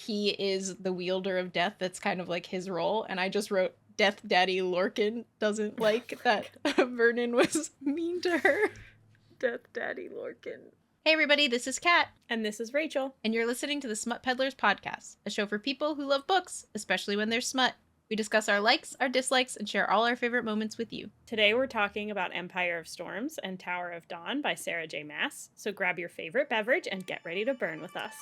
he is the wielder of death. That's kind of like his role. And I just wrote, Death Daddy Lorcan doesn't like that Vernon was mean to her. Death Daddy Lorcan. Hey everybody, this is Kat. And this is Rachel. And you're listening to the Smut Peddlers podcast, a show for people who love books, especially when they're smut. We discuss our likes, our dislikes, and share all our favorite moments with you. Today we're talking about Empire of Storms and Tower of Dawn by Sarah J. Maas. So grab your favorite beverage and get ready to burn with us.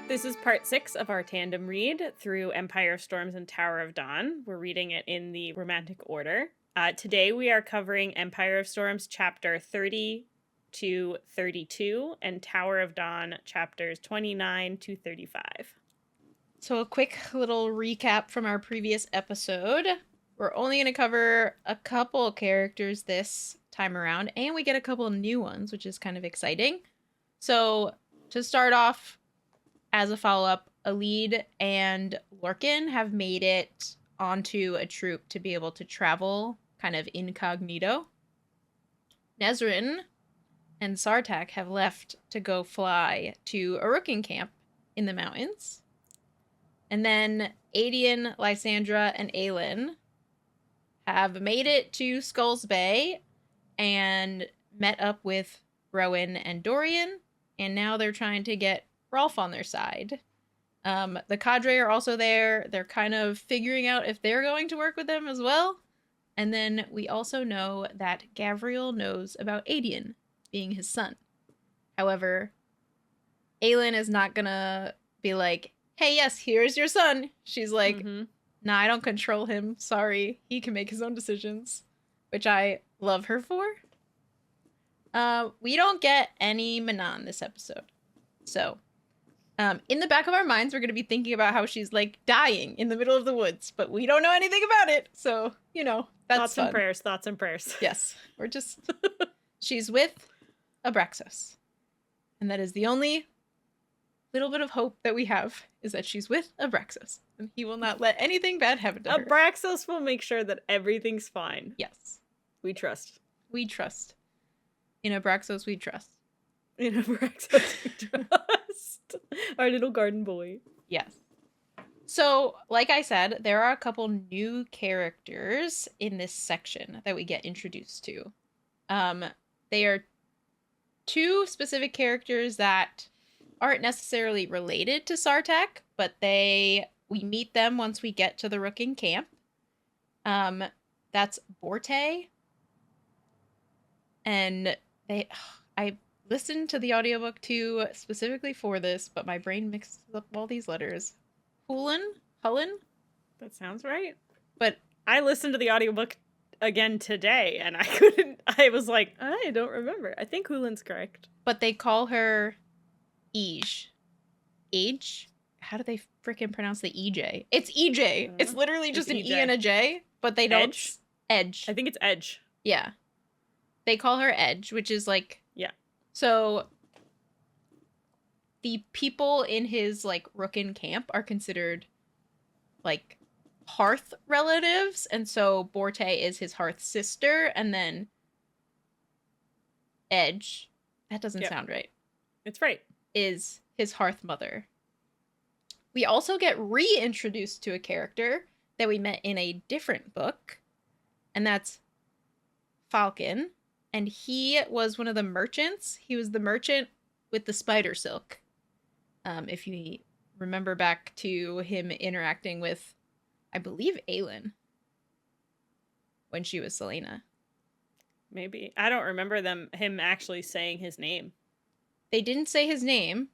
This is part 6 of our tandem read through Empire of Storms and Tower of Dawn. We're reading it in the romantic order. Today we are covering Empire of Storms chapter 30 to 32 and Tower of Dawn chapters 29 to 35. So a quick little recap from our previous episode. We're only going to cover a couple characters this time around, and we get a couple new ones, which is kind of exciting. So to start off, as a follow-up, Elide and Lorcan have made it onto a Troupe to be able to travel kind of incognito. Nesryn and Sartaq have left to go fly to a Ruhkin camp in the mountains. And then Aedion, Lysandra, and Aelin have made it to Skulls Bay and met up with Rowan and Dorian, and now they're trying to get Rolfe on their side. The cadre are also there. They're kind of figuring out if they're going to work with them as well. And then we also know that Gavriel knows about Aedion being his son. However, Aelin is not gonna be like, hey, yes, here's your son. She's like, nah, I don't control him. Sorry. He can make his own decisions. Which I love her for. We don't get any Manon this episode. So, in the back of our minds, we're going to be thinking about how she's, like, dying in the middle of the woods. But we don't know anything about it. So, you know, that's thoughts fun. Thoughts and prayers. Yes. We're just... She's with Abraxos. And that is the only little bit of hope that we have, is that she's with Abraxos. And he will not let anything bad happen to her. Abraxos will make sure that everything's fine. Yes. We trust. We trust. In Abraxos, we trust. In Abraxos, we trust. Our little garden boy. Yes. So, like I said, there are a couple new characters in this section that we get introduced to. They are two specific characters that aren't necessarily related to Sartaq, but we meet them once we get to the Ruhkin camp. That's Borte. And I listened to the audiobook too, specifically for this, but my brain mixes up all these letters. Hullen? That sounds right. But I listened to the audiobook again today, and I was like, I don't remember. I think Hullen's correct. But they call her Ej. Ej? How do they freaking pronounce the EJ? It's EJ. It's literally just an EJ. E and a J, but they don't... Edge. I think it's Edge. Yeah. They call her Edge, which is like... Yeah. So, the people in his, like, Ruhkin camp are considered, like, hearth relatives, and so Borte is his hearth sister, and then Edge, that doesn't sound right. It's right. Is his hearth mother. We also get reintroduced to a character that we met in a different book, and that's Falcon. And he was one of the merchants. He was the merchant with the spider silk. If you remember back to him interacting with, I believe, Aelin when she was Selena. Maybe. I don't remember him actually saying his name. They didn't say his name.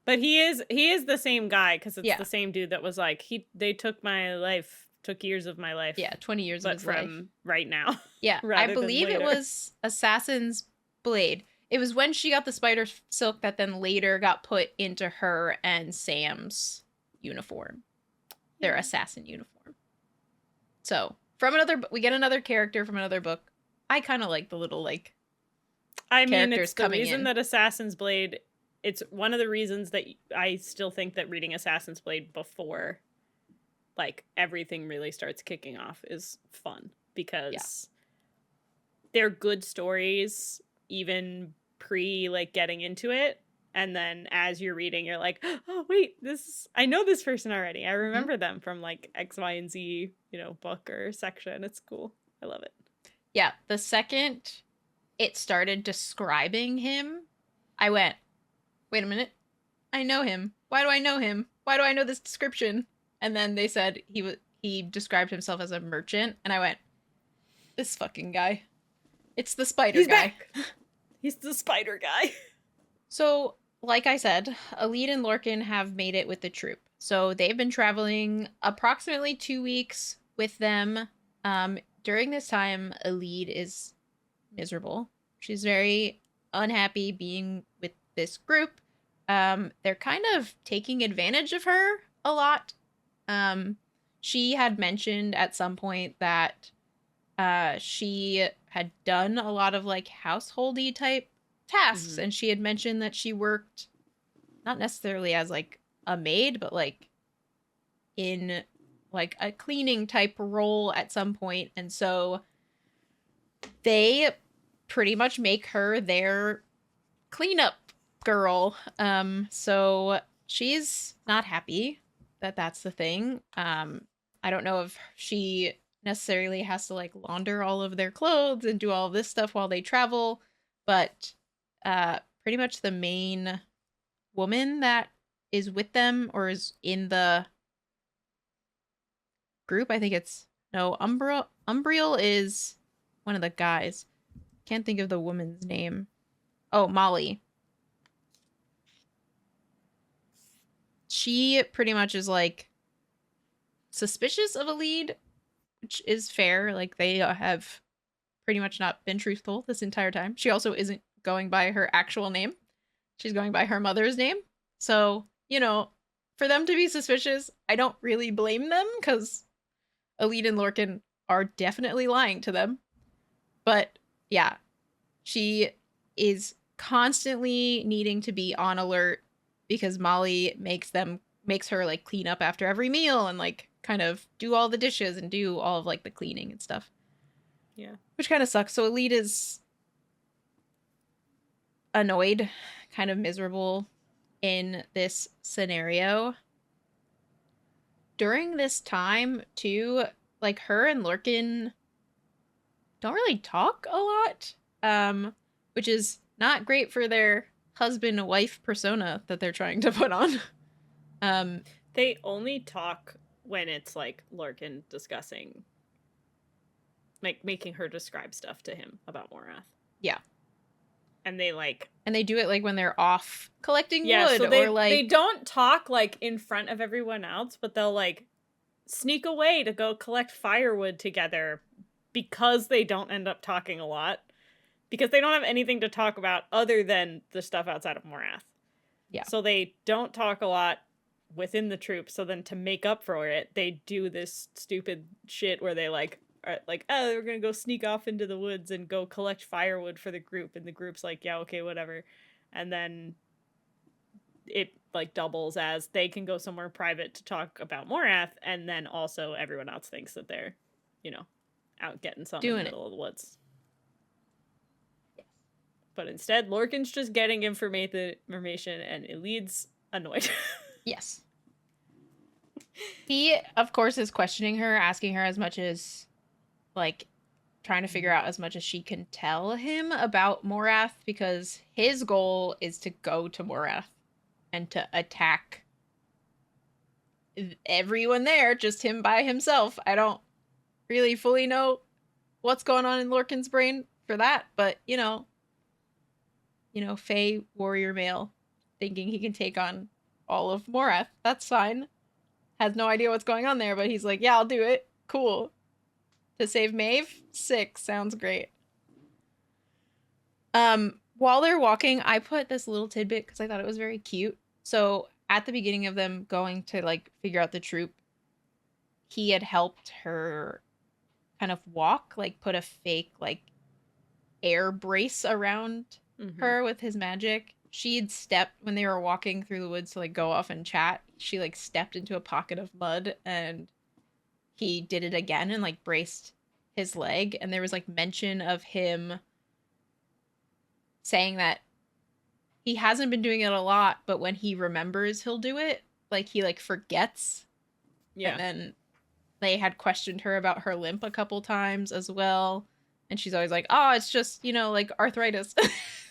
But he is the same guy, because it's the same dude that was like, they took my life. Took years of my life. Yeah, 20 years of his life. But from right now. Yeah, I believe it was Assassin's Blade. It was when she got the spider silk that then later got put into her and Sam's uniform. Their assassin uniform. So, we get another character from another book. I kind of like the little, like, characters it's the coming reason in. that Assassin's Blade, it's one of the reasons that I still think that reading Assassin's Blade before... like everything really starts kicking off is fun, because they're good stories even pre like getting into it, And then as you're reading, you're like, oh, wait, I know this person already. I remember them from like X, Y, and Z, book or section. It's cool. I love it. Yeah, the second it started describing him, I went, wait a minute. I know him. Why do I know him? Why do I know this description? And then they said he described himself as a merchant, and I went, this fucking guy. It's the spider He's guy. Back. He's the spider guy. So, like I said, Elide and Lorcan have made it with the troupe. So they've been traveling approximately 2 weeks with them. During this time, Elide is miserable. She's very unhappy being with this group. They're kind of taking advantage of her a lot. She had mentioned at some point that she had done a lot of like householdy type tasks, and she had mentioned that she worked not necessarily as like a maid, but like in like a cleaning type role at some point. And so they pretty much make her their cleanup girl. So she's not happy that that's the thing. I don't know if she necessarily has to like launder all of their clothes and do all of this stuff while they travel, but pretty much the main woman that is with them or is in the group, I think it's no, Umbriel is one of the guys. Can't think of the woman's name. Oh, Molly. She pretty much is like suspicious of Elide, which is fair. Like they have pretty much not been truthful this entire time. She also isn't going by her actual name. She's going by her mother's name. So, for them to be suspicious, I don't really blame them because Elide and Lorcan are definitely lying to them. But yeah, she is constantly needing to be on alert because Molly makes her like clean up after every meal and like kind of do all the dishes and do all of like the cleaning and stuff. Yeah. Which kind of sucks. So Elide is annoyed, kind of miserable in this scenario. During this time, too, like her and Lorcan don't really talk a lot, which is not great for their husband-wife persona that they're trying to put on. They only talk when it's like Lorcan discussing, like making her describe stuff to him about Morath. Yeah. And they do it like when they're off collecting wood, so or like they don't talk like in front of everyone else, but they'll like sneak away to go collect firewood together because they don't end up talking a lot because they don't have anything to talk about other than the stuff outside of Morath. Yeah. So they don't talk a lot within the troupe. So then to make up for it, they do this stupid shit where they like are like, oh, we're gonna go sneak off into the woods and go collect firewood for the group, and the group's like, yeah, okay, whatever. And then it like doubles as they can go somewhere private to talk about Morath, and then also everyone else thinks that they're, out getting something in the middle of the woods. Yes. But instead, Lorcan's just getting information, and Elide's annoyed. Yes. He, of course, is questioning her, asking her as much as, like, trying to figure out as much as she can tell him about Morath, because his goal is to go to Morath and to attack everyone there, just him by himself. I don't really fully know what's going on in Lorcan's brain for that, but, Fae warrior male thinking he can take on all of Morath. That's fine. Has no idea what's going on there, but he's like, yeah, I'll do it. Cool. To save Maeve? Sick. Sounds great. While they're walking, I put this little tidbit because I thought it was very cute. So at the beginning of them going to like figure out the troupe, he had helped her kind of walk, like put a fake like air brace around her with his magic. She'd stepped when they were walking through the woods to like go off and chat. She like stepped into a pocket of mud, and he did it again and like braced his leg. And there was like mention of him saying that he hasn't been doing it a lot, but when he remembers, he'll do it. Like, he, like, forgets. Yeah. And then they had questioned her about her limp a couple times as well. And she's always like, oh, it's just, you know, like, arthritis.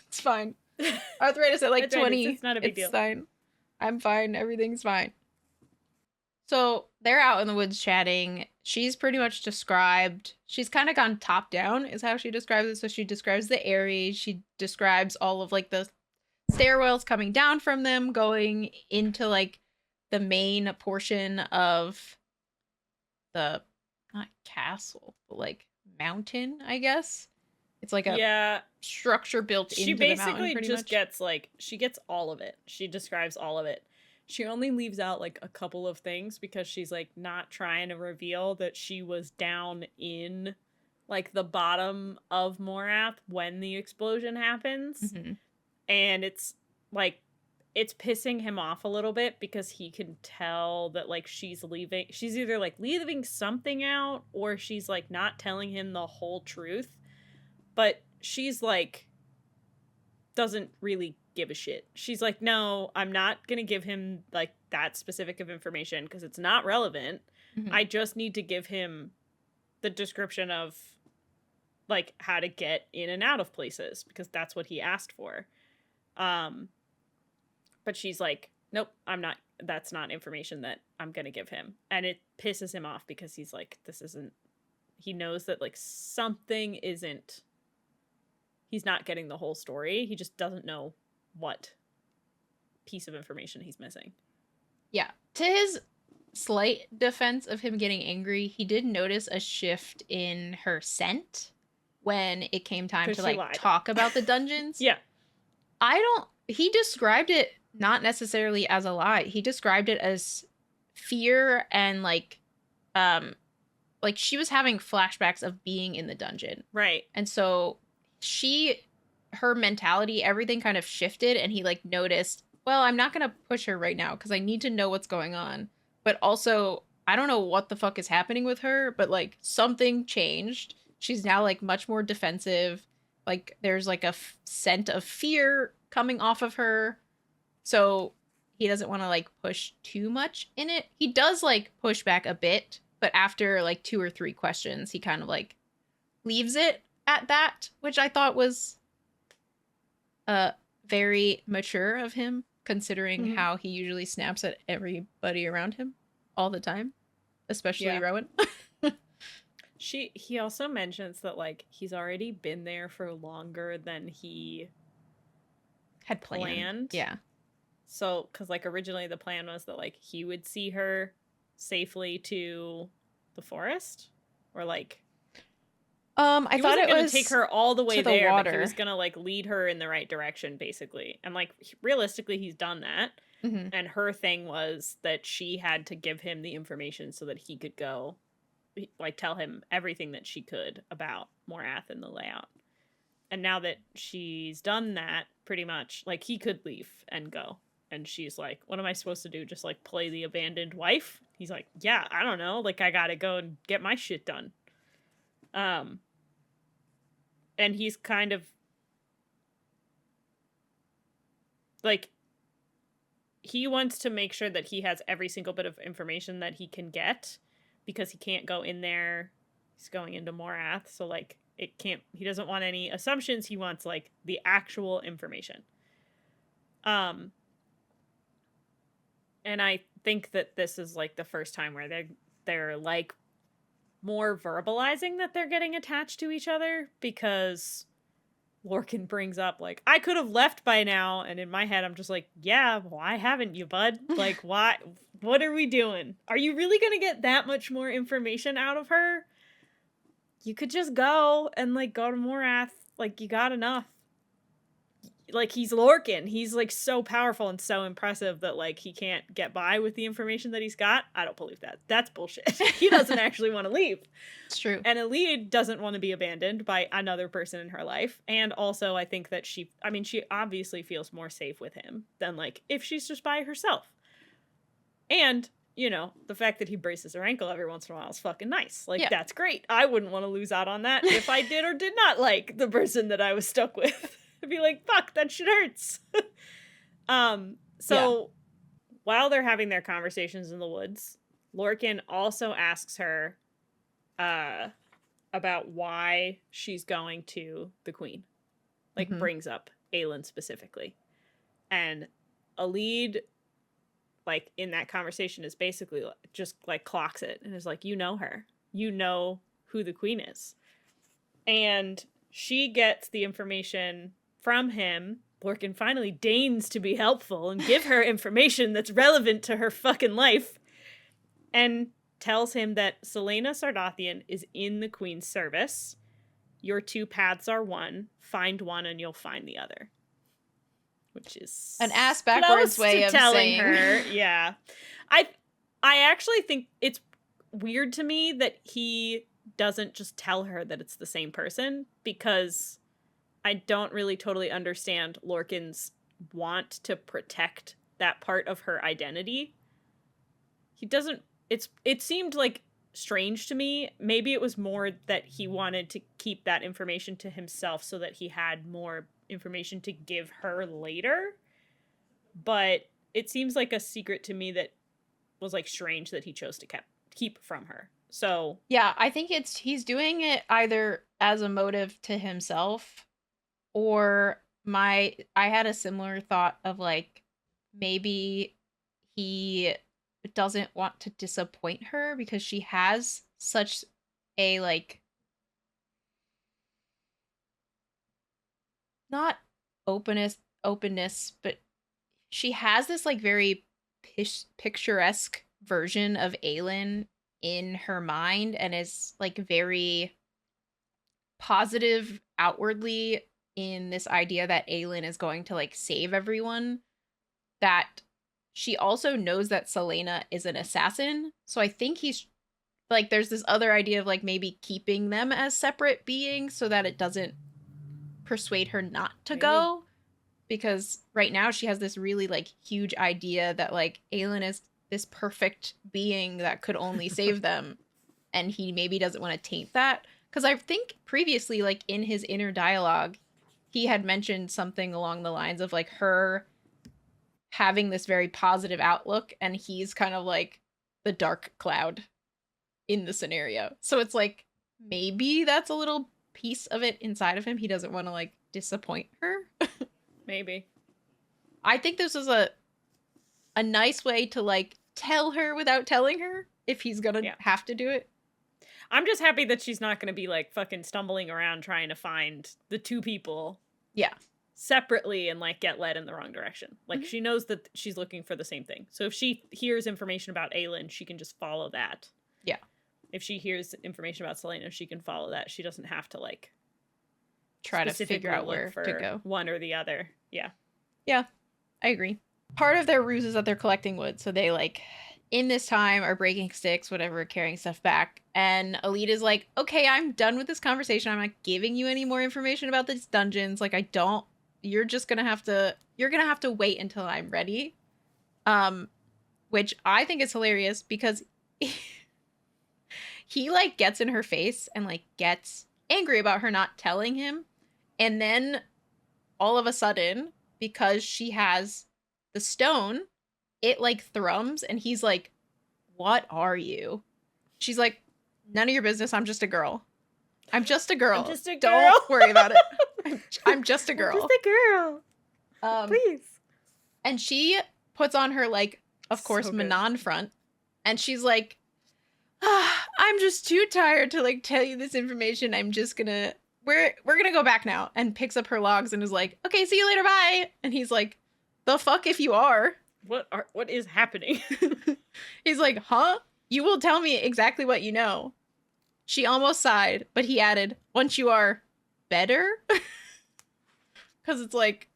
It's fine. Arthritis at, like, Arthritis, 20. it's not a big deal. Fine. I'm fine. Everything's fine. So they're out in the woods chatting. She's pretty much described, she's kind of gone top down is how she describes it. So she describes the Aeries. She describes all of like the stairwells coming down from them, going into like the main portion of the, not castle, but like mountain, I guess. It's like a structure built into the mountain. She basically just gets like, she gets all of it. She describes all of it. She only leaves out like a couple of things because she's like not trying to reveal that she was down in like the bottom of Morath when the explosion happens. Mm-hmm. And it's like, it's pissing him off a little bit because he can tell that like she's either like leaving something out or she's like not telling him the whole truth. But she's like, doesn't really give a shit. She's like, no, I'm not gonna give him like that specific of information because it's not relevant. Mm-hmm. I just need to give him the description of like how to get in and out of places because that's what he asked for. But she's like, nope, that's not information that I'm gonna give him. And it pisses him off because he's like, he knows that like something isn't, he's not getting the whole story. He just doesn't know what piece of information he's missing. Yeah. To his slight defense of him getting angry, he did notice a shift in her scent when it came time to like talk about the dungeons. Yeah. He described it not necessarily as a lie. He described it as fear and like she was having flashbacks of being in the dungeon. Right. And so her mentality, everything kind of shifted, and he like noticed, well, I'm not gonna push her right now because I need to know what's going on. But also, I don't know what the fuck is happening with her, but like something changed. She's now like much more defensive. Like there's like a scent of fear coming off of her. So he doesn't want to like push too much in it. He does like push back a bit, but after like 2 or 3 questions, he kind of like leaves it at that, which I thought was very mature of him, considering how he usually snaps at everybody around him all the time, especially Rowan. He also mentions that like he's already been there for longer than he had planned. Yeah. So, because like originally the plan was that like he would see her safely to the forest, or like I thought it was gonna take her all the way to there, the water. but he was gonna like lead her in the right direction, basically. And like realistically, he's done that. Mm-hmm. And her thing was that she had to give him the information so that he could go, like tell him everything that she could about Morath and the layout. And now that she's done that, pretty much, like he could leave and go. And she's like, what am I supposed to do? Just like play the abandoned wife? He's like, yeah, I don't know. Like I gotta go and get my shit done. And he's kind of like, he wants to make sure that he has every single bit of information that he can get because he can't go in there. He's going into Morath. So like he doesn't want any assumptions. He wants like the actual information. And I think that this is like the first time where they're like more verbalizing that they're getting attached to each other, because Lorcan brings up like, I could have left by now, and in my head I'm just like, yeah, why haven't you, bud? Like, why? What are we doing? Are you really gonna get that much more information out of her? You could just go and like go to Morath. Like, you got enough. Like, he's Lorcan. He's like so powerful and so impressive that like he can't get by with the information that he's got. I don't believe that. That's bullshit. He doesn't actually want to leave. It's true. And Elide doesn't want to be abandoned by another person in her life. And also I think that she obviously feels more safe with him than like if she's just by herself. And, you know, the fact that he braces her ankle every once in a while is fucking nice. Like, that's great. I wouldn't want to lose out on that if I did or did not like the person that I was stuck with. I'd be like, fuck, that shit hurts. So while they're having their conversations in the woods, Lorcan also asks her about why she's going to the queen. Like, brings up Aelin specifically. And Elide, like, in that conversation is basically just, like, clocks it and is like, you know her. You know who the queen is. And she gets the information from him. Lorcan finally deigns to be helpful and give her information that's relevant to her fucking life. And tells him that Celaena Sardathian is in the queen's service. Your two paths are one. Find one and you'll find the other. Which is an ass backwards way of telling saying her. Yeah. I actually think it's weird to me that he doesn't just tell her that it's the same person, because I don't really totally understand Lorcan's want to protect that part of her identity. He doesn't. It seemed like strange to me. Maybe it was more that he wanted to keep that information to himself so that he had more information to give her later. But it seems like a secret to me that was like strange that he chose to keep from her. So yeah, I think he's doing it either as a motive to himself, or I had a similar thought of like maybe he doesn't want to disappoint her because she has such a like, not openness, but she has this like very picturesque version of Aelin in her mind, and is like very positive outwardly in this idea that Aelin is going to like save everyone, that she also knows that Celaena is an assassin. So I think he's like, there's this other idea of like maybe keeping them as separate beings so that it doesn't persuade her not to go. Because right now she has this really like huge idea that like Aelin is this perfect being that could only save them. And he maybe doesn't want to taint that. Because I think previously, like in his inner dialogue, he had mentioned something along the lines of like her having this very positive outlook, and he's kind of like the dark cloud in the scenario. So it's like maybe that's a little piece of it inside of him. He doesn't want to like disappoint her. Maybe. I think this is a nice way to like tell her without telling her, if he's gonna have to do it. I'm just happy that she's not gonna be like fucking stumbling around trying to find the two people. Yeah. Separately and like get led in the wrong direction. Like she knows that she's looking for the same thing. So if she hears information about Aelin, she can just follow that. Yeah. If she hears information about Celaena, she can follow that. She doesn't have to like try to figure out where to go. One or the other. Yeah. Yeah. I agree. Part of their ruse is that they're collecting wood. So they like in this time are breaking sticks, whatever, carrying stuff back. And Elide is like, okay, I'm done with this conversation. I'm not giving you any more information about these dungeons. Like you're gonna have to wait until I'm ready. Which I think is hilarious because he like gets in her face and like gets angry about her not telling him. And then all of a sudden, because she has the stone, it like thrums and he's like, what are you? She's like, none of your business. I'm just a girl. I'm just a girl. Don't worry about it. I'm just a girl. I'm just a girl. Please. And she puts on her like, of course, so Manon front. And she's like, I'm just too tired to like tell you this information. I'm just gonna we're gonna go back now, and picks up her logs and is like, okay, see you later, bye. And he's like, the fuck if you are. What is happening? He's like, huh? You will tell me exactly what you know. She almost sighed, but he added, once you are better. Because it's like,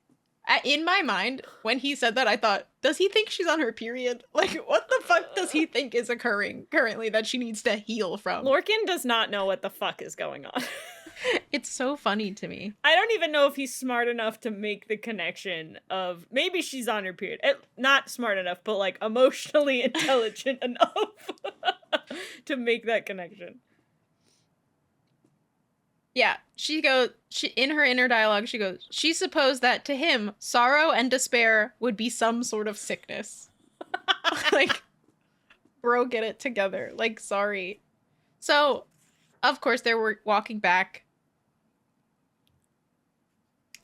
in my mind, when he said that, I thought, does he think she's on her period? Like, what the fuck does he think is occurring currently that she needs to heal from? Lorcan does not know what the fuck is going on. It's so funny to me. I don't even know if he's smart enough to make the connection of maybe she's on her period. Not smart enough, but like emotionally intelligent enough to make that connection. Yeah, she in her inner dialogue, she goes, she supposed that to him, sorrow and despair would be some sort of sickness. Like, bro, get it together. Like, sorry. So, of course, they were walking back.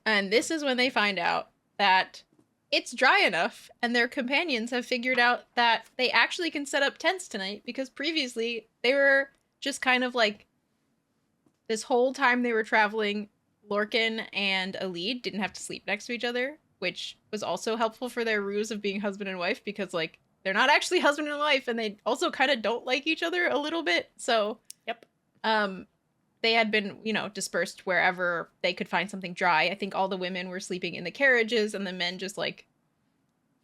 And this is when they find out that it's dry enough, and their companions have figured out that they actually can set up tents tonight, because previously they were just kind of like, this whole time they were traveling, Lorcan and Elide didn't have to sleep next to each other, which was also helpful for their ruse of being husband and wife, because, like, they're not actually husband and wife, and they also kind of don't like each other a little bit. So, Yep. They had been, dispersed wherever they could find something dry. I think all the women were sleeping in the carriages, and the men just, like,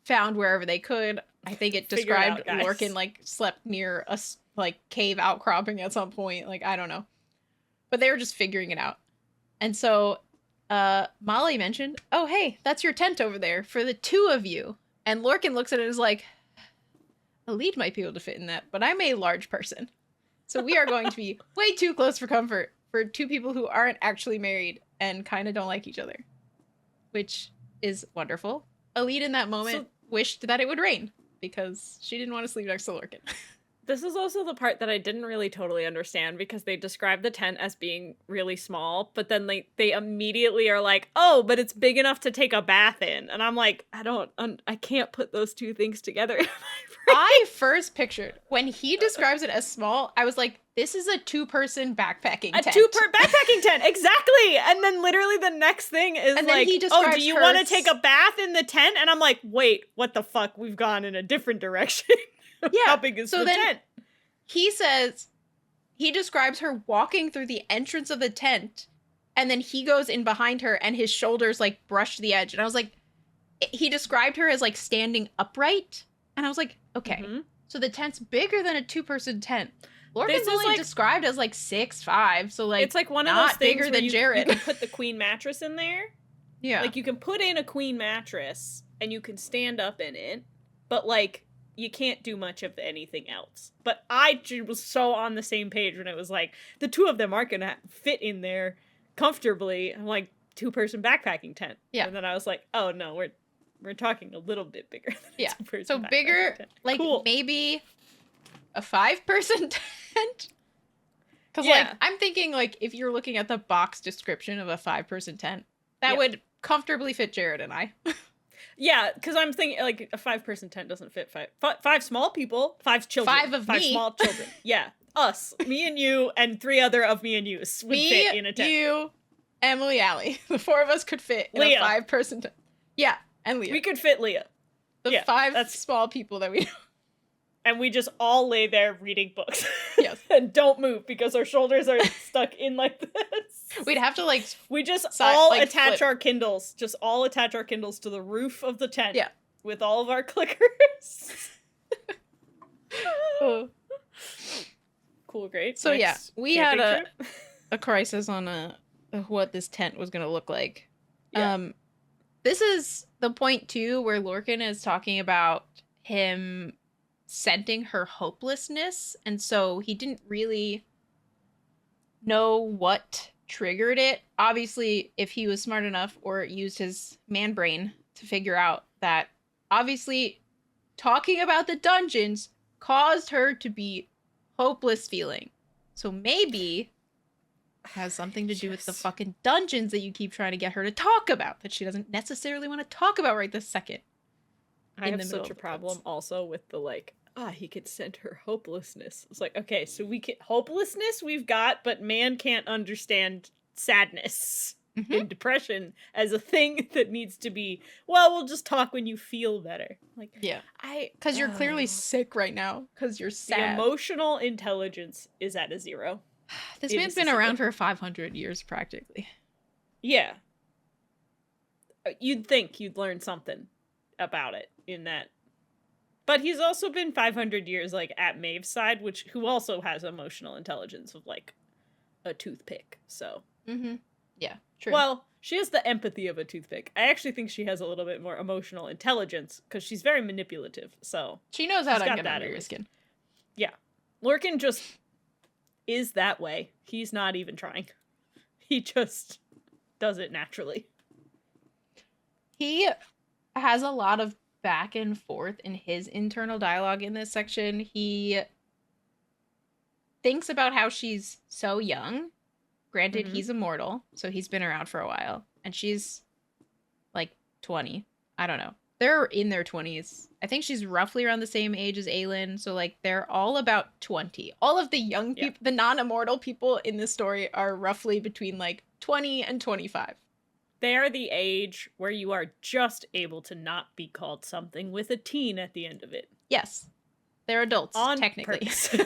found wherever they could. I think it described Lorcan, like, slept near a, like, cave outcropping at some point. Like, I don't know. But they were just figuring it out. And so Molly mentioned, oh, hey, that's your tent over there for the two of you. And Lorcan looks at it as like, Elide might be able to fit in that, but I'm a large person. So we are going to be way too close for comfort for two people who aren't actually married and kind of don't like each other, which is wonderful. Elide in that moment wished that it would rain because she didn't want to sleep next to Lorcan. This is also the part that I didn't really totally understand, because they describe the tent as being really small, but then they immediately are like, oh, but it's big enough to take a bath in. And I'm like, I can't put those two things together in my brain. I first pictured, when he describes it as small, I was like, this is a two-person backpacking tent. A two-person backpacking tent, exactly! And then literally the next thing is like, oh, do you want to take a bath in the tent? And I'm like, wait, what the fuck? We've gone in a different direction. Yeah. How big is the tent? He says, he describes her walking through the entrance of the tent, and then he goes in behind her and his shoulders, like, brush the edge. And I was like, he described her as, like, standing upright. And I was like, okay, so the tent's bigger than a two-person tent. Lorcan's only, like, described as, like, 6'5", so, like, it's like one of those things bigger than Jared. You can put the queen mattress in there. Yeah. Like, you can put in a queen mattress, and you can stand up in it, but, like, you can't do much of anything else. But I was so on the same page when it was like, the two of them aren't gonna fit in there comfortably. I'm like, two-person backpacking tent. Yeah. And then I was like, oh no, we're talking a little bit bigger than a two-person so bigger, tent. Like, cool. Maybe a 5-person tent? Because, like, I'm thinking, like, if you're looking at the box description of a 5-person tent, that would comfortably fit Jared and I. Yeah, because I'm thinking, like, a 5-person tent doesn't fit five small people, 5 children. 5 small children. Yeah. Us. Me and you, and 3 other of me and yous would fit in a tent. You, Emily, Allie. The 4 of us could fit in a 5-person tent. Yeah, and Leah. We could fit Leah. The 5 small people that we know. And we just all lay there reading books. Yes. And don't move because our shoulders are stuck in like this. We'd have to, like... We just all attach our Kindles. Just all attach our Kindles to the roof of the tent. Yeah. With all of our clickers. Cool, great. So we had a crisis on what this tent was going to look like. Yeah. This is the point, too, where Lorcan is talking about him scenting her hopelessness, and so he didn't really know what triggered it. Obviously, if he was smart enough or used his man brain to figure out that obviously talking about the dungeons caused her to be hopeless feeling. So maybe it has something to do with the fucking dungeons that you keep trying to get her to talk about that she doesn't necessarily want to talk about right this second. I have such a problem also with the, like, he could scent her hopelessness. It's like, okay, so hopelessness we've got, but man can't understand sadness and depression as a thing that needs to be, well, we'll just talk when you feel better. Like, yeah. Because you're clearly sick right now, because you're sad. The emotional intelligence is at a 0. This man's been around for 500 years, practically. Yeah. You'd think you'd learn something about it in that. But he's also been 500 years, like, at Maeve's side, who also has emotional intelligence of, like, a toothpick, so. Yeah, true. Well, she has the empathy of a toothpick. I actually think she has a little bit more emotional intelligence, because she's very manipulative, so. She knows how to get under your skin. Yeah. Lorcan just is that way. He's not even trying. He just does it naturally. He has a lot of back and forth in his internal dialogue in this section. He thinks about how she's so young. Granted, he's immortal, so he's been around for a while. And she's like 20. I don't know. They're in their 20s. I think she's roughly around the same age as Aelin. So, like, they're all about 20. All of the young people, the non-immortal people in this story are roughly between, like, 20 and 25. They are the age where you are just able to not be called something with a teen at the end of it. Yes. They're adults, on technically. Purpose.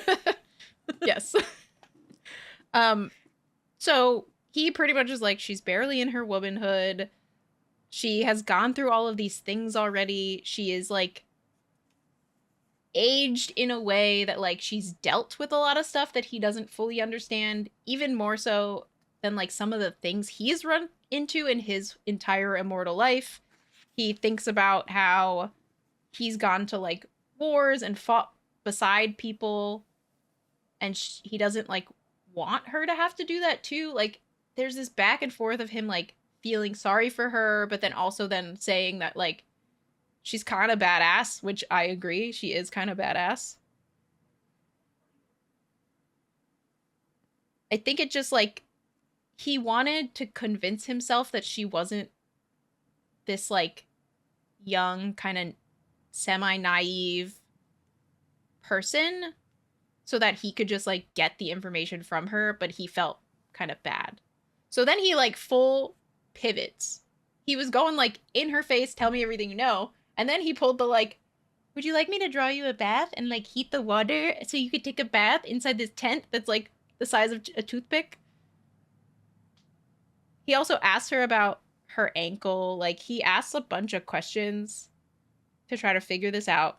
Yes. So he pretty much is like, she's barely in her womanhood. She has gone through all of these things already. She is, like, aged in a way that, like, she's dealt with a lot of stuff that he doesn't fully understand, even more so than, like, some of the things he's run into in his entire immortal life. He thinks about how he's gone to, like, wars and fought beside people, and he doesn't, like, want her to have to do that too. Like, there's this back and forth of him, like, feeling sorry for her, but then also then saying that, like, she's kind of badass, which I agree. She is kind of badass. I think it just, like, he wanted to convince himself that she wasn't this, like, young, kind of semi-naive person so that he could just, like, get the information from her, but he felt kind of bad. So then he, like, full pivots. He was going, like, in her face, tell me everything you know, and then he pulled the, like, would you like me to draw you a bath and, like, heat the water so you could take a bath inside this tent that's, like, the size of a toothpick? He also asked her about her ankle. Like, he asked a bunch of questions to try to figure this out.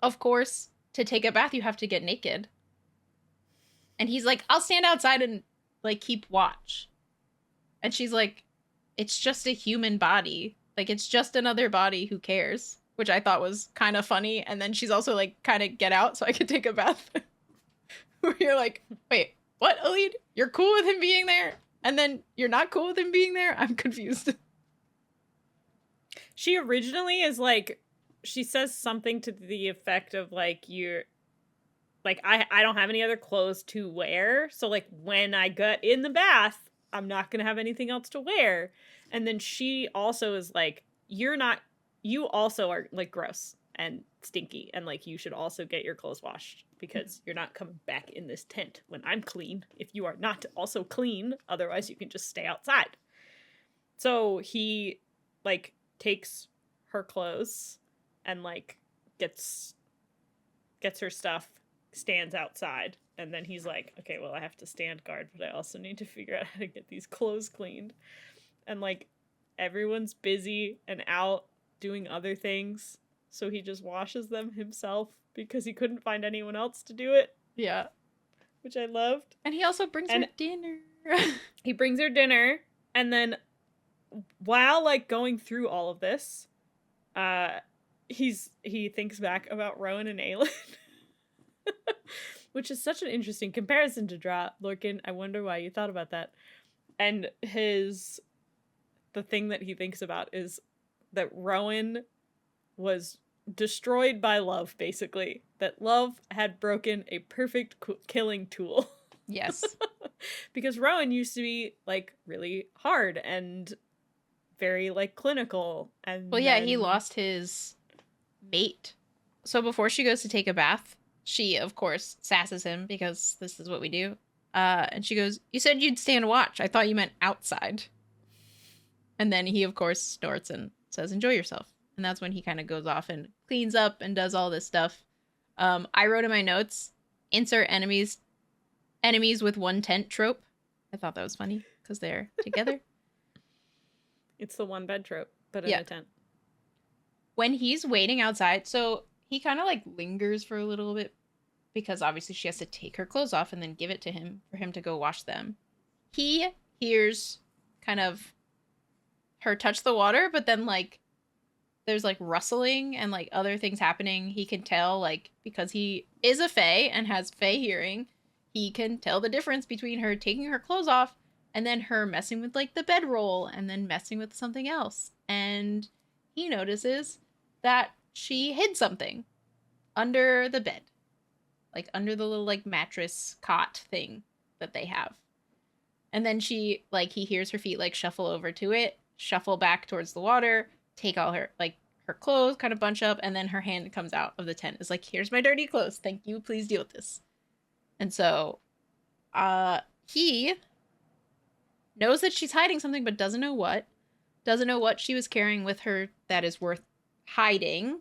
Of course, to take a bath, you have to get naked. And he's like, I'll stand outside and, like, keep watch. And she's like, it's just a human body. Like, it's just another body. Who cares? Which I thought was kind of funny. And then she's also like, kind of get out so I could take a bath. Where you're like, wait, what, Elide? You're cool with him being there? And then you're not cool with him being there? I'm confused. She originally is like, she says something to the effect of, like, you're like, I don't have any other clothes to wear. So, like, when I get in the bath, I'm not going to have anything else to wear. And then she also is like, you also are, like, gross and stinky. And, like, you should also get your clothes washed because you're not coming back in this tent when I'm clean. If you are not also clean, otherwise you can just stay outside. So he, like, takes her clothes and, like, gets her stuff, stands outside, and then he's like, okay, well, I have to stand guard, but I also need to figure out how to get these clothes cleaned. And, like, everyone's busy and out doing other things, so he just washes them himself because he couldn't find anyone else to do it. Yeah. Which I loved. And he also brings her dinner. He brings her dinner, and then while, like, going through all of this, he thinks back about Rowan and Aelin. Which is such an interesting comparison to draw. Lorcan, I wonder why you thought about that. And the thing that he thinks about is that Rowan was destroyed by love, basically. That love had broken a perfect killing tool. Yes. Because Rowan used to be, like, really hard and very, like, clinical. And well, yeah, he lost his mate. So before she goes to take a bath, she, of course, sasses him because this is what we do. And she goes, you said you'd stand watch. I thought you meant outside. And then he, of course, snorts and says, enjoy yourself. And that's when he kind of goes off and cleans up and does all this stuff. I wrote in my notes, insert enemies with one tent trope. I thought that was funny because they're together. It's the one bed trope, but in a tent. When he's waiting outside, so he kind of, like, lingers for a little bit because obviously she has to take her clothes off and then give it to him for him to go wash them. He hears kind of her touch the water, but then, like, there's, like, rustling and, like, other things happening. He can tell, like, because he is a fae and has fae hearing, he can tell the difference between her taking her clothes off and then her messing with like the bedroll and then messing with something else. And he notices that she hid something under the bed, like under the little like mattress cot thing that they have. And then he hears her feet like shuffle over to it, shuffle back towards the water, take all her like her clothes, kind of bunch up, and then her hand comes out of the tent. Is like, here's my dirty clothes. Thank you. Please deal with this. And so he knows that she's hiding something, but doesn't know what. Doesn't know what she was carrying with her that is worth hiding.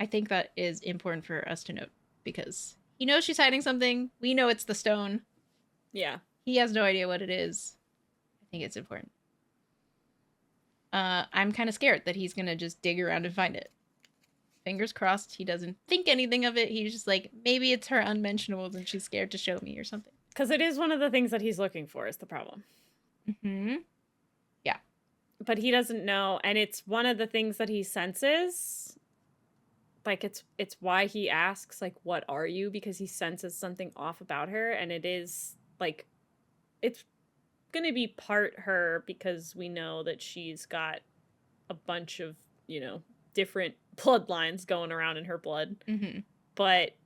I think that is important for us to note because he knows she's hiding something. We know it's the stone. Yeah. He has no idea what it is. I think it's important. I'm kind of scared that he's going to just dig around and find it. Fingers crossed he doesn't think anything of it. He's just like, maybe it's her unmentionables and she's scared to show me or something. Because it is one of the things that he's looking for is the problem. Mm-hmm. Yeah. But he doesn't know. And it's one of the things that he senses. Like, it's why he asks, like, what are you? Because he senses something off about her. And it is, like, it's going to be part her because we know that she's got a bunch of, you know, different bloodlines going around in her blood. Mm-hmm. But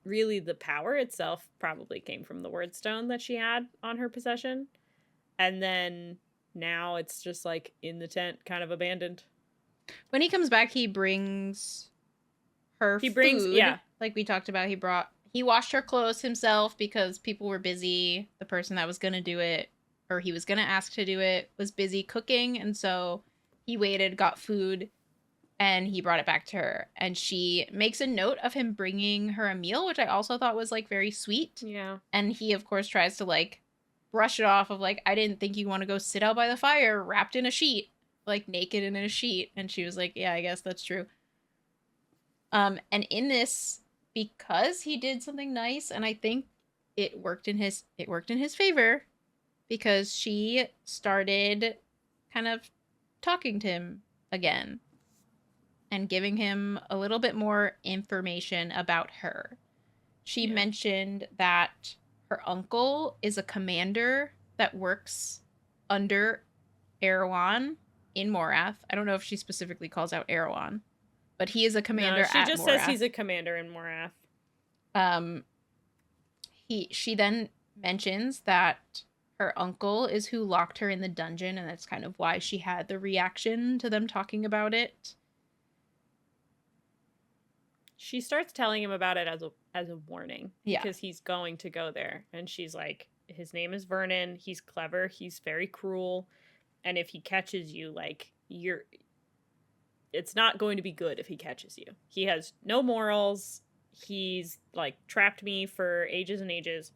really the power itself probably came from the word stone that she had on her possession. And then now it's just, like, in the tent, kind of abandoned. When he comes back, he brings her food. Yeah. Like we talked about, he washed her clothes himself because people were busy. The person that was going to do it, or he was going to ask to do it, was busy cooking. And so he waited, got food, and he brought it back to her. And she makes a note of him bringing her a meal, which I also thought was, like, very sweet. Yeah. And he, of course, tries to, like, brush it off of, like, I didn't think you want to go sit out by the fire wrapped in a sheet, like, naked and in a sheet. And she was like, yeah, I guess that's true. And in this, because he did something nice, and I think it worked in his favor, because she started kind of talking to him again and giving him a little bit more information about her. She mentioned that her uncle is a commander that works under Erewhon in Morath. I don't know if she specifically calls out Erewhon, but he is a commander at Morath. She just says he's a commander in Morath. She then mentions that her uncle is who locked her in the dungeon, and that's kind of why she had the reaction to them talking about it. She starts telling him about it as a warning. Yeah. Because he's going to go there. And she's like, his name is Vernon. He's clever. He's very cruel. And if he catches you, like, it's not going to be good if he catches you. He has no morals. He's, like, trapped me for ages and ages.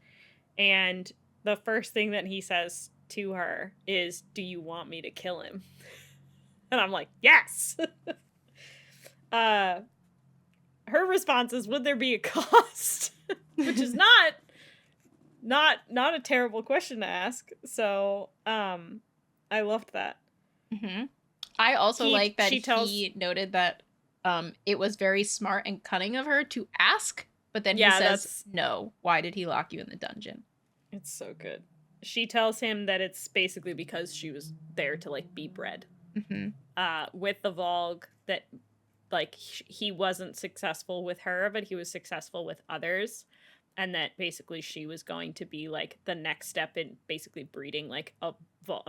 And the first thing that he says to her is, do you want me to kill him? And I'm like, yes! Her response is, would there be a cost? Which is not a terrible question to ask. So, I loved that. Mm-hmm. I also like that he noted that it was very smart and cunning of her to ask, but then he says, no, why did he lock you in the dungeon? It's so good. She tells him that it's basically because she was there to, like, be bred. Mm-hmm. With the Volg, that, like, he wasn't successful with her, but he was successful with others. And that basically she was going to be, like, the next step in basically breeding, like, a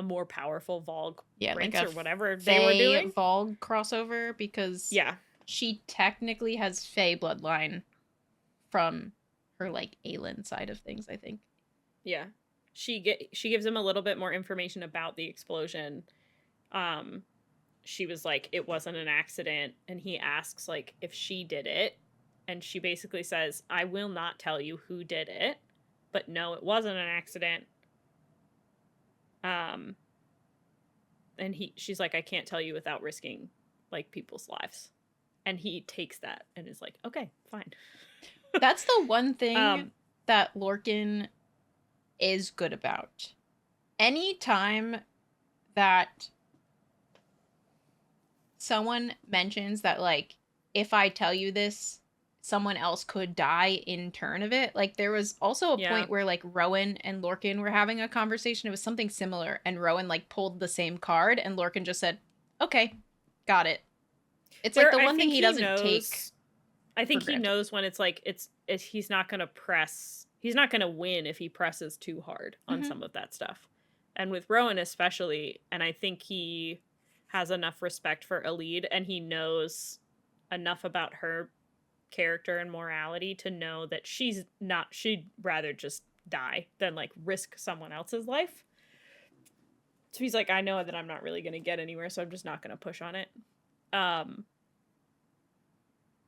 more powerful Volg prince, like, or whatever they were doing. Volg crossover, because she technically has Fae bloodline from her, like, Aelin side of things, I think. Yeah. She gives him a little bit more information about the explosion. She was like, it wasn't an accident. And he asks, like, if she did it. And she basically says, I will not tell you who did it. But no, it wasn't an accident. And she's like, I can't tell you without risking, like, people's lives. And he takes that and is like, okay, fine. That's the one thing that Lorcan is good about. Anytime that someone mentions that, like, if I tell you this, someone else could die in turn of it. Like there was also a Yeah. point where like Rowan and Lorcan were having a conversation. It was something similar, and Rowan like pulled the same card, and Lorcan just said, "Okay, got it." It's like the I one thing think he doesn't take I for think he granted. knows when it's like he's not gonna press. He's not gonna win if he presses too hard on Hmm. some of that stuff, and with Rowan especially. And I think he has enough respect for Elide, and he knows enough about her character and morality to know that she's not. She'd rather just die than like risk someone else's life. So he's like, I know that I'm not really gonna get anywhere, so I'm just not gonna push on it. Um,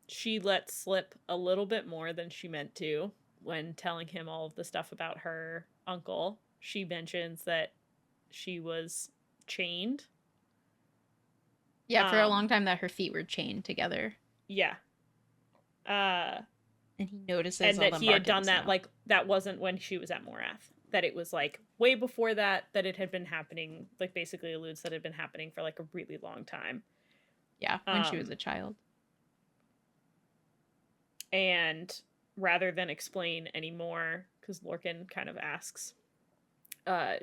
she let slip a little bit more than she meant to when telling him all of the stuff about her uncle. She mentions that she was chained. Yeah, for a long time that her feet were chained together, Yeah. Uh, and he notices and all that the he had done markings that, now. like, that wasn't when she was at Morath. That it was, like, way before that it had been happening, like, basically alludes that it had been happening for, like, a really long time. Yeah, when she was a child. And rather than explain anymore, because Lorcan kind of asks,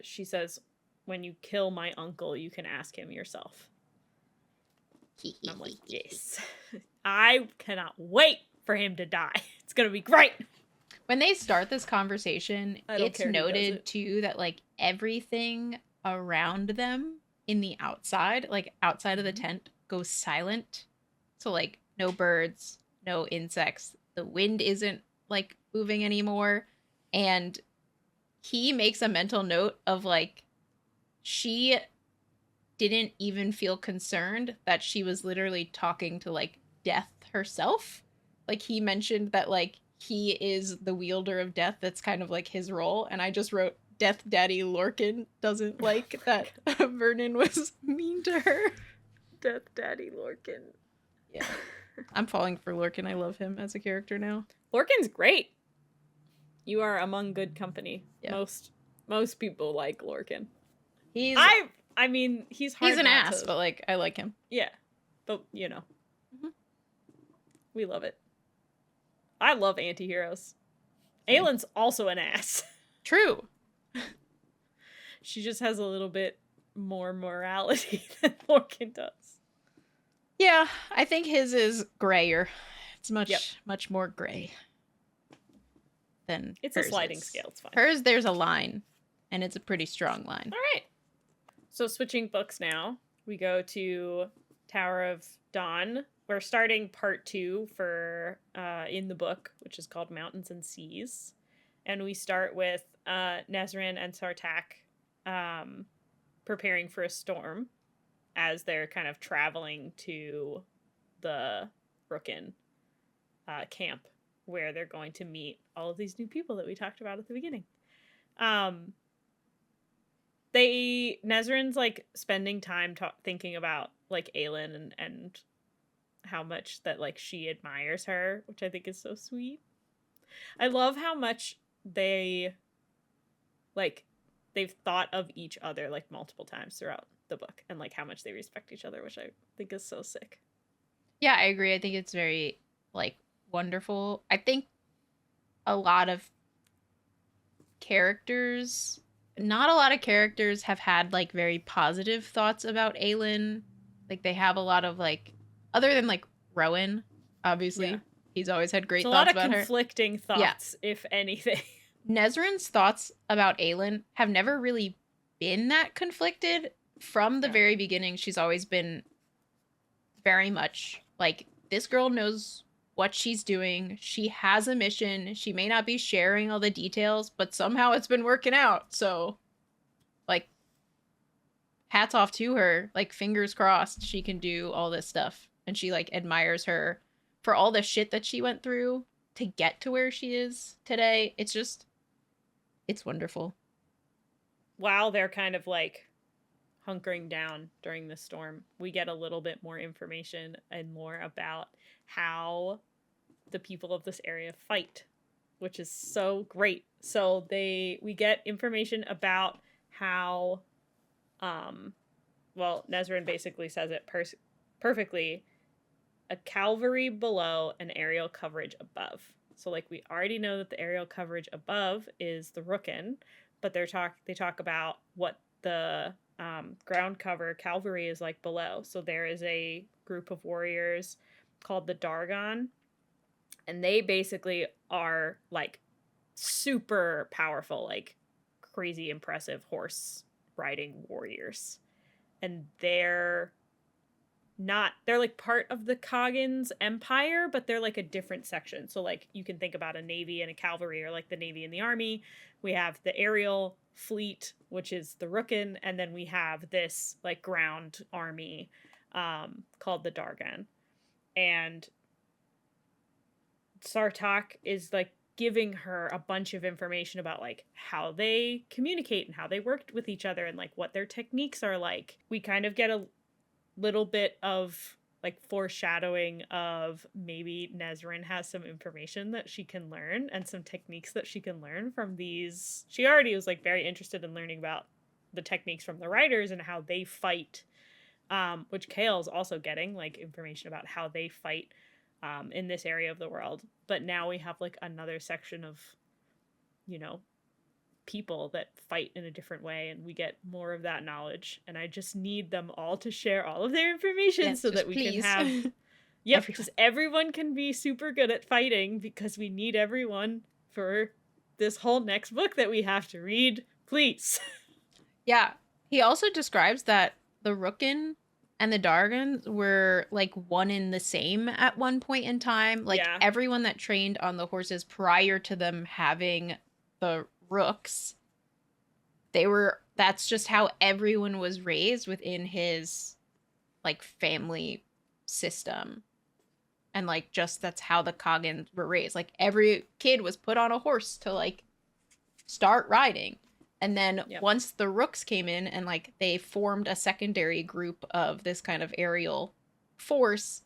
she says, when you kill my uncle, you can ask him yourself. I'm like, yes. I cannot wait for him to die. It's going to be great. When they start this conversation, I don't it's care who does noted it. too that like everything around them in the outside, like outside of the tent, goes silent. So like no birds, no insects. The wind isn't like moving anymore. And he makes a mental note of like she didn't even feel concerned that she was literally talking to like death herself. Like he mentioned that like he is the wielder of death. That's kind of like his role. And I just wrote Death Daddy Lorcan doesn't like that Vernon was mean to her. Death Daddy Lorcan. Yeah. I'm falling for Lorcan. I love him as a character now. Lorcan's great. You are among good company. Yeah. Most people like Lorcan. He's I mean, he's hard he's an not ass, to. but like I like him. Yeah. But, you know. Mhm. We love it. I love anti-heroes. Same. Aelin's also an ass. True. She just has a little bit more morality than Lorcan does. Yeah, I think his is grayer. It's Yep. much more gray than It's hers a sliding is. scale. It's fine. Hers, there's a line, and it's a pretty strong line. All right. So switching books now, we go to Tower of Dawn. We're starting part 2 for in the book, which is called Mountains and Seas, and we start with Nesryn and Sartaq preparing for a storm as they're kind of traveling to the Ruhkin camp where they're going to meet all of these new people that we talked about at the beginning. Nesryn's like spending time thinking about like Aelin and how much that like she admires her, which I think is so sweet. I love how much they've thought of each other like multiple times throughout the book, and like how much they respect each other, which I think is so sick. Yeah, I agree. I think it's very like wonderful. I think a lot of characters, not a lot of characters have had like very positive thoughts about Aelin. Like they have a lot of like, other than like Rowan, obviously, Yeah. he's always had great It's thoughts a lot about of her. conflicting thoughts, if anything. Nesryn's thoughts about Aelin have never really been that conflicted. From the very beginning, she's always been very much like, this girl knows what she's doing. She has a mission. She may not be sharing all the details, but somehow it's been working out. So, like, hats off to her. Like, fingers crossed she can do all this stuff. And she, like, admires her for all the shit that she went through to get to where she is today. It's just, it's wonderful. While they're kind of like hunkering down during the storm, we get a little bit more information and more about how the people of this area fight, which is so great. So we get information about how well, Nesryn basically says it perfectly. a cavalry below and aerial coverage above. So like we already know that the aerial coverage above is the Ruhkin, but they talk about what the ground cover cavalry is like below. So there is a group of warriors called the Dargon, and they basically are like super powerful, like crazy impressive horse riding warriors. And they're like part of the Coggins Empire, but they're like a different section. So like you can think about a navy and a cavalry, or like the navy and the army. We have the aerial fleet, which is the Ruhkin, and then we have this like ground army called the Dargon. And Sartaq is like giving her a bunch of information about like how they communicate and how they worked with each other and like what their techniques are like. We kind of get a little bit of like foreshadowing of maybe Nesryn has some information that she can learn and some techniques that she can learn from these. She already was like very interested in learning about the techniques from the writers and how they fight, which Kale's also getting like information about how they fight in this area of the world. But now we have like another section of, you know, people that fight in a different way, and we get more of that knowledge. And I just need them all to share all of their information, yes, so that we please. can have yep, because everyone can be super good at fighting, because we need everyone for this whole next book that we have to read, please. Yeah, he also describes that the Ruhkin and the Dargans were like one in the same at one point in time. Like Yeah. everyone that trained on the horses prior to them having the rooks, that's just how everyone was raised within his like family system. And like just that's how the Coggins were raised. Like every kid was put on a horse to like start riding. And then once the rooks came in and like they formed a secondary group of this kind of aerial force,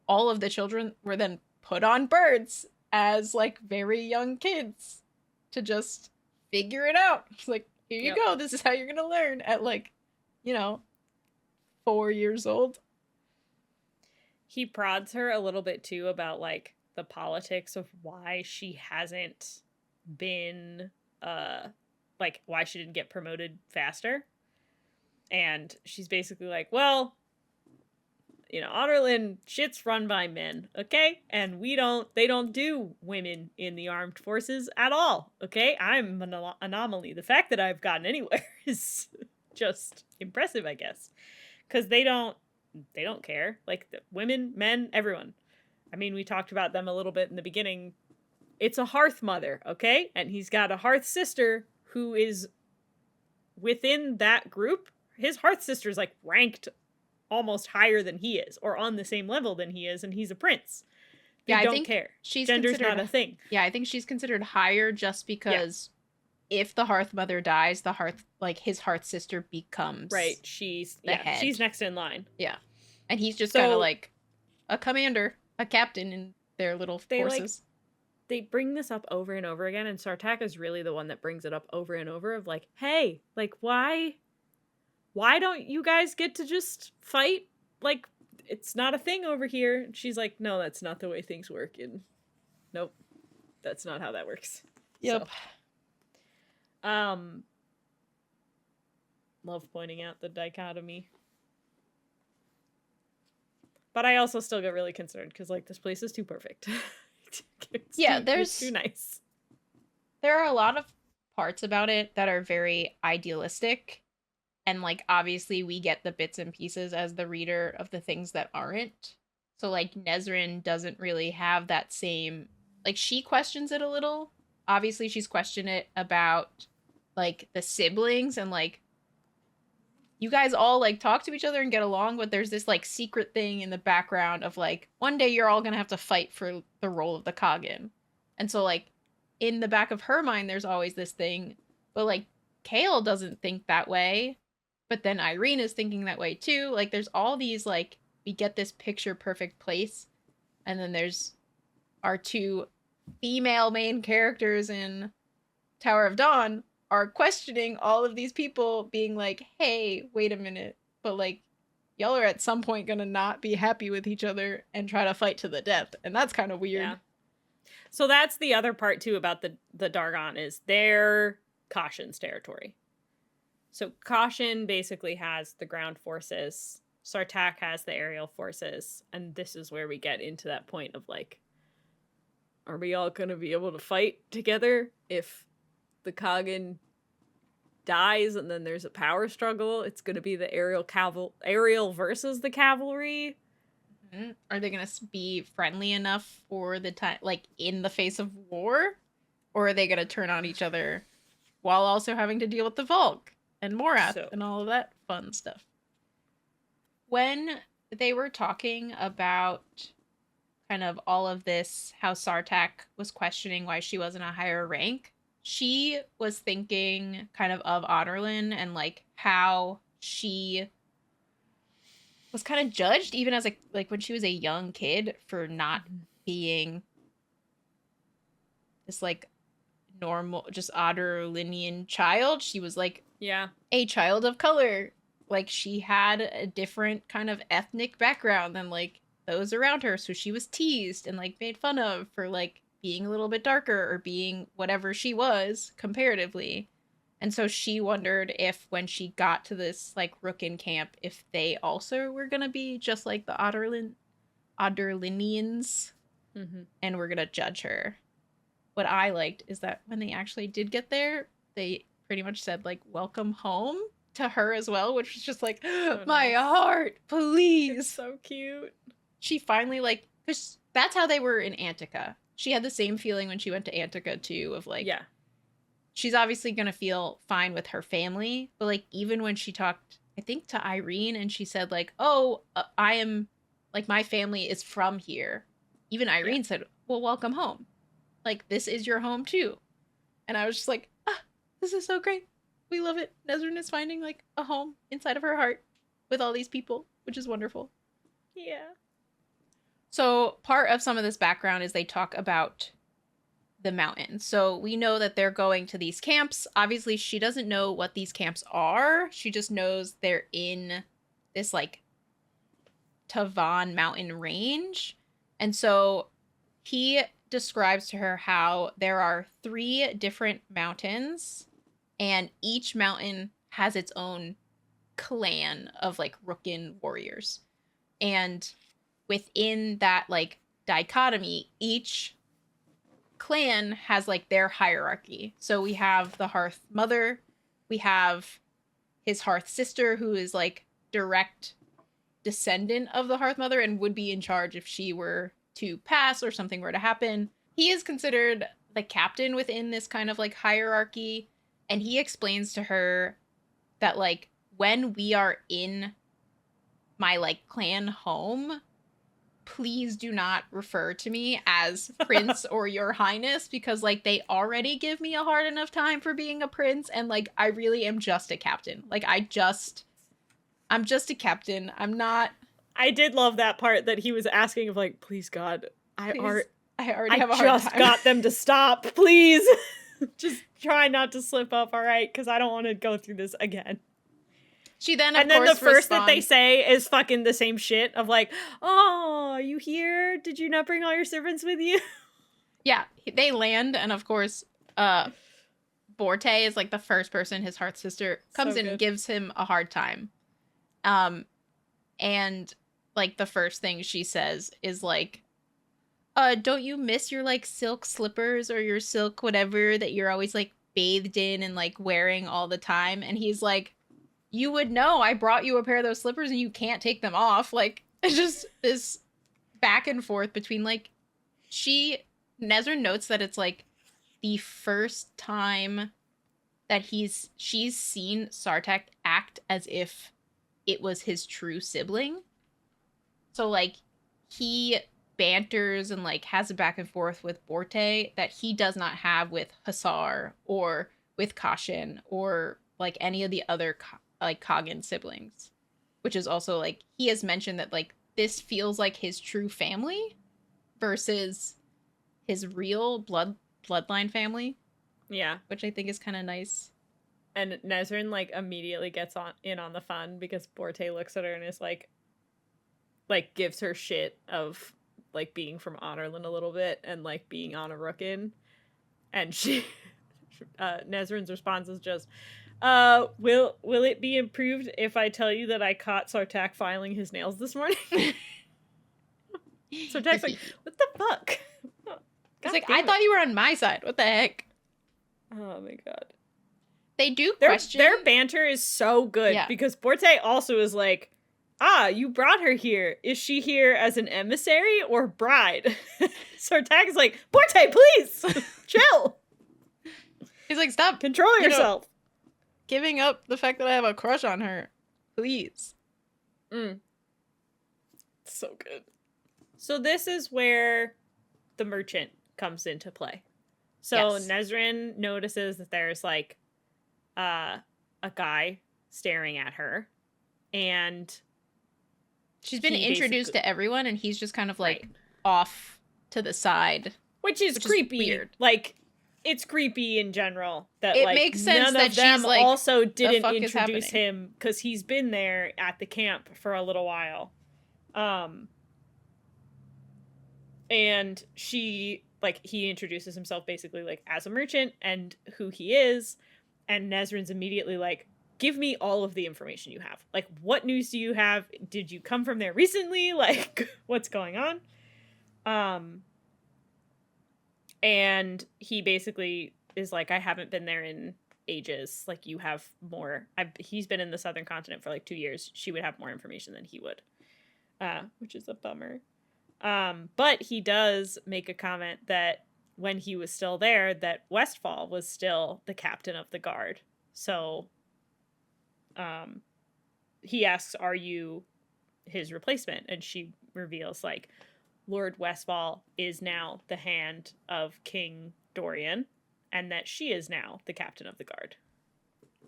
all of the children were then put on birds as like very young kids to just figure it out. It's like, here you go. This is how you're going to learn at like, 4 years old. He prods her a little bit too about like the politics of why she hasn't been like why she didn't get promoted faster. And she's basically like, well, Otterlin, shit's run by men, okay? And they don't do women in the armed forces at all, okay? I'm an anomaly. The fact that I've gotten anywhere is just impressive, I guess. Because they don't care. Like, the women, men, everyone. I mean, we talked about them a little bit in the beginning. It's a hearth mother, okay? And he's got a hearth sister who is within that group. His hearth sister is like ranked almost higher than he is, or on the same level than he is, and he's a prince. They don't care. Gender's not a thing. Yeah, I think she's considered higher just because if the hearth mother dies, his hearth sister becomes right. She's head. She's next in line. Yeah, and he's just kind of like a commander, a captain in their little forces. They bring this up over and over again, and Sartaq is really the one that brings it up over and over of like, hey, like, why don't you guys get to just fight? Like, it's not a thing over here. And she's like, no, that's not the way things work. And nope, that's not how that works. Yep. So, love pointing out the dichotomy. But I also still get really concerned because, like, this place is too perfect. It's too nice. There are a lot of parts about it that are very idealistic, and like obviously we get the bits and pieces as the reader of the things that aren't. So like Nesryn doesn't really have that same, like, she questions it a little. Obviously she's questioned it about like the siblings and like you guys all like talk to each other and get along, but there's this like secret thing in the background of like one day you're all gonna have to fight for the role of the Coggin. And so like in the back of her mind there's always this thing, but like Kale doesn't think that way, but then Irene is thinking that way too. Like there's all these like, we get this picture perfect place, and then there's our two female main characters in Tower of Dawn are questioning all of these people, being like, hey, wait a minute, but like y'all are at some point gonna not be happy with each other and try to fight to the death. And that's kind of weird. Yeah. So that's the other part, too, about the Dargon is their Caution's territory. So Caution basically has the ground forces. Sartaq has the aerial forces. And this is where we get into that point of, like, are we all going to be able to fight together if the Coggin dies and then there's a power struggle? It's going to be the aerial versus the cavalry. Mm-hmm. Are they gonna be friendly enough for the time, like in the face of war, or are they gonna turn on each other while also having to deal with the Volk and Morath and all of that fun stuff? When they were talking about kind of all of this, how Sartaq was questioning why she wasn't a higher rank, she was thinking kind of Aederlin and like how she was kind of judged even as like when she was a young kid for not being this like normal, just Aederlinian child. She was like a child of color. Like she had a different kind of ethnic background than like those around her. So she was teased and like made fun of for like being a little bit darker or being whatever she was comparatively. And so she wondered if when she got to this like Ruhkin camp, if they also were going to be just like the Aederlinians and were going to judge her. What I liked is that when they actually did get there, they pretty much said like, welcome home to her as well, which was just like, so my heart, please. It's so cute. She finally like, because that's how they were in Antica. She had the same feeling when she went to Antica too, of like, she's obviously going to feel fine with her family. But like, even when she talked, I think to Irene, and she said like, oh, I am like, my family is from here. Even Irene said, well, welcome home. Like, this is your home too. And I was just like, this is so great. We love it. Nesryn is finding like a home inside of her heart with all these people, which is wonderful. Yeah. So part of some of this background is they talk about the mountain. So we know that they're going to these camps. Obviously, she doesn't know what these camps are. She just knows they're in this like Tavan mountain range. And so he describes to her how there are 3 different mountains and each mountain has its own clan of like Ruhkin warriors. And within that like dichotomy, each clan has like their hierarchy. So we have the Hearth Mother, we have his Hearth Sister, who is like direct descendant of the Hearth Mother and would be in charge if she were to pass or something were to happen. He is considered the captain within this kind of like hierarchy, and he explains to her that like when we are in my like clan home, please do not refer to me as Prince or Your Highness, because like they already give me a hard enough time for being a prince, and like I really am just a captain. Like I'm just a captain. I'm not. I did love that part that he was asking of like, please God, I already have a hard time. just got them to stop, please. Just try not to slip up, all right? Because I don't want to go through this again. She then, and then the first that they say is fucking the same shit of like, oh, are you here? Did you not bring all your servants with you? Yeah, they land, and of course, Borte is like the first person, his Hearth Sister, comes in and gives him a hard time. And like the first thing she says is like, don't you miss your like silk slippers or your silk whatever that you're always like bathed in and like wearing all the time? And he's like, you would know, I brought you a pair of those slippers and you can't take them off. Like, it's just this back and forth between like, Nesryn notes that it's like the first time that she's seen Sartaq act as if it was his true sibling. So like he banters and like has a back and forth with Borte that he does not have with Hussar or with Caution or like any of the other like Coggin siblings, which is also like he has mentioned that like this feels like his true family versus his real bloodline family. Yeah, which I think is kind of nice. And Nesryn, like, immediately gets in on the fun because Borte looks at her and is like gives her shit of, like, being from Honorland a little bit and, like, being on a Ruhkin. And she, Nesryn's response is just, will it be improved if I tell you that I caught Sartaq filing his nails this morning? Sartaq's like, what the fuck? It's like, I thought you were on my side. What the heck? Oh my god. They do question. Their banter is so good because Borte also is like, you brought her here. Is she here as an emissary or bride? Sartaq is like, Borte, please, chill. He's like, stop. Control yourself. Giving up the fact that I have a crush on her. Please. So good. So this is where the merchant comes into play. So Nesryn notices that there's, like, a guy staring at her, and she's been introduced to everyone, and he's just kind of, like, off to the side, which is creepy. Weird. Like, it's creepy in general that, it like, makes sense none that of them she's like, also didn't introduce him because he's been there at the camp for a little while, and she, like, he introduces himself basically, like, as a merchant and who he is. And Nesryn's immediately like, give me all of the information you have. Like, what news do you have? Did you come from there recently? Like, what's going on? And he basically is like, I haven't been there in ages. Like, you have more. He's been in the southern continent for like 2 years. She would have more information than he would, which is a bummer. But he does make a comment that when he was still there, that Westfall was still the captain of the guard. So he asks, are you his replacement? And she reveals, like, Lord Westfall is now the hand of King Dorian, and that she is now the captain of the guard.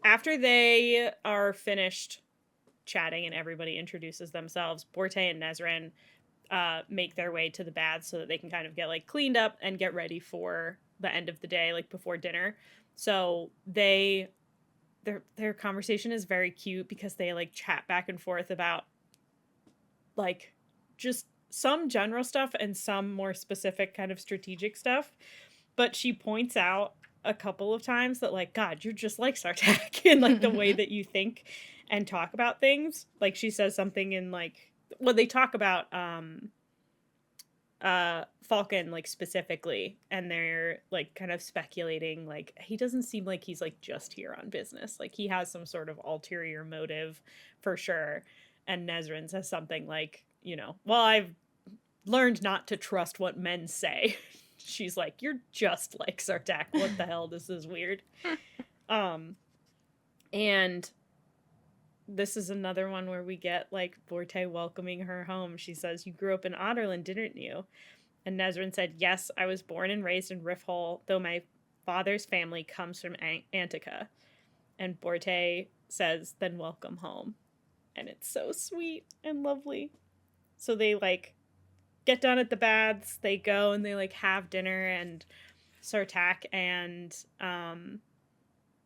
After they are finished chatting and everybody introduces themselves, Borte and Nesryn make their way to the baths so that they can kind of get, like, cleaned up and get ready for the end of the day, like, before dinner. So their conversation is very cute because they, like, chat back and forth about, like, just some general stuff and some more specific kind of strategic stuff. But she points out a couple of times that, like, God, you're just like Sartaq in, like, the way that you think and talk about things. Like, she says something in, like, well, they talk about Falcon, like, specifically, and they're, like, kind of speculating, like, he doesn't seem like he's, like, just here on business. Like, he has some sort of ulterior motive for sure. And Nesryn says something like, you know, well, I've learned not to trust what men say. She's like, you're just like Sartaq. What the hell? This is weird. And this is another one where we get, like, Borte welcoming her home. She says, you grew up in Otterland, didn't you? And Nesryn said, yes, I was born and raised in Riffhole, though my father's family comes from Antica. And Borte says, then welcome home. And it's so sweet and lovely. So they, like, get done at the baths. They go and they, like, have dinner, and Sartaq and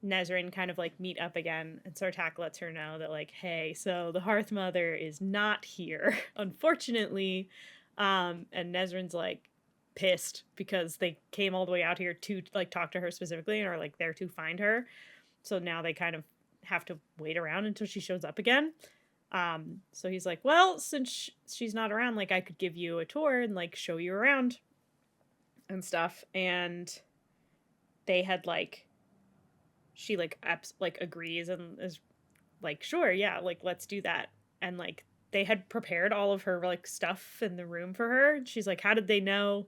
Nesryn kind of, like, meet up again, and Sartaq lets her know that, like, hey, so the Hearth Mother is not here, unfortunately. And Nesryn's, like, pissed because they came all the way out here to, like, talk to her specifically and are, like, there to find her. So now they kind of have to wait around until she shows up again. So he's like, well, since she's not around, like, I could give you a tour and, like, show you around and stuff. And they had, like, she, like, agrees and is like, sure, yeah, like, let's do that. And, like, they had prepared all of her, like, stuff in the room for her. She's like, how did they know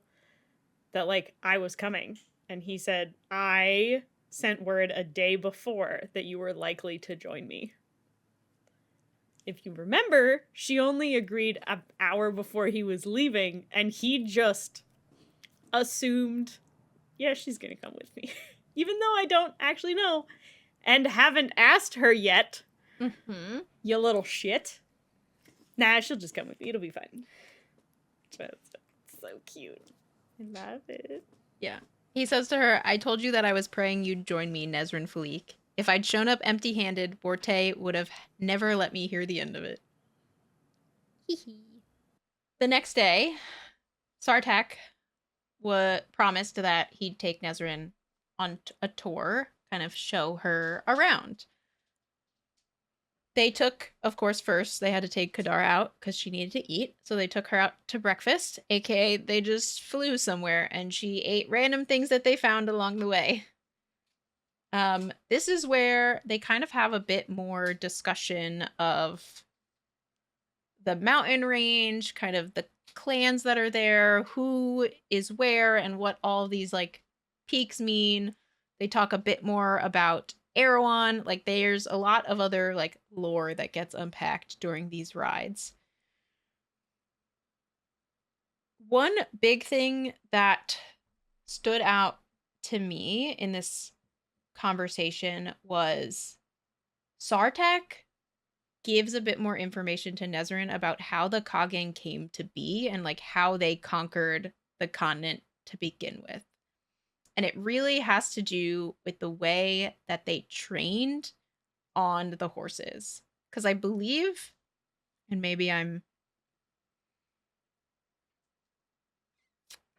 that, like, I was coming? And he said, I sent word a day before that you were likely to join me. If you remember, she only agreed an hour before he was leaving, and he just assumed, yeah, she's gonna come with me. Even though I don't actually know, and haven't asked her yet. Mm-hmm. You little shit. Nah, she'll just come with me. It'll be fine. It's so cute. I love it. Yeah. He says to her, I told you that I was praying you'd join me, Nesryn Flique. If I'd shown up empty-handed, Borte would have never let me hear the end of it. The next day, Sartaq promised that he'd take Nesryn on a tour, kind of show her around. They took, of course, first they had to take Kadar out because she needed to eat. So they took her out to breakfast, aka they just flew somewhere and she ate random things that they found along the way. This is where they kind of have a bit more discussion of the mountain range, kind of the clans that are there, who is where, and what all these like peaks mean. They talk a bit more about Erewhon. Like there's a lot of other like lore that gets unpacked during these rides. One big thing that stood out to me in this conversation was Sartaq gives a bit more information to Nesryn about how the Kagan came to be and like how they conquered the continent to begin with. And it really has to do with the way that they trained on the horses. Because I believe, and maybe I'm...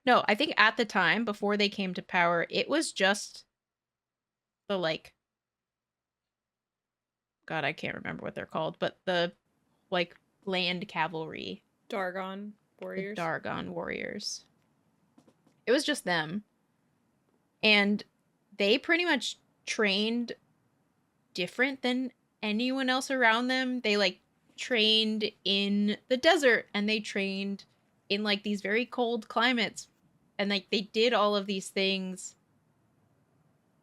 No, I think at the time, before they came to power, it was just the like... God, I can't remember what they're called, but the like land cavalry. Dargon warriors. The Dargon warriors. It was just them. And they pretty much trained different than anyone else around them. They like trained in the desert and they trained in like these very cold climates. And like they did all of these things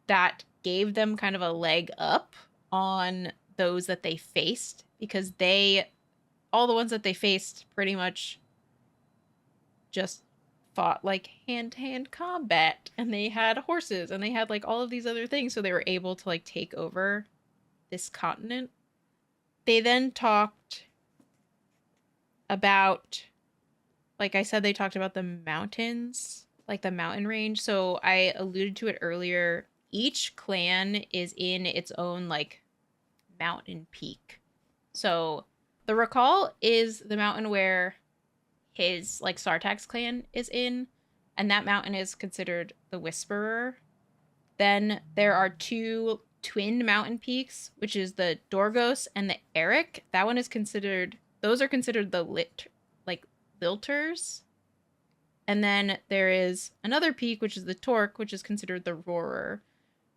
that gave them kind of a leg up on those that they faced, because all the ones that they faced pretty much just fought like hand-to-hand combat, and they had horses and they had like all of these other things, so they were able to like take over this continent. They then talked about, like I said, they talked about the mountains, like the mountain range. So I alluded to it earlier. Each clan is in its own like mountain peak. So the Recall is the mountain where his like Sartaq's clan is in, and that mountain is considered the Whisperer. Then there are two twin mountain peaks, which is the Dorgos and the Eric. That one is considered, those are considered the Lilters. And then there is another peak, which is the Torque, which is considered the Roarer.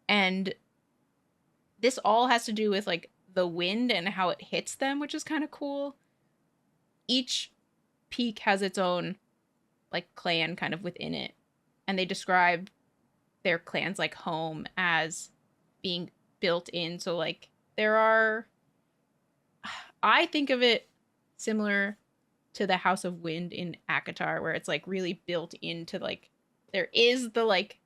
And this all has to do with like the wind and how it hits them, which is kind of cool. Each peak has its own like clan kind of within it, and they describe their clans like home as being built in. So like I think of it similar to the House of Wind in Akatar, where it's like really built into like there is the like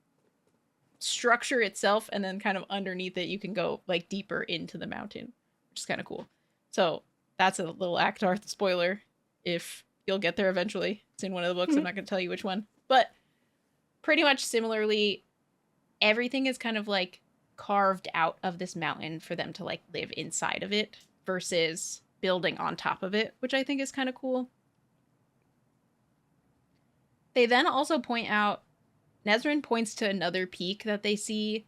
structure itself, and then kind of underneath it you can go like deeper into the mountain, which is kind of cool. So that's a little Akatar spoiler if you'll get there eventually. It's in one of the books. I'm not going to tell you which one, but pretty much similarly, everything is kind of like carved out of this mountain for them to like live inside of it versus building on top of it, which I think is kind of cool. They then also point out, Nesryn points to another peak that they see,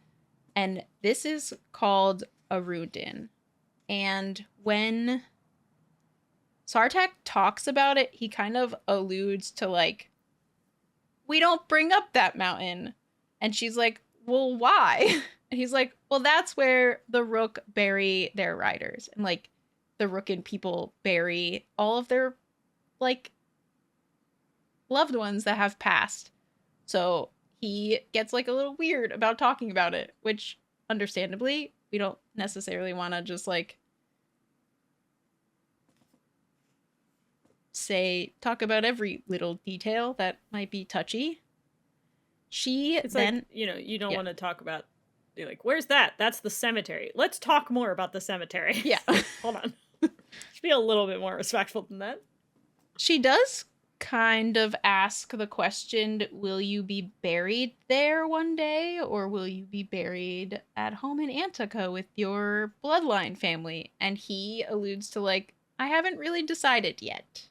and this is called Arundin. And when Sartaq talks about it, he kind of alludes to like, we don't bring up that mountain. And she's like, well, why? And he's like, well, that's where the Rook bury their riders. And like the Ruhkin people bury all of their like loved ones that have passed. So he gets like a little weird about talking about it, which understandably, we don't necessarily want to just like talk about every little detail that might be touchy. It's then like, you don't want to talk about, you're like, where's that? That's the cemetery. Let's talk more about the cemetery. Yeah. Hold on. Be a little bit more respectful than that. She does kind of ask the question, will you be buried there one day, or will you be buried at home in Antica with your bloodline family? And he alludes to, like, I haven't really decided yet,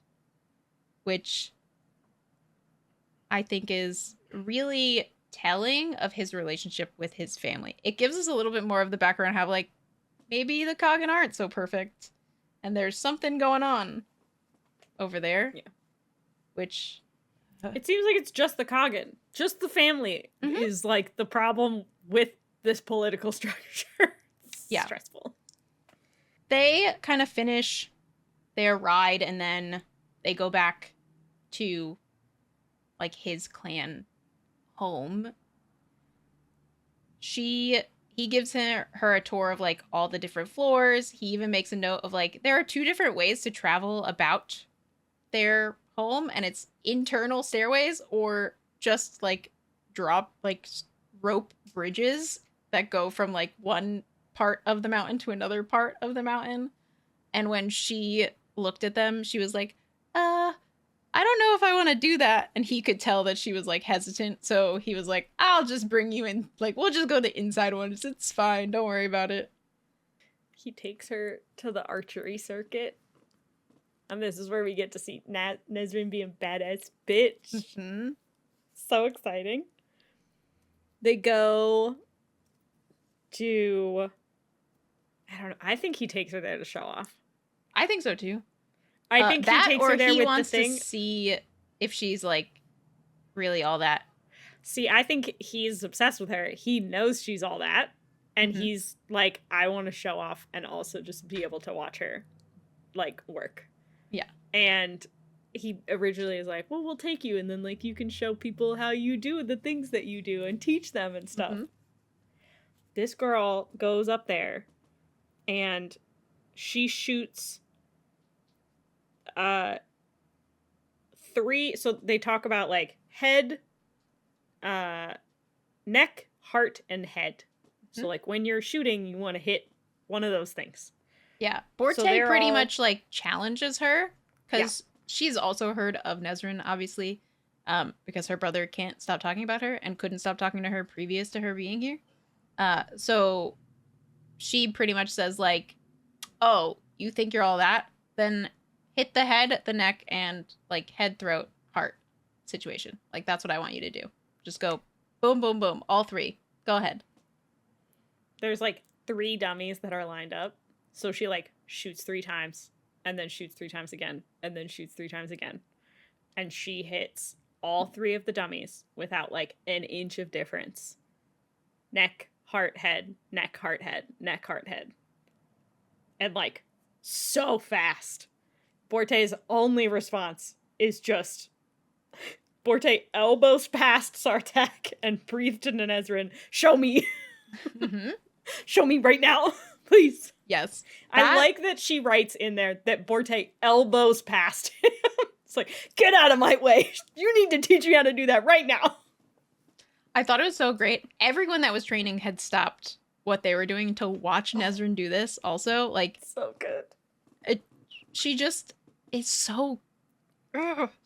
which I think is really telling of his relationship with his family. It gives us a little bit more of the background, how, like, maybe the Coggin aren't so perfect, and there's something going on over there. Yeah. Which it seems like it's just the Coggin. Just the family is, like, the problem with this political structure. It's stressful. They kind of finish their ride, and then they go back to, like, his clan home. He gives her a tour of, like, all the different floors. He even makes a note of, like, there are 2 different ways to travel about their home, and it's internal stairways or just, like, drop, like, rope bridges that go from, like, one part of the mountain to another part of the mountain. And when she looked at them, she was like, I don't know if I want to do that. And he could tell that she was, like, hesitant. So he was like, I'll just bring you in. Like, we'll just go the inside ones. It's fine. Don't worry about it. He takes her to the archery circuit. And this is where we get to see Nesryn being badass bitch. Mm-hmm. So exciting. They go to... I don't know. I think he takes her there to show off. I think so, too. I think he takes her there with the thing. He wants to see if she's, like, really all that. See, I think he's obsessed with her. He knows she's all that. And he's like, I want to show off and also just be able to watch her, like, work. Yeah. And he originally is like, well, we'll take you. And then, like, you can show people how you do the things that you do and teach them and stuff. This girl goes up there and she shoots 3. So they talk about, like, head, neck, heart, and head. So, like, when you're shooting, you want to hit one of those things. Yeah. Borte pretty much, like, challenges her, because she's also heard of Nesryn, obviously, because her brother can't stop talking about her and couldn't stop talking to her previous to her being here. So she pretty much says, like, oh, you think you're all that? Then hit the head, the neck, and, like, head, throat, heart situation. Like, that's what I want you to do. Just go boom, boom, boom. All 3. Go ahead. There's, like, 3 dummies that are lined up. So she, like, shoots 3 times, and then shoots 3 times again, and then shoots 3 times again. And she hits all 3 of the dummies without, like, an inch of difference. Neck, heart, head, neck, heart, head, neck, heart, head. And, like, so fast. Borte's only response is just... Borte elbows past Sartaq and breathed into Nesryn, show me! Show me right now, please. Yes. I like that she writes in there that Borte elbows past him. It's like, get out of my way. You need to teach me how to do that right now. I thought it was so great. Everyone that was training had stopped what they were doing to watch Nesryn do this also. Like, so good. She just is so...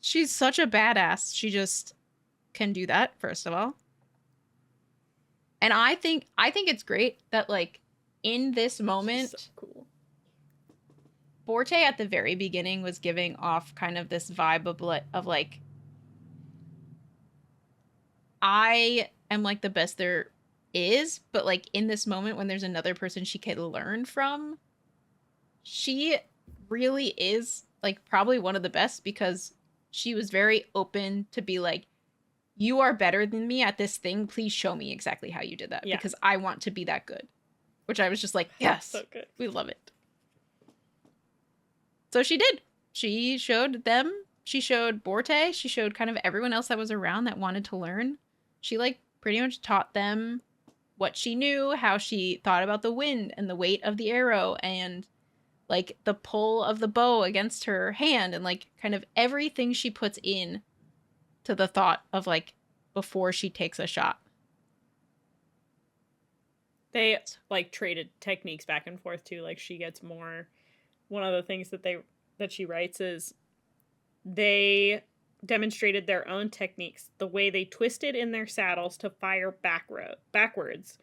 she's such a badass. She just can do that, first of all. And I think it's great that, like, in this moment, so cool. Borte at the very beginning was giving off kind of this vibe of like, I am, like, the best there is, but, like, in this moment when there's another person she can learn from, she really is, like, probably one of the best, because she was very open to be like, you are better than me at this thing. Please show me exactly how you did that, because I want to be that good. Which I was just like, yes, so good. We love it. So she did. She showed them. She showed Borte. She showed kind of everyone else that was around that wanted to learn. She, like, pretty much taught them what she knew, how she thought about the wind and the weight of the arrow and, like, the pull of the bow against her hand and, like, kind of everything she puts in to the thought of, like, before she takes a shot. They, like, traded techniques back and forth too. Like, she gets more. One of the things that she writes is they demonstrated their own techniques, the way they twisted in their saddles to fire backwards,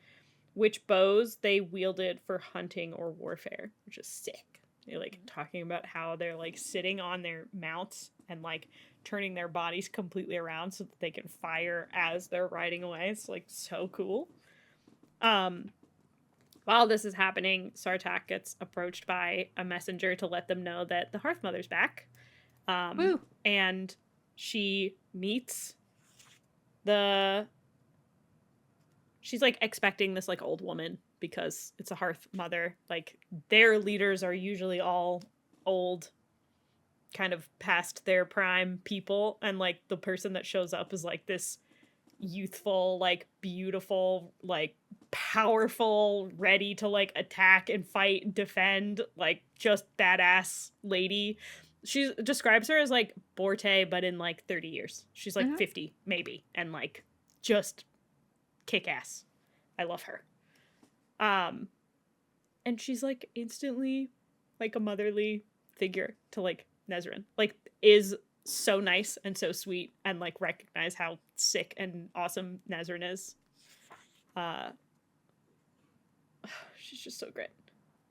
which bows they wielded for hunting or warfare, which is sick. They're like talking about how they're like sitting on their mounts and like turning their bodies completely around so that they can fire as they're riding away. It's like so cool. While this is happening, Sartaq gets approached by a messenger to let them know that the Hearth Mother's back. Woo. And she meets she's like expecting this like old woman because it's a Hearth Mother. Like their leaders are usually all old, kind of past their prime people, and like the person that shows up is like this youthful, like beautiful, like powerful, ready to like attack and fight and defend, like just badass lady. She describes her as like Borte, but in like 30 years. She's like 50 maybe, and like just kick ass. I love her. And she's like instantly like a motherly figure to like Nesryn. Like is so nice and so sweet, and like recognize how sick and awesome Nesryn is. She's just so great.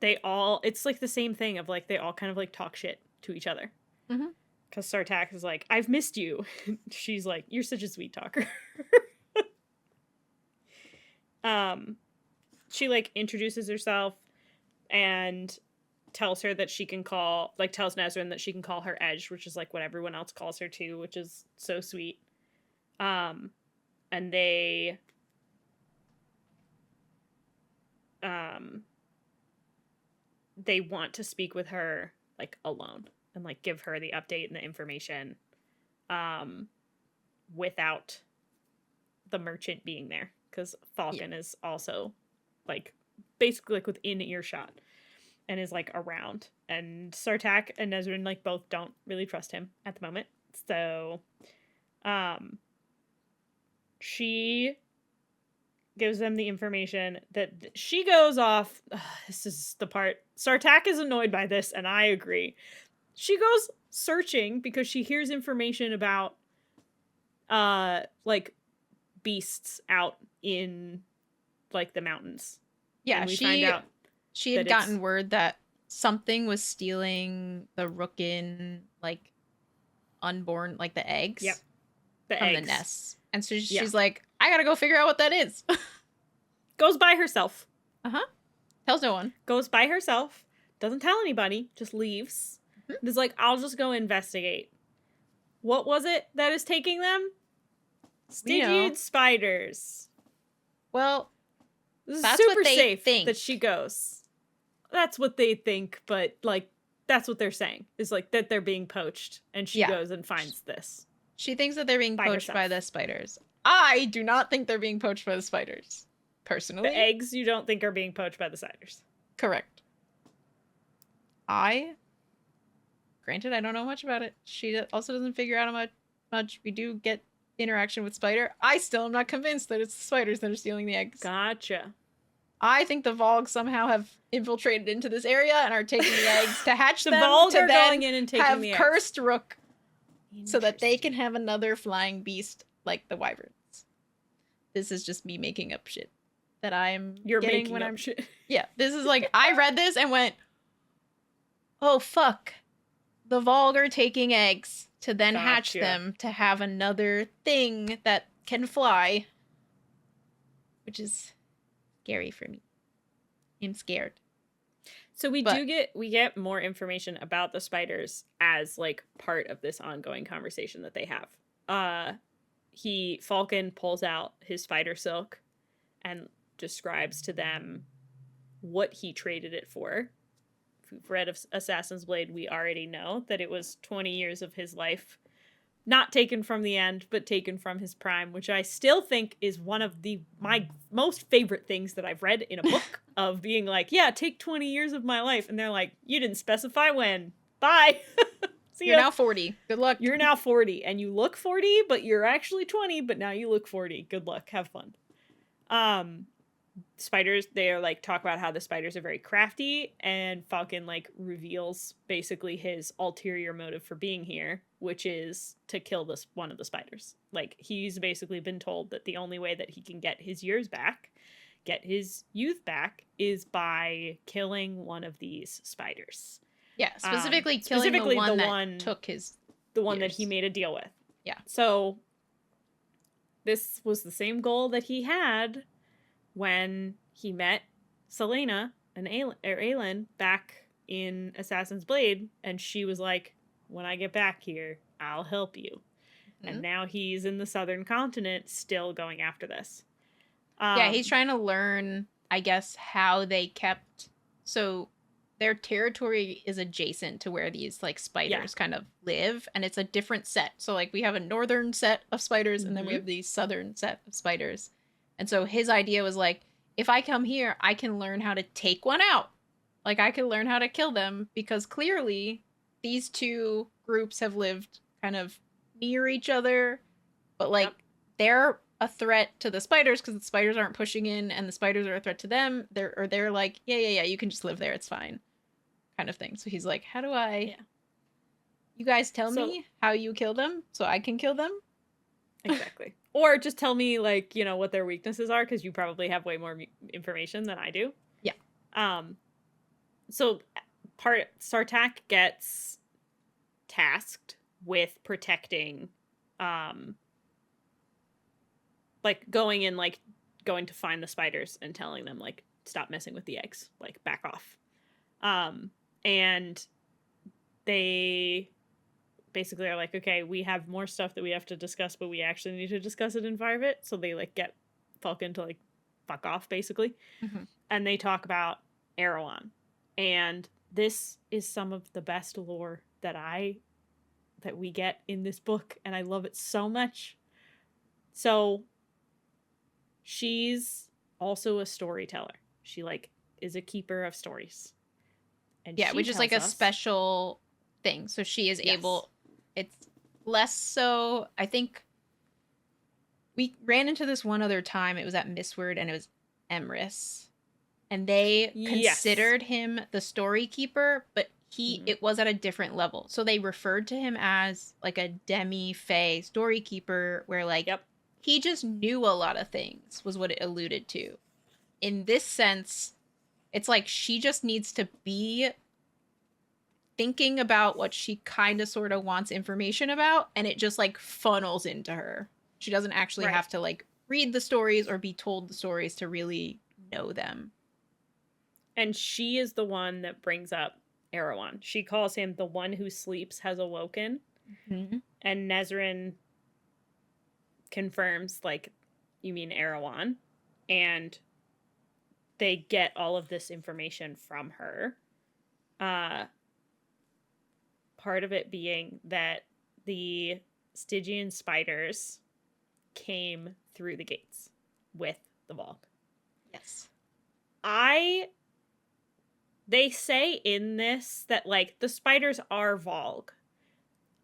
It's like the same thing of like they all kind of like talk shit to each other. Because Sartaq is like, I've missed you. She's like, you're such a sweet talker. She like introduces herself and tells her that she can tells Nesryn that she can call her Edge, which is like what everyone else calls her too, which is so sweet. And they want to speak with her like alone and like give her the update and the information without the merchant being there, because Falcon is also like basically like within earshot and is like around, and Sartaq and Nesryn like both don't really trust him at the moment. So she gives them the information that she goes off. This is the part Sartaq is annoyed by this, and I agree. She goes searching because she hears information about like beasts out in like the mountains. Yeah, and we find out she had gotten word that something was stealing the Ruhkin like unborn, like the eggs. Yep. From the nests. And so she's like, I gotta go figure out what that is. Goes by herself. Tells no one. Goes by herself. Doesn't tell anybody. Just leaves. And is like, I'll just go investigate. What was it that is taking them? Stygian spiders. Well, this is that's super what they safe think. That she goes. That's what they think, but like that's what they're saying. Is like that they're being poached, and she goes and finds this. She thinks that they're being poached by the spiders. I do not think they're being poached by the spiders. Personally. The eggs you don't think are being poached by the spiders. Correct. Granted, I don't know much about it. She also doesn't figure out how much we do get interaction with spider. I still am not convinced that it's the spiders that are stealing the eggs. Gotcha. I think the Vogs somehow have infiltrated into this area and are taking the eggs to hatch them. The Vogs to are then going in and taking have the eggs. cursed Rook so that they can have another flying beast like the wyverns. This is just me making up shit that You're getting making when up I'm shit. Yeah, this is like I read this and went, oh fuck. The Volg are taking eggs to then hatch them to have another thing that can fly. Which is scary for me. I'm scared. So we get more information about the spiders as like part of this ongoing conversation that they have. Falcon pulls out his spider silk and describes to them what he traded it for. If we've read of Assassin's Blade, we already know that it was 20 years of his life, not taken from the end, but taken from his prime, which I still think is one of my most favorite things that I've read in a book of being like, yeah, take 20 years of my life. And they're like, you didn't specify when. Bye. See You're ya. now 40. Good luck. You're now 40 and you look 40, but you're actually 20, but now you look 40. Good luck. Have fun. Spiders, they're like talk about how the spiders are very crafty, and Falcon like reveals basically his ulterior motive for being here, which is to kill one of the spiders. Like, he's basically been told that the only way that he can get his years back, get his youth back, is by killing one of these spiders. Yeah, specifically killing the one that took his the one that he made a deal with. Yeah. So this was the same goal that he had when he met Selena and Aelin back in Assassin's Blade, and she was like, when I get back here, I'll help you. Mm-hmm. And now he's in the southern continent still going after this. Yeah, he's trying to learn, I guess, how they kept... So their territory is adjacent to where these, like, spiders kind of live, and it's a different set. So, like, we have a northern set of spiders, and then we have the southern set of spiders. And so his idea was, like, if I come here, I can learn how to take one out. Like, I can learn how to kill them, because clearly these two groups have lived kind of near each other, but, like, they're a threat to the spiders because the spiders aren't pushing in, and the spiders are a threat to them. They're like, yeah, you can just live there, it's fine, kind of thing. So he's like, how do I... You guys tell me how you kill them so I can kill them? Exactly. Or just tell me, like, you know, what their weaknesses are, because you probably have way more information than I do. Yeah. So Sartaq gets tasked with protecting, like, going to find the spiders and telling them, like, stop messing with the eggs, like, back off. And they basically are like, okay, we have more stuff that we have to discuss, but we actually need to discuss it in private. So they, like, get Falcon to, like, fuck off, basically. Mm-hmm. And they talk about Erewhon. And this is some of the best lore that we get in this book, and I love it so much. So she's also a storyteller. She, like, is a keeper of stories. And yeah, which is like a special thing. So she is able... It's less so... I think we ran into this one other time. It was at Mistward, and it was Emrys. And they considered him the story keeper, but it was at a different level. So they referred to him as, like, a demi-fae story keeper, where, like, he just knew a lot of things, was what it alluded to. In this sense, it's like she just needs to be thinking about what she kind of sort of wants information about, and it just, like, funnels into her. She doesn't actually have to, like, read the stories or be told the stories to really know them. And she is the one that brings up Erewhon. She calls him the one who sleeps has awoken. Mm-hmm. And Nesryn confirms, like, you mean Erewhon. And they get all of this information from her. Part of it being that the Stygian spiders came through the gates with the Volk. Yes. They say in this that, like, the spiders are Volk.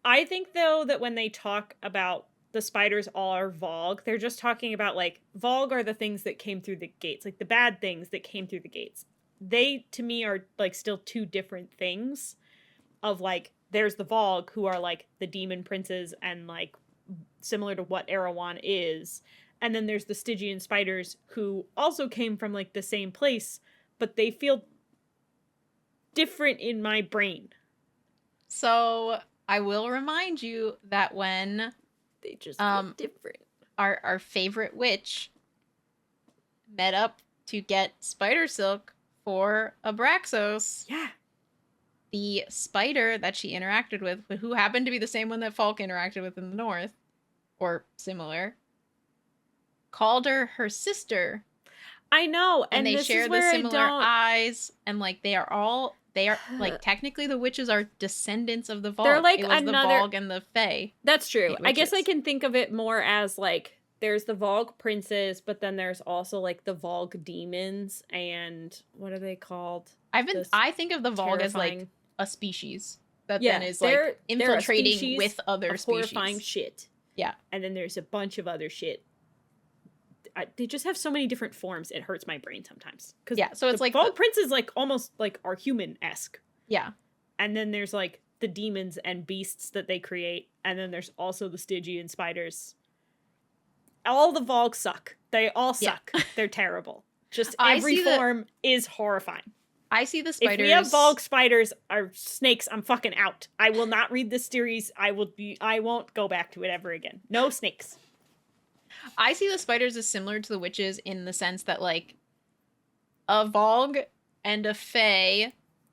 I think, though, that when they talk about the spiders are Volk, they're just talking about, like, Volk are the things that came through the gates, like, the bad things that came through the gates. They, to me, are, like, still two different things of, like, there's the Volk, who are, like, the demon princes and, like, similar to what Erewhon is. And then there's the Stygian spiders, who also came from, like, the same place, but they feel different in my brain. So I will remind you that when they just feel different. Our favorite witch met up to get spider silk for Abraxos. Yeah. The spider that she interacted with, who happened to be the same one that Falk interacted with in the north, or similar, called her sister. I know, and they share the similar eyes, and, like, they are like, technically the witches are descendants of the Volk. They're like it was the Volk and the Fae. That's true. I guess I can think of it more as, like, there's the Volk princes, but then there's also, like, the Volk demons, and what are they called? I think of the Volk as, like, a species that then is, like, infiltrating with other species. Horrifying shit. Yeah. And then there's a bunch of other shit. They just have so many different forms. It hurts my brain sometimes. So it's like Volk princes, like, almost, like, are human-esque. Yeah. And then there's, like, the demons and beasts that they create, and then there's also the Stygian spiders. All the Volks suck. They all suck. Yeah. They're terrible. Just every form is horrifying. I see the spiders. If we have Volk spiders or snakes, I'm fucking out. I will not read this series. I won't go back to it ever again. No snakes. I see the spiders as similar to the witches in the sense that, like, a Volk and a Fae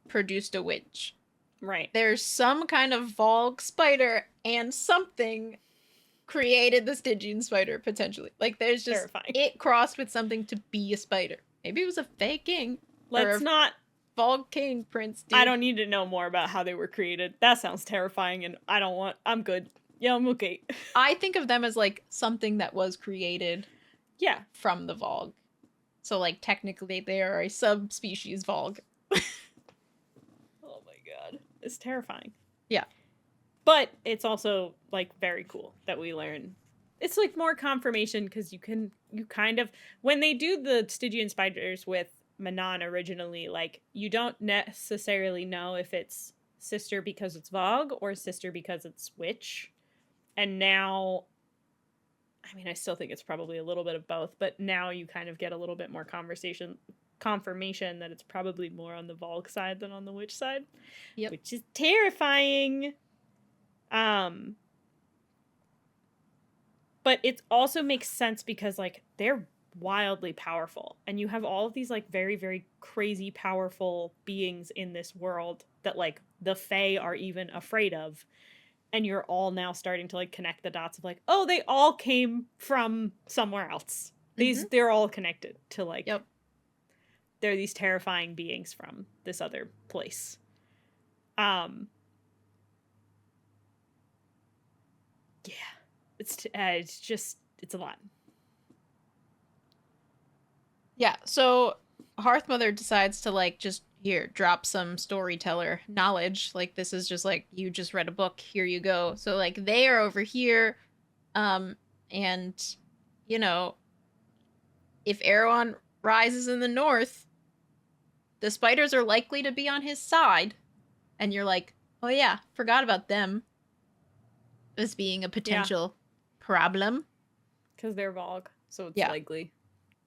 produced a witch. Right. There's some kind of Volk spider and something created the Stygian spider, potentially. Like, there's just terrifying. It crossed with something to be a spider. Maybe it was a Fae king. Let's not... Volk king prince, dude. I don't need to know more about how they were created. That sounds terrifying, and I'm good. Yeah, I'm okay. I think of them as, like, something that was created from the Volk. So, like, technically they are a subspecies Volk. Oh my god. It's terrifying. Yeah. But it's also, like, very cool that we learn. It's, like, more confirmation, because you kind of... When they do the Stygian spiders with Manon originally, like, you don't necessarily know if it's sister because it's Vogue or sister because it's witch. And now, I mean, I still think it's probably a little bit of both, but now you kind of get a little bit more confirmation that it's probably more on the Vogue side than on the witch side. Yep. Which is terrifying. But it also makes sense because, like, they're wildly powerful, and you have all of these, like, very, very crazy powerful beings in this world that, like, the Fae are even afraid of, and you're all now starting to, like, connect the dots of, like, oh, they all came from somewhere else. They're all connected to, like, they're these terrifying beings from this other place. It's a lot. Yeah, so Hearthmother decides to, like, just, drop some storyteller knowledge. Like, this is just, like, you just read a book, here you go. So, like, they are over here, and, you know, if Erewhon rises in the north, the spiders are likely to be on his side. And you're like, oh yeah, forgot about them as being a potential problem. Because they're Vogue, so it's likely.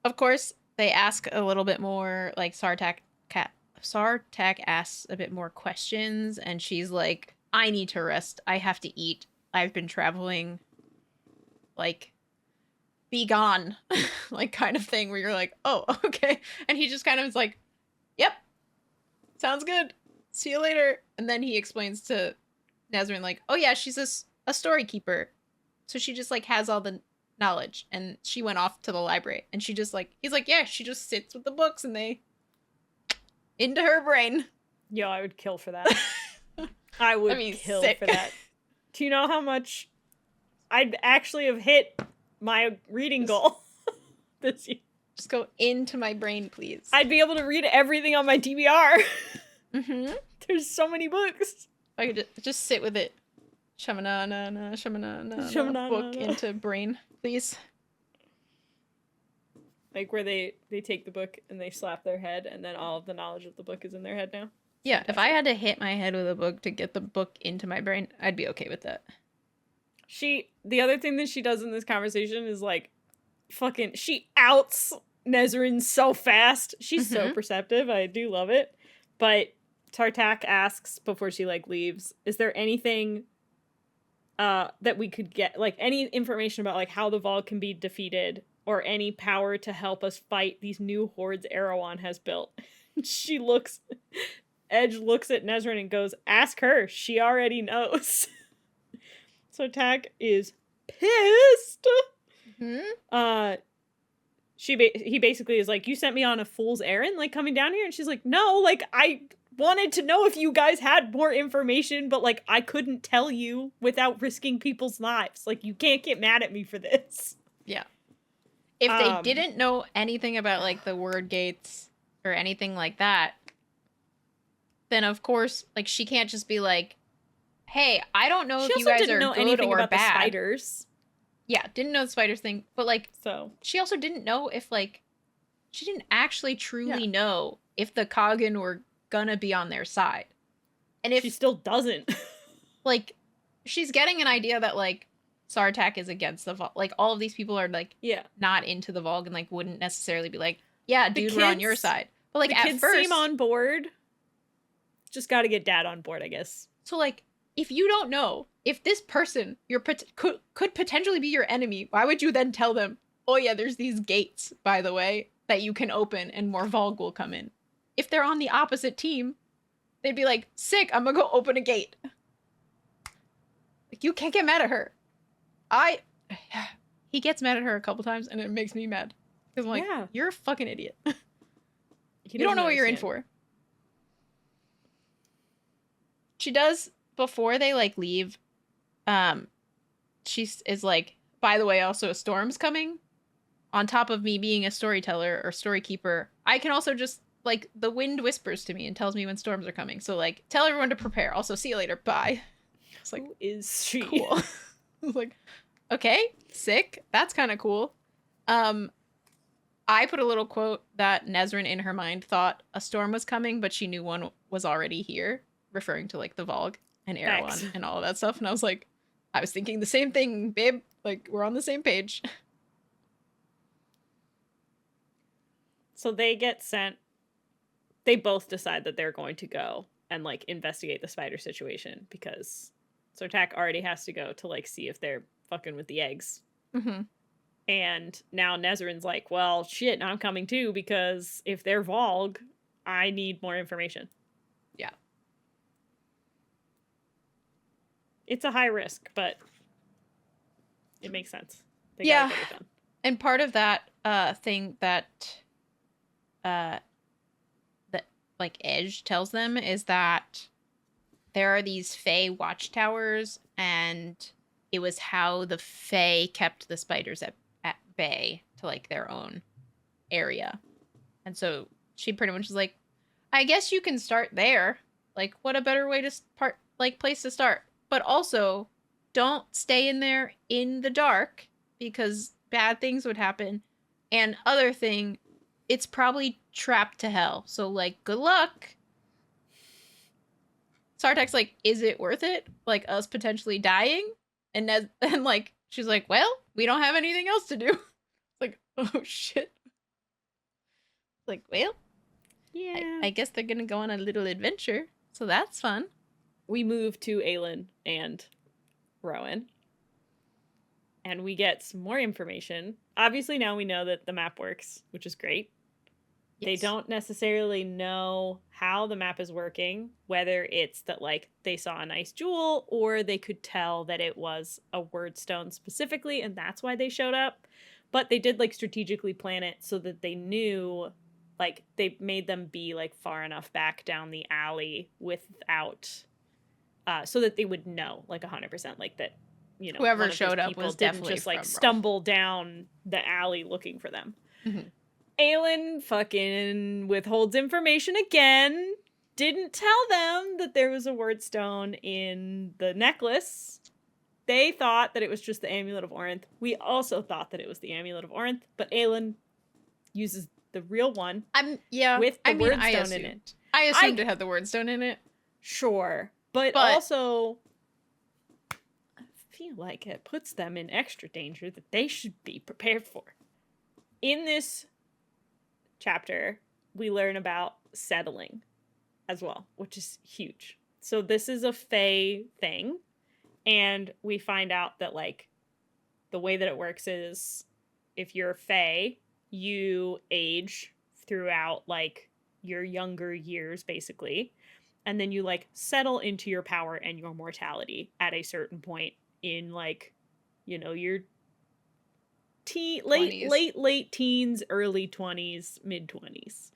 Of course, they ask a little bit more, like, Sartaq asks a bit more questions, and she's like, I need to rest. I have to eat. I've been traveling. Like, be gone. Like, kind of thing, where you're like, oh, okay. And he just kind of is like, yep, sounds good. See you later. And then he explains to Nesryn, like, oh yeah, she's a story keeper. So she just, like, has all the knowledge, and she went off to the library, and she just, like, he's like, yeah, she just sits with the books and they into her brain. Yo, I would kill for that. I would kill for that. Do you know how much I'd actually have hit my reading goal this year? Just go into my brain, please. I'd be able to read everything on my TBR. Mm-hmm. There's so many books. I could just sit with it. Shamanana, book into brain, please. Like, where they take the book and they slap their head, and then all of the knowledge of the book is in their head now. Yeah, if I had to hit my head with a book to get the book into my brain, I'd be okay with that. The other thing that she does in this conversation is, like, she outs Nesryn so fast. She's so perceptive. I do love it. But Sartaq asks before she, like, leaves, is there anything that we could get, like, any information about, like, how the Vol can be defeated, or any power to help us fight these new hordes Erewhon has built? Edge looks at Nesryn and goes, ask her. She already knows. So Sartaq is pissed. Mm-hmm. He basically is like, you sent me on a fool's errand, like, coming down here? And she's like, no, like, I wanted to know if you guys had more information, but, like, I couldn't tell you without risking people's lives. Like, you can't get mad at me for this. Yeah. If they didn't know anything about, like, the word gates or anything like that, then of course, like, she can't just be like, hey, I don't know if you guys are good or bad. The spiders. Yeah, didn't know the spiders thing, but, like, so she also didn't know if, like, she didn't actually truly know if the Coggin were gonna be on their side. And if she still doesn't. like, she's getting an idea that, like, Sartaq is against the Volg. Like, all of these people are, like, Yeah. not into the Volg and, like, wouldn't necessarily be like, yeah, The dude, we're on your kids- side. But, like, The at kids first, seem on board. Just got to get dad on board, I guess. so, like, if you don't know if this person could potentially be your enemy, why would you then tell them, oh yeah, there's these gates, by the way, that you can open and more Volg will come in? If they're on the opposite team, they'd be like, sick, I'm gonna go open a gate. Like, you can't get mad at her. He gets mad at her a couple times and it makes me mad. Because I'm like, Yeah. you're a fucking idiot. He You don't know doesn't what you're in understand. for. She does, before they, like, leave, she is like, by the way, also a storm's coming. On top of me being a storyteller or story keeper, I can also just, like, the wind whispers to me and tells me when storms are coming. So, like, tell everyone to prepare. Also, see you later. Bye. It's like, Who is she? cool. I was like, okay, sick. That's kind of cool. I put a little quote that Nesryn in her mind thought a storm was coming, but she knew one was already here, referring to, like, the Volg and Erewhon Thanks. and all of that stuff. And I was like, I was thinking the same thing, babe. Like, we're on the same page. So they get sent. They both decide that they're going to go and, like, investigate the spider situation because Sartaq already has to go to, like, see if they're fucking with the eggs. Mm-hmm. And now Nesryn's like, well, shit, I'm coming too because if they're Volg, I need more information. Yeah. It's a high risk, but it makes sense. They Yeah. gotta get it done. And part of that thing that like Edge tells them is that there are these Fae watchtowers, and it was how the Fae kept the spiders at bay to, like, their own area. And so she pretty much is like, I guess you can start there. Like, what a better way to place to start. But also, don't stay in there in the dark because bad things would happen. And other thing, it's probably trapped to hell. So, like, good luck. Sartaq's like, is it worth it? Like, us potentially dying? And like, she's like, well, we don't have anything else to do. It's like, oh shit. Like, well, Yeah. I guess they're gonna go on a little adventure. So that's fun. We move to Aelin and Rowan. And we get some more information. Obviously, now we know that the map works, which is great. They Yes. don't necessarily know how the map is working, whether it's that, like, they saw a nice jewel or they could tell that it was a word stone specifically and that's why they showed up. But they did, like, strategically plan it so that they knew, like, they made them be, like, far enough back down the alley without, so that they would know, like, 100%, like, that, you know, Whoever one of those showed up people was didn't definitely just, like, from Rolfe. stumble down the alley looking for them. Mm-hmm. Aelin fucking withholds information again. Didn't tell them that there was a word stone in the necklace. They thought that it was just the Amulet of Orinth. We also thought that it was the Amulet of Orinth, but Aelin uses the real one with the word stone in it. I assumed it had the word stone in it. Sure, but also I feel like it puts them in extra danger that they should be prepared for. In this chapter, we learn about settling as well, which is huge. So this is a Fae thing, and we find out that, like, the way that it works is if you're Fae, you age throughout, like, your younger years, basically, and then you, like, settle into your power and your mortality at a certain point in, like, you know, your late teens, early 20s, mid 20s.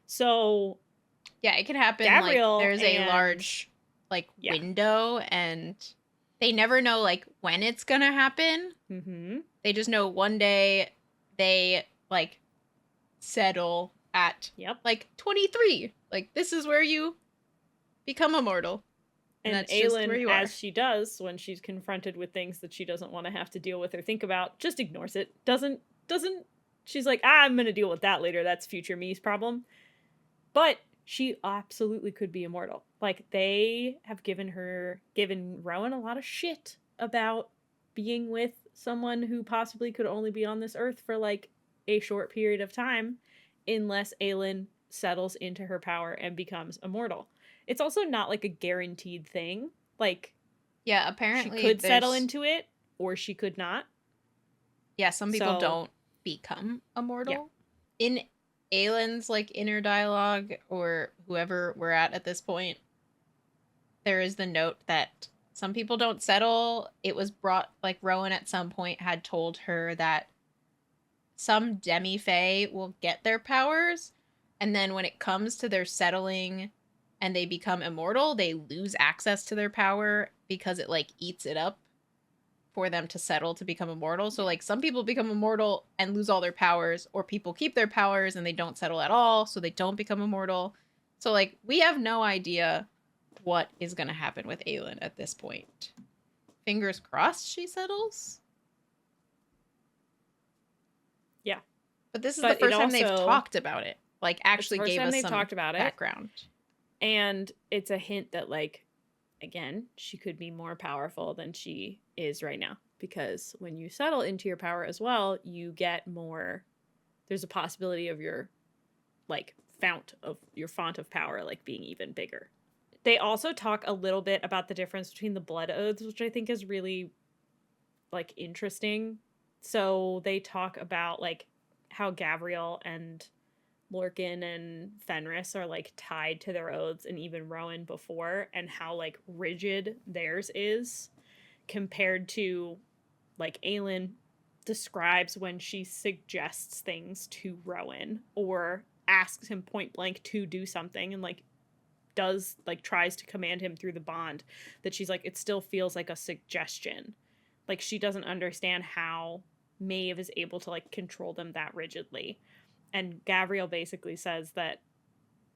So yeah, it can happen. Gavriel, like, there's a large, like, window, and they never know, like, when it's gonna happen. Mm-hmm. They just know one day they, like, settle at like 23. Like, this is where you become immortal. And that's just where Aelin, you are. as she does when she's confronted with things that she doesn't want to have to deal with or think about, just ignores it. Doesn't she's like, I'm gonna deal with that later. That's future me's problem. But she absolutely could be immortal. Like, they have given Rowan a lot of shit about being with someone who possibly could only be on this earth for like a short period of time unless Aelin settles into her power and becomes immortal. It's also not like a guaranteed thing. Like, Yeah, she apparently could settle there's into it or she could not. yeah, some people So, don't become yeah. immortal. In Aelin's like inner dialogue or whoever we're at this point, there is the note that some people don't settle. It was brought like Rowan at some point had told her that some demi-fae will get their powers, and then when it comes to their settling and they become immortal, they lose access to their power because it like eats it up for them to settle to become immortal. So like some people become immortal and lose all their powers, or people keep their powers and they don't settle at all, so they don't become immortal. So like we have no idea what is going to happen with Aelin at this point. Fingers crossed she settles. Yeah. But this is But the it first time they've also- talked about it. Like It's the actually first gave time us they've some talked about it. background. And it's a hint that, like, again, she could be more powerful than she is right now. Because when you settle into your power as well, you get more. There's a possibility of your, like, font of power, like, being even bigger. They also talk a little bit about the difference between the blood oaths, which I think is really, like, interesting. So they talk about, like, how Gavriel and Lorcan and Fenris are like tied to their oaths, and even Rowan before, and how like rigid theirs is compared to like Aelin describes when she suggests things to Rowan or asks him point blank to do something, and like does like tries to command him through the bond, that she's like, it still feels like a suggestion. Like, she doesn't understand how Maeve is able to like control them that rigidly. And Gavriel basically says that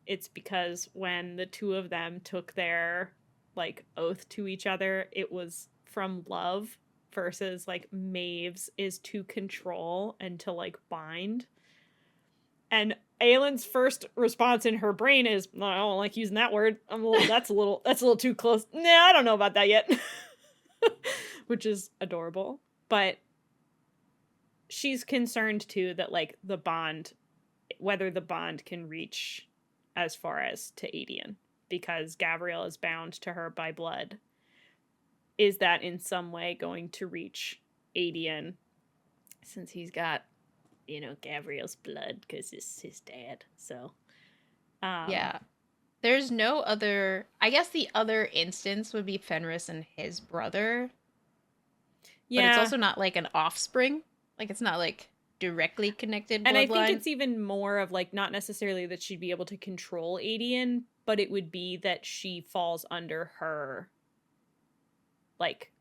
it's because when the two of them took their like oath to each other, it was from love, versus like Maeve's is to control and to like bind. And Aelin's first response in her brain is, no, I don't like using that word. That's a little too close. Nah, I don't know about that yet. Which is adorable. But she's concerned too that like the bond, whether the bond can reach as far as to Aedion, because Gavriel is bound to her by blood. Is that in some way going to reach Aedion, since he's got, you know, Gavriel's blood because it's his dad? So, Yeah. There's no other. I guess the other instance would be Fenris and his brother. yeah. But it's also not like an offspring. Like it's not like directly connected bloodline. And I think it's even more of like not necessarily that she'd be able to control Aedion, but it would be that she falls under her like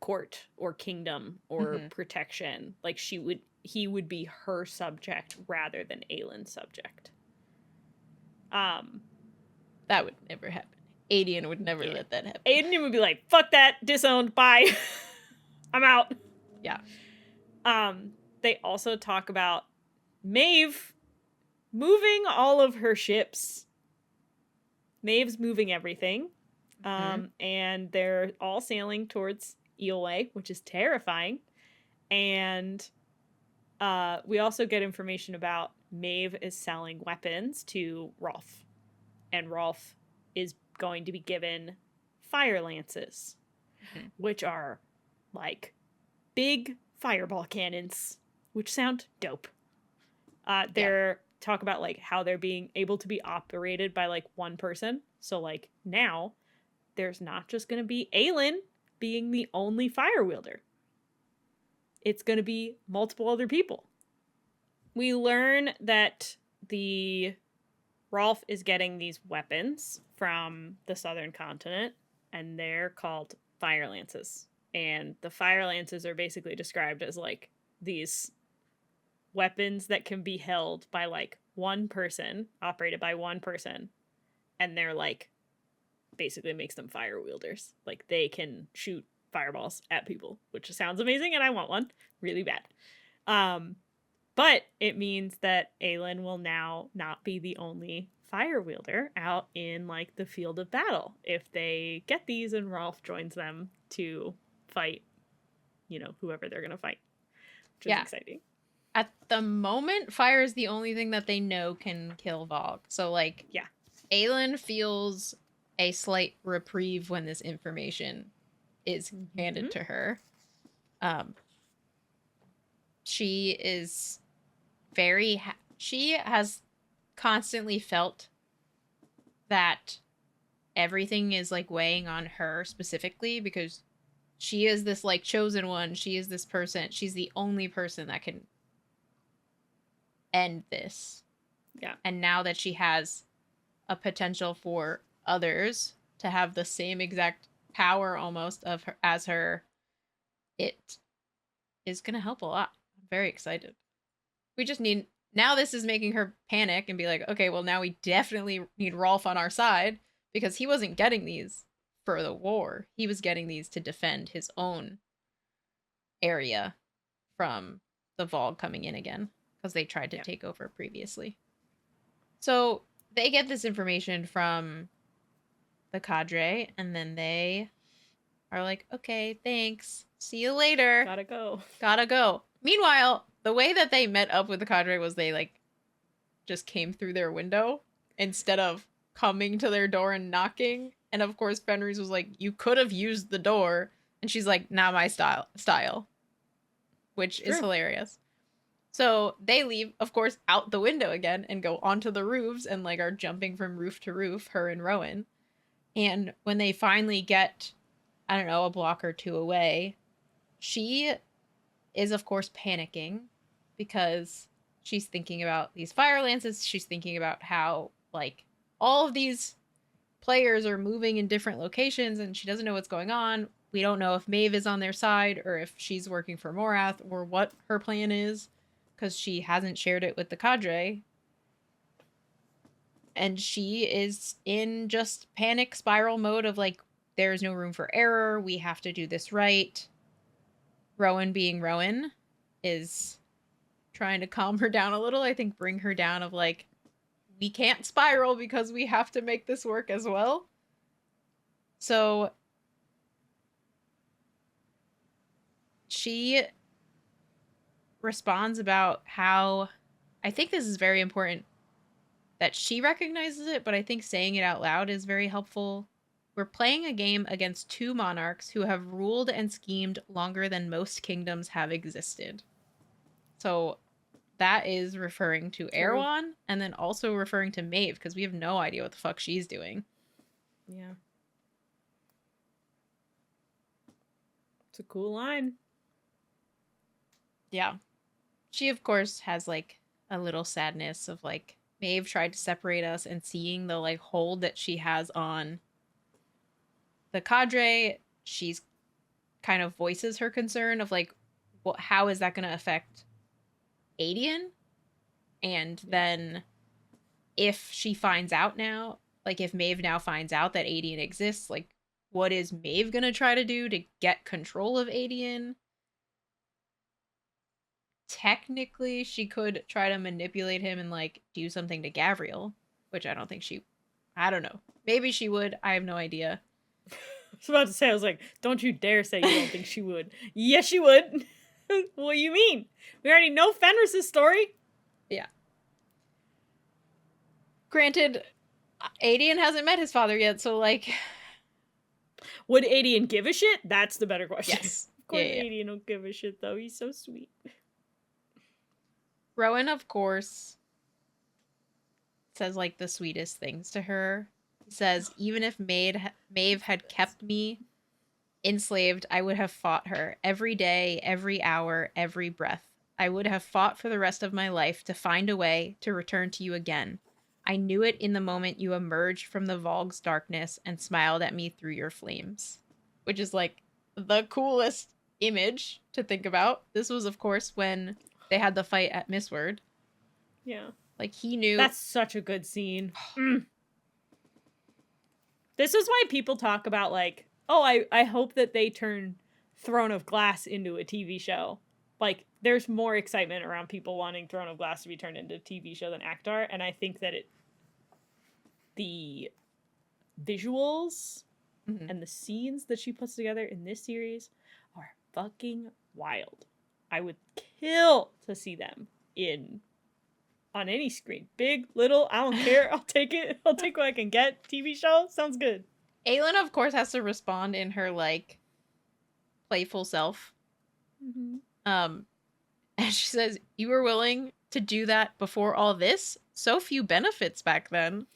court or kingdom or protection. Like he would be her subject rather than Aelin's subject. That would never happen. Aedion would never let that happen. Aedion would be like, fuck that, disowned, bye. I'm out. Yeah. They also talk about Maeve moving all of her ships. Maeve's moving everything. And they're all sailing towards Eelway, which is terrifying. And we also get information about Maeve is selling weapons to Rolfe. And Rolfe is going to be given fire lances, which are like big fireball cannons, which sound dope. They're talk about like how they're being able to be operated by like one person. So like now there's not just going to be Aelin being the only fire wielder. It's going to be multiple other people. We learn that the Rolfe is getting these weapons from the southern continent, and they're called fire lances. And the fire lances are basically described as like these weapons that can be held by like one person, operated by one person, and they're like basically makes them fire wielders. Like they can shoot fireballs at people, which sounds amazing, and I want one really bad. But it means that Aelin will now not be the only fire wielder out in like the field of battle if they get these, and Rolfe joins them to fight, whoever they're gonna fight, which is exciting. At the moment, fire is the only thing that they know can kill Vogue. So like, yeah, Aelin feels a slight reprieve when this information is handed to her. She is very she has constantly felt that everything is like weighing on her specifically because she is this like chosen one. She is this person. She's the only person that can end this. Yeah. And now that she has a potential for others to have the same exact power almost of her as her, it is going to help a lot. I'm very excited. We just need now this is making her panic and be like, okay, well now we definitely need Rolfe on our side because he wasn't getting these for the war. He was getting these to defend his own area from the Vogue coming in again because they tried to take over previously. So they get this information from the cadre, and then they are like, okay, thanks. See you later. Gotta go. Meanwhile, the way that they met up with the cadre was they, like, just came through their window instead of coming to their door and knocking. And, of course, Fenris was like, you could have used the door. And she's like, not my style. Which is hilarious. So they leave, of course, out the window again and go onto the roofs and like are jumping from roof to roof, her and Rowan. And when they finally get, I don't know, a block or two away, she is, of course, panicking because she's thinking about these fire lances. She's thinking about how, like, all of these players are moving in different locations and she doesn't know what's going on. We don't know if Maeve is on their side or if she's working for Morath or what her plan is, because she hasn't shared it with the cadre. And she is in just panic spiral mode of like, there's no room for error. We have to do this right. Rowan, being Rowan, is trying to calm her down a little. I think bring her down of like, we can't spiral because we have to make this work as well. So she responds about how, I think this is very important that she recognizes it, but I think saying it out loud is very helpful. We're playing a game against two monarchs who have ruled and schemed longer than most kingdoms have existed. So that is referring to Erewhon and then also referring to Maeve because we have no idea what the fuck she's doing. Yeah. It's a cool line. Yeah. She, of course, has, like, a little sadness of, like, Maeve tried to separate us and seeing the, like, hold that she has on the cadre, she's kind of voices her concern of, like, how is that going to affect Aedion? And then if she finds out now, like, if Maeve now finds out that Aedion exists, like, what is Maeve going to try to do to get control of Aedion? Technically, she could try to manipulate him and, like, do something to Gavriel, which I don't think I don't know. Maybe she would. I have no idea. I was about to say, I was like, don't you dare say you don't think she would. Yes, she would. What do you mean? We already know Fenris' story. Yeah. Granted, Aedion hasn't met his father yet, so, like... Would Aedion give a shit? That's the better question. Yes. Of course Aedion don't give a shit, though. He's so sweet. Rowan, of course, says, like, the sweetest things to her. He says, even if Maeve had kept me enslaved, I would have fought her every day, every hour, every breath. I would have fought for the rest of my life to find a way to return to you again. I knew it in the moment you emerged from the Vogue's darkness and smiled at me through your flames. Which is, like, the coolest image to think about. This was, of course, when they had the fight at Mistward. Yeah. Like, he knew... That's such a good scene. This is why people talk about, like, oh, I hope that they turn Throne of Glass into a TV show. Like, there's more excitement around people wanting Throne of Glass to be turned into a TV show than Actar, and I think that the visuals Mhm. and the scenes that she puts together in this series are fucking wild. I would kill to see them on any screen. Big, little, I don't care. I'll take it. I'll take what I can get. TV show sounds good. Aelin, of course, has to respond in her like playful self. Mm-hmm. And she says, "You were willing to do that before all this? So few benefits back then."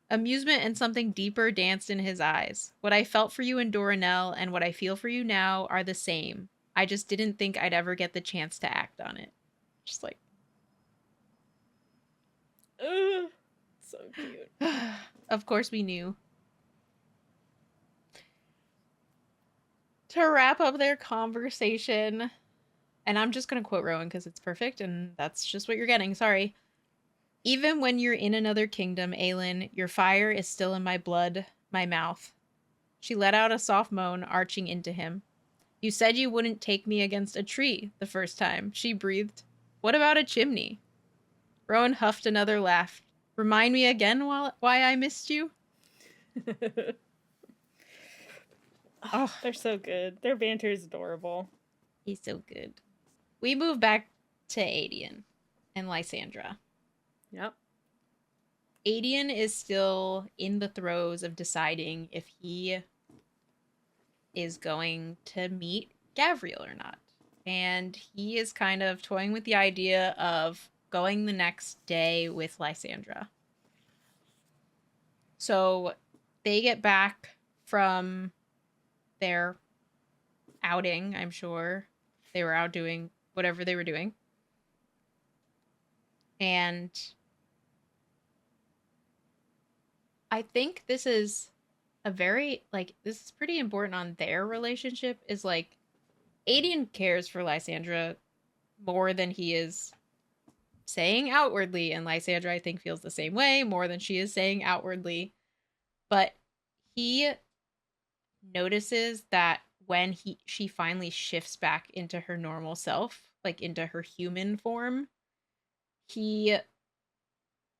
Amusement and something deeper danced in his eyes. "What I felt for you in Doranel and what I feel for you now are the same. I just didn't think I'd ever get the chance to act on it." Just like, Ugh, so cute. of course we knew. To wrap up their conversation, and I'm just going to quote Rowan because it's perfect, and that's just what you're getting. Sorry. "Even when you're in another kingdom, Aelin, your fire is still in my blood, my mouth." She let out a soft moan, arching into him. "You said you wouldn't take me against a tree the first time," she breathed. "What about a chimney?" Rowan huffed another laugh. "Remind me again why I missed you?" Oh, they're so good. Their banter is adorable. He's so good. We move back to Aedion and Lysandra. Yep. Aedion is still in the throes of deciding if he is going to meet Gavriel or not. And he is kind of toying with the idea of going the next day with Lysandra. So they get back from their outing, I'm sure. They were out doing whatever they were doing. And I think this is this is pretty important on their relationship, is like Aedion cares for Lysandra more than he is saying outwardly, and Lysandra, I think, feels the same way more than she is saying outwardly. But he notices that when she finally shifts back into her normal self, like into her human form, he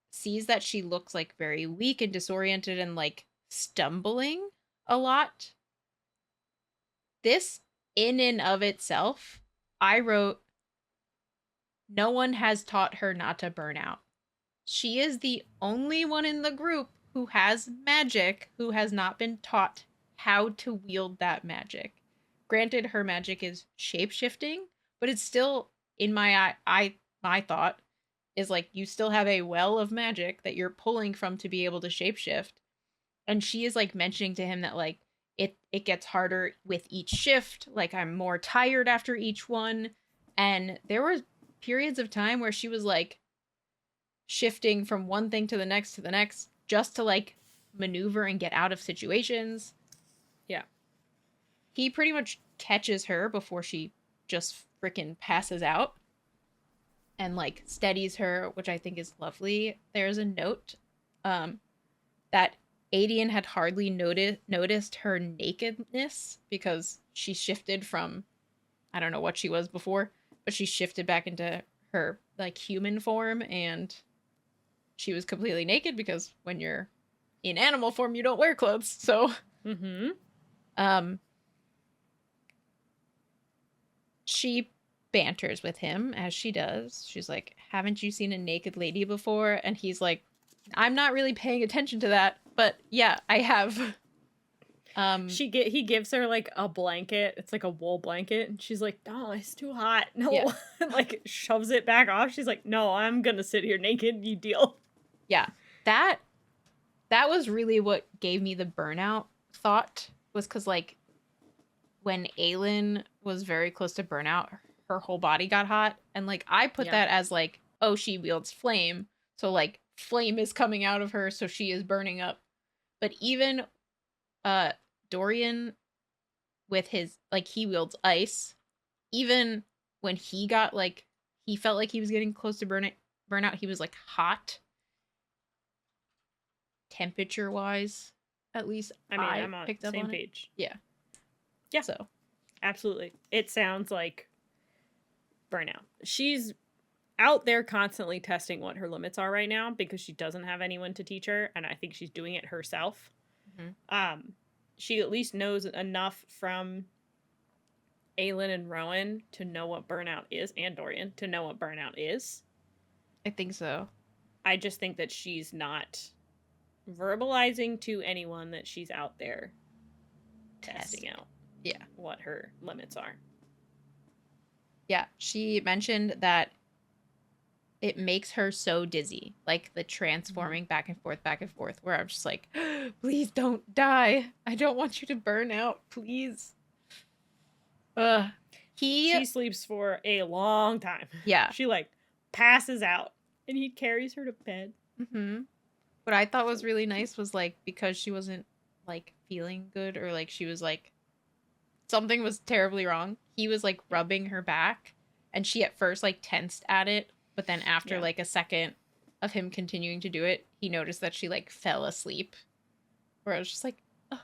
sees that she looks like very weak and disoriented and like stumbling a lot. This, in and of itself, I wrote, no one has taught her not to burn out. She is the only one in the group who has magic who has not been taught how to wield that magic. Granted, her magic is shape-shifting, but it's still, in my thought, is like you still have a well of magic that you're pulling from to be able to shapeshift. And she is like mentioning to him that like it gets harder with each shift, like I'm more tired after each one. And there were periods of time where she was like shifting from one thing to the next just to like maneuver and get out of situations. Yeah. He pretty much catches her before she just freaking passes out and like steadies her, which I think is lovely. There's a note that Aedion had hardly noticed her nakedness because she shifted from, I don't know what she was before, but she shifted back into her like human form, and she was completely naked because when you're in animal form you don't wear clothes. So she banters with him as she does. She's like, "Haven't you seen a naked lady before?" And he's like, "I'm not really paying attention to that, but yeah, I have." He gives her like a blanket. It's like a wool blanket, and she's like, "No, it's too hot. No," Yeah. like shoves it back off. She's like, "No, I'm gonna sit here naked. You deal." Yeah, that was really what gave me the burnout thought, was because like when Aelin was very close to burnout, her whole body got hot, and like I put that as like, oh, she wields flame, so like flame is coming out of her, so she is burning up. But even Dorian, with his like, he wields ice. Even when he got like, he felt like he was getting close to burnout, he was like hot temperature wise, at least. I mean, I'm on picked up same on page. Yeah so Absolutely. It sounds like burnout. She's out there constantly testing what her limits are right now because she doesn't have anyone to teach her, and I think she's doing it herself. Mm-hmm. She at least knows enough from Aelin and Rowan to know what burnout is, and Dorian to know what burnout is. I think so. I just think that she's not verbalizing to anyone that she's out there testing out what her limits are. Yeah, she mentioned that it makes her so dizzy, like the transforming back and forth, where I'm just like, please don't die. I don't want you to burn out, please. She sleeps for a long time. Yeah. She like passes out and he carries her to bed. Mm-hmm. What I thought was really nice was like, because she wasn't like feeling good, or like she was like, something was terribly wrong, he was like rubbing her back, and she at first like tensed at it, but then after like a second of him continuing to do it, he noticed that she like fell asleep, where I was just like, oh.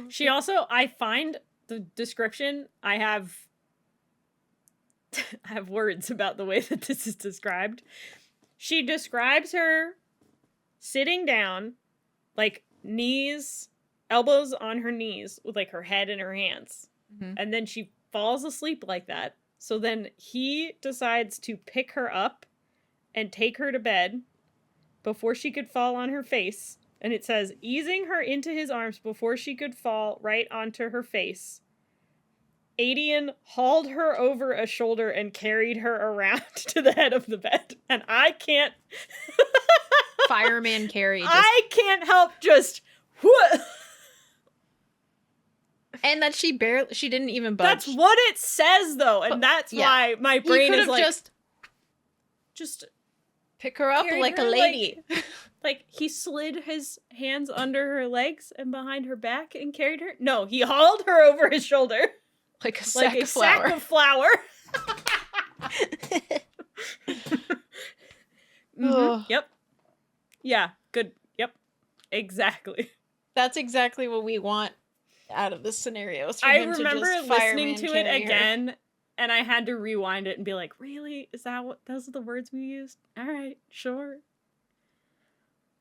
She also, I find the description, I have words about the way that this is described. She describes her sitting down, like knees, elbows on her knees, with like her head in her hands. Mm-hmm. And then she falls asleep like that. So then he decides to pick her up and take her to bed before she could fall on her face. And it says, easing her into his arms before she could fall right onto her face, Aedion hauled her over a shoulder and carried her around to the head of the bed. And I can't... Fireman carry. I can't help just... And that she didn't even budge. That's what it says, though. And that's why my brain is like... Just pick her up like a lady. Like, he slid his hands under her legs and behind her back and carried her? No, he hauled her over his shoulder. Like a sack of flour. Sack of flour. Mm-hmm. Yep. Yeah, good. Yep. Exactly. That's exactly what we want out of this scenario. I remember listening to it again, and I had to rewind it and be like, really? Is that what, those are the words we used? All right, sure.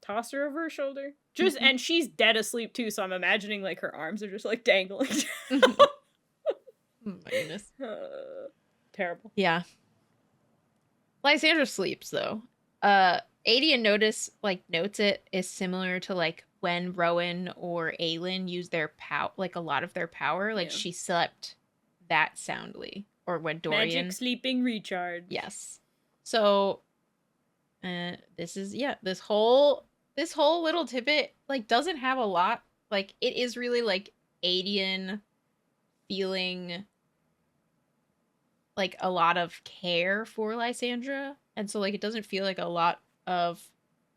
Toss her over her shoulder. Just, and she's dead asleep too, so I'm imagining like her arms are just like dangling. Oh my goodness. Terrible. Yeah. Lysandra sleeps though. Aedion notes it is similar to like when Rowan or Aelin use their like a lot of their power. Like she slept that soundly. Or when Dorian magic sleeping recharge. Yes. So this is this whole little tidbit like doesn't have a lot. Like it is really like Aedion feeling like a lot of care for Lysandra, and so like it doesn't feel like a lot of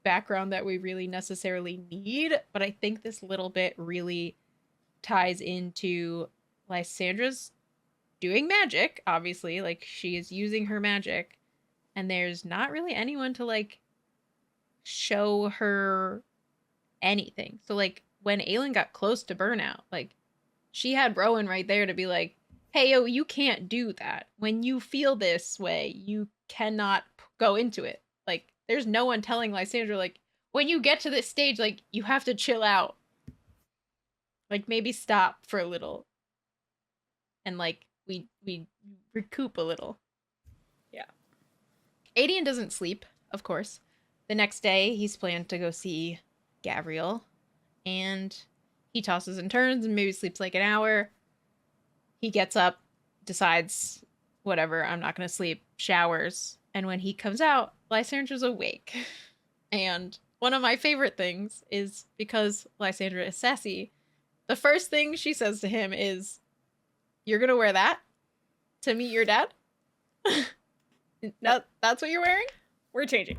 background that we really necessarily need, but I think this little bit really ties into Lysandra's doing magic, obviously, like she is using her magic, and there's not really anyone to like show her anything. So like when Aelin got close to burnout, like she had Rowan right there to be like, hey, yo, you can't do that. When you feel this way, you cannot go into it. Like, there's no one telling Lysandra, like, when you get to this stage, like, you have to chill out. Like, maybe stop for a little. And, like, we recoup a little. Yeah. Aedion doesn't sleep, of course. The next day, he's planned to go see Gavriel. And he tosses and turns and maybe sleeps like an hour. He gets up, decides, whatever, I'm not going to sleep, showers. And when he comes out, Lysandra's awake. And one of my favorite things is because Lysandra is sassy, the first thing she says to him is, you're going to wear that to meet your dad? That's what you're wearing? We're changing.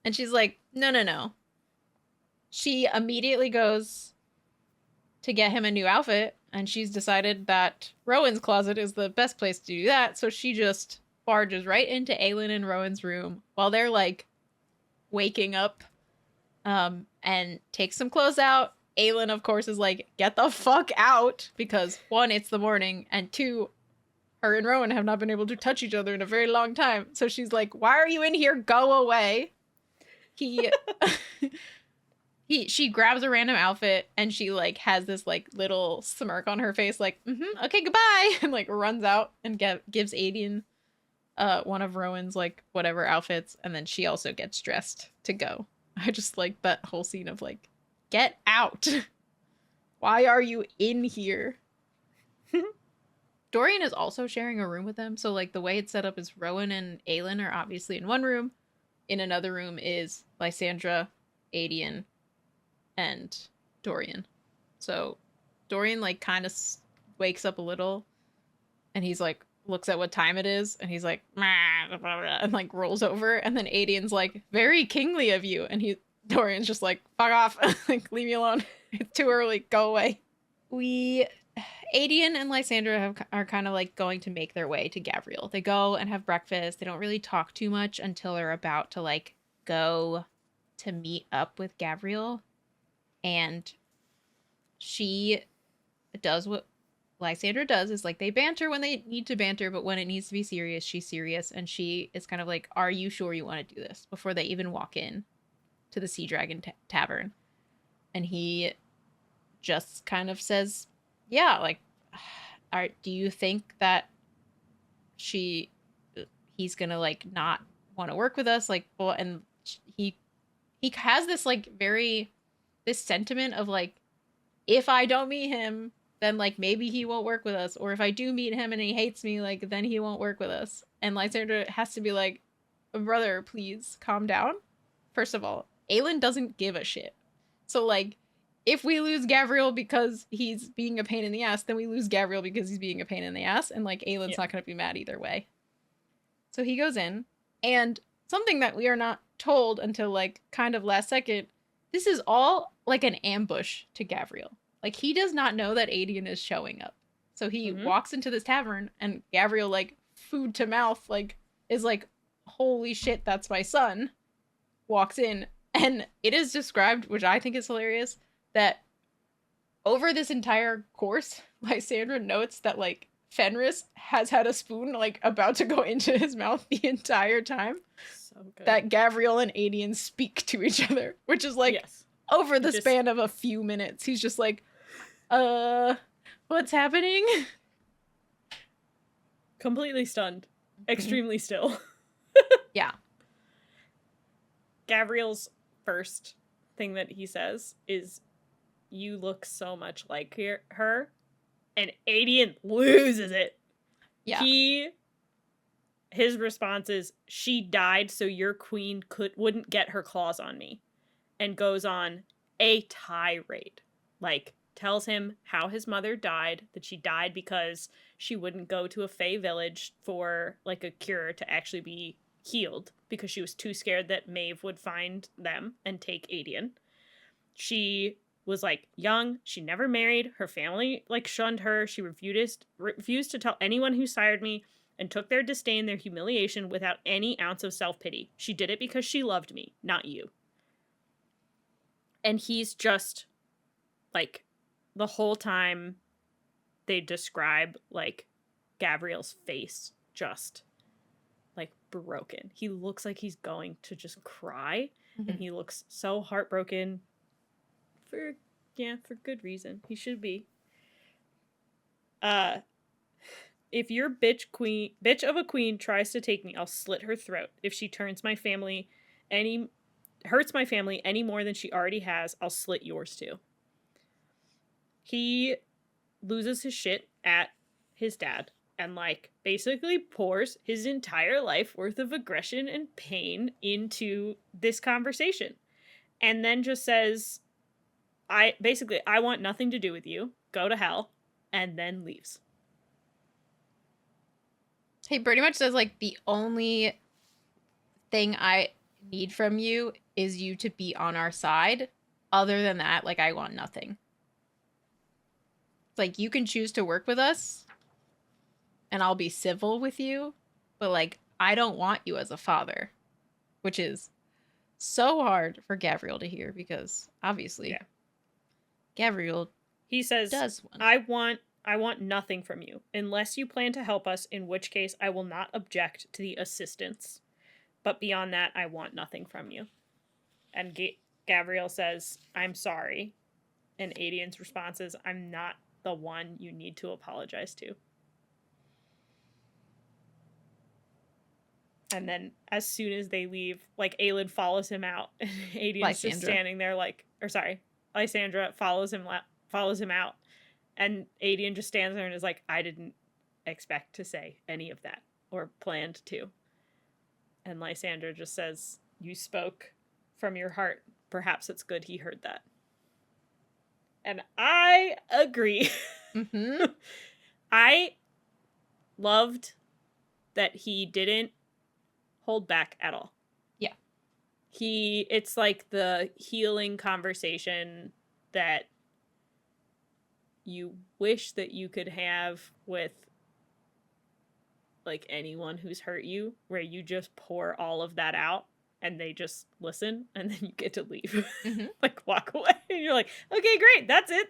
And she's like, no. She immediately goes to get him a new outfit. And she's decided that Rowan's closet is the best place to do that. So she just barges right into Aelin and Rowan's room while they're like waking up and takes some clothes out. Aelin, of course, is like, get the fuck out. Because one, it's the morning. And two, her and Rowan have not been able to touch each other in a very long time. So she's like, why are you in here? Go away. She grabs a random outfit and she like has this like little smirk on her face, like, okay, goodbye, and like runs out and gives Aedion one of Rowan's like whatever outfits, and then she also gets dressed to go. I just like that whole scene of like, get out. Why are you in here? Dorian is also sharing a room with them, so like the way it's set up is Rowan and Aelin are obviously in one room. In another room is Lysandra, Aedion, and Dorian. So Dorian like kind of wakes up a little and he's like looks at what time it is and he's like and like rolls over, and then Aedion's like, very kingly of you, and Dorian's just like, fuck off. Like, leave me alone. It's too early. Go away. Aedion and Lysandra are kind of like going to make their way to Gavriel. They go and have breakfast. They don't really talk too much until they're about to like go to meet up with Gavriel. And she does what Lysandra does, is like they banter when they need to banter, but when it needs to be serious, she's serious. And she is kind of like, are you sure you want to do this? Before they even walk in to the Sea Dragon Tavern. And he just kind of says, yeah, like, do you think that he's gonna like not want to work with us? Like, well, and he has this like this sentiment of like, if I don't meet him, then like maybe he won't work with us, or if I do meet him and he hates me, like then he won't work with us. And Lysandra has to be like, brother, please calm down. First of all, Aelin doesn't give a shit. So like, if we lose Gavriel because he's being a pain in the ass, then we lose Gavriel because he's being a pain in the ass, and like Aelin's not going to be mad either way. So he goes in, and something that we are not told until like kind of last second, this is all like an ambush to Gavriel. Like, he does not know that Aedion is showing up. So he walks into this tavern, and Gavriel, like, food to mouth, like, is like, holy shit, that's my son. Walks in, and it is described, which I think is hilarious, that over this entire course, Lysandra notes that, like, Fenris has had a spoon, like, about to go into his mouth the entire time. So good. That Gavriel and Aedion speak to each other, which is, like, over the span of a few minutes. He's just like, what's happening? Completely stunned. Extremely still. Yeah. Gavriel's first thing that he says is, you look so much like her. And Aedion loses it. Yeah. His response is, she died so your queen wouldn't get her claws on me. And goes on a tirade. Like, tells him how his mother died, that she died because she wouldn't go to a Fae village for, like, a cure to actually be healed, because she was too scared that Maeve would find them and take Aedion. She was, like, young. She never married. Her family, like, shunned her. She refused to tell anyone who sired me, and took their disdain, their humiliation, without any ounce of self-pity. She did it because she loved me, not you. And he's just, like, the whole time they describe, like, Gavriel's face just, like, broken. He looks like he's going to just cry, and he looks so heartbroken for good reason. He should be. If your bitch of a queen tries to take me, I'll slit her throat. If she hurts my family any more than she already has, I'll slit yours too. He loses his shit at his dad and, like, basically pours his entire life worth of aggression and pain into this conversation. And then just says, I want nothing to do with you. Go to hell. And then leaves. He pretty much says, like, the only thing I need from you is you to be on our side. Other than that, like, I want nothing. It's like, you can choose to work with us, and I'll be civil with you, but, like, I don't want you as a father. Which is so hard for Gavriel to hear, because, obviously, Gavriel he says, does want. I want I want nothing from you, unless you plan to help us, in which case I will not object to the assistance. But beyond that, I want nothing from you. And Gavriel says, I'm sorry. And Aedion's response is, I'm not the one you need to apologize to. And then as soon as they leave, like, Elide follows him out. And Aedion's just standing there like, or sorry, Lysandra follows him out. And Aedion just stands there and is like, I didn't expect to say any of that or planned to. And Lysandra just says, you spoke from your heart. Perhaps it's good he heard that. And I agree. Mm-hmm. I loved that he didn't hold back at all. Yeah. It's like the healing conversation that you wish that you could have with, like, anyone who's hurt you, where you just pour all of that out and they just listen and then you get to leave. Mm-hmm. Like, walk away. And you're like, okay, great. That's it.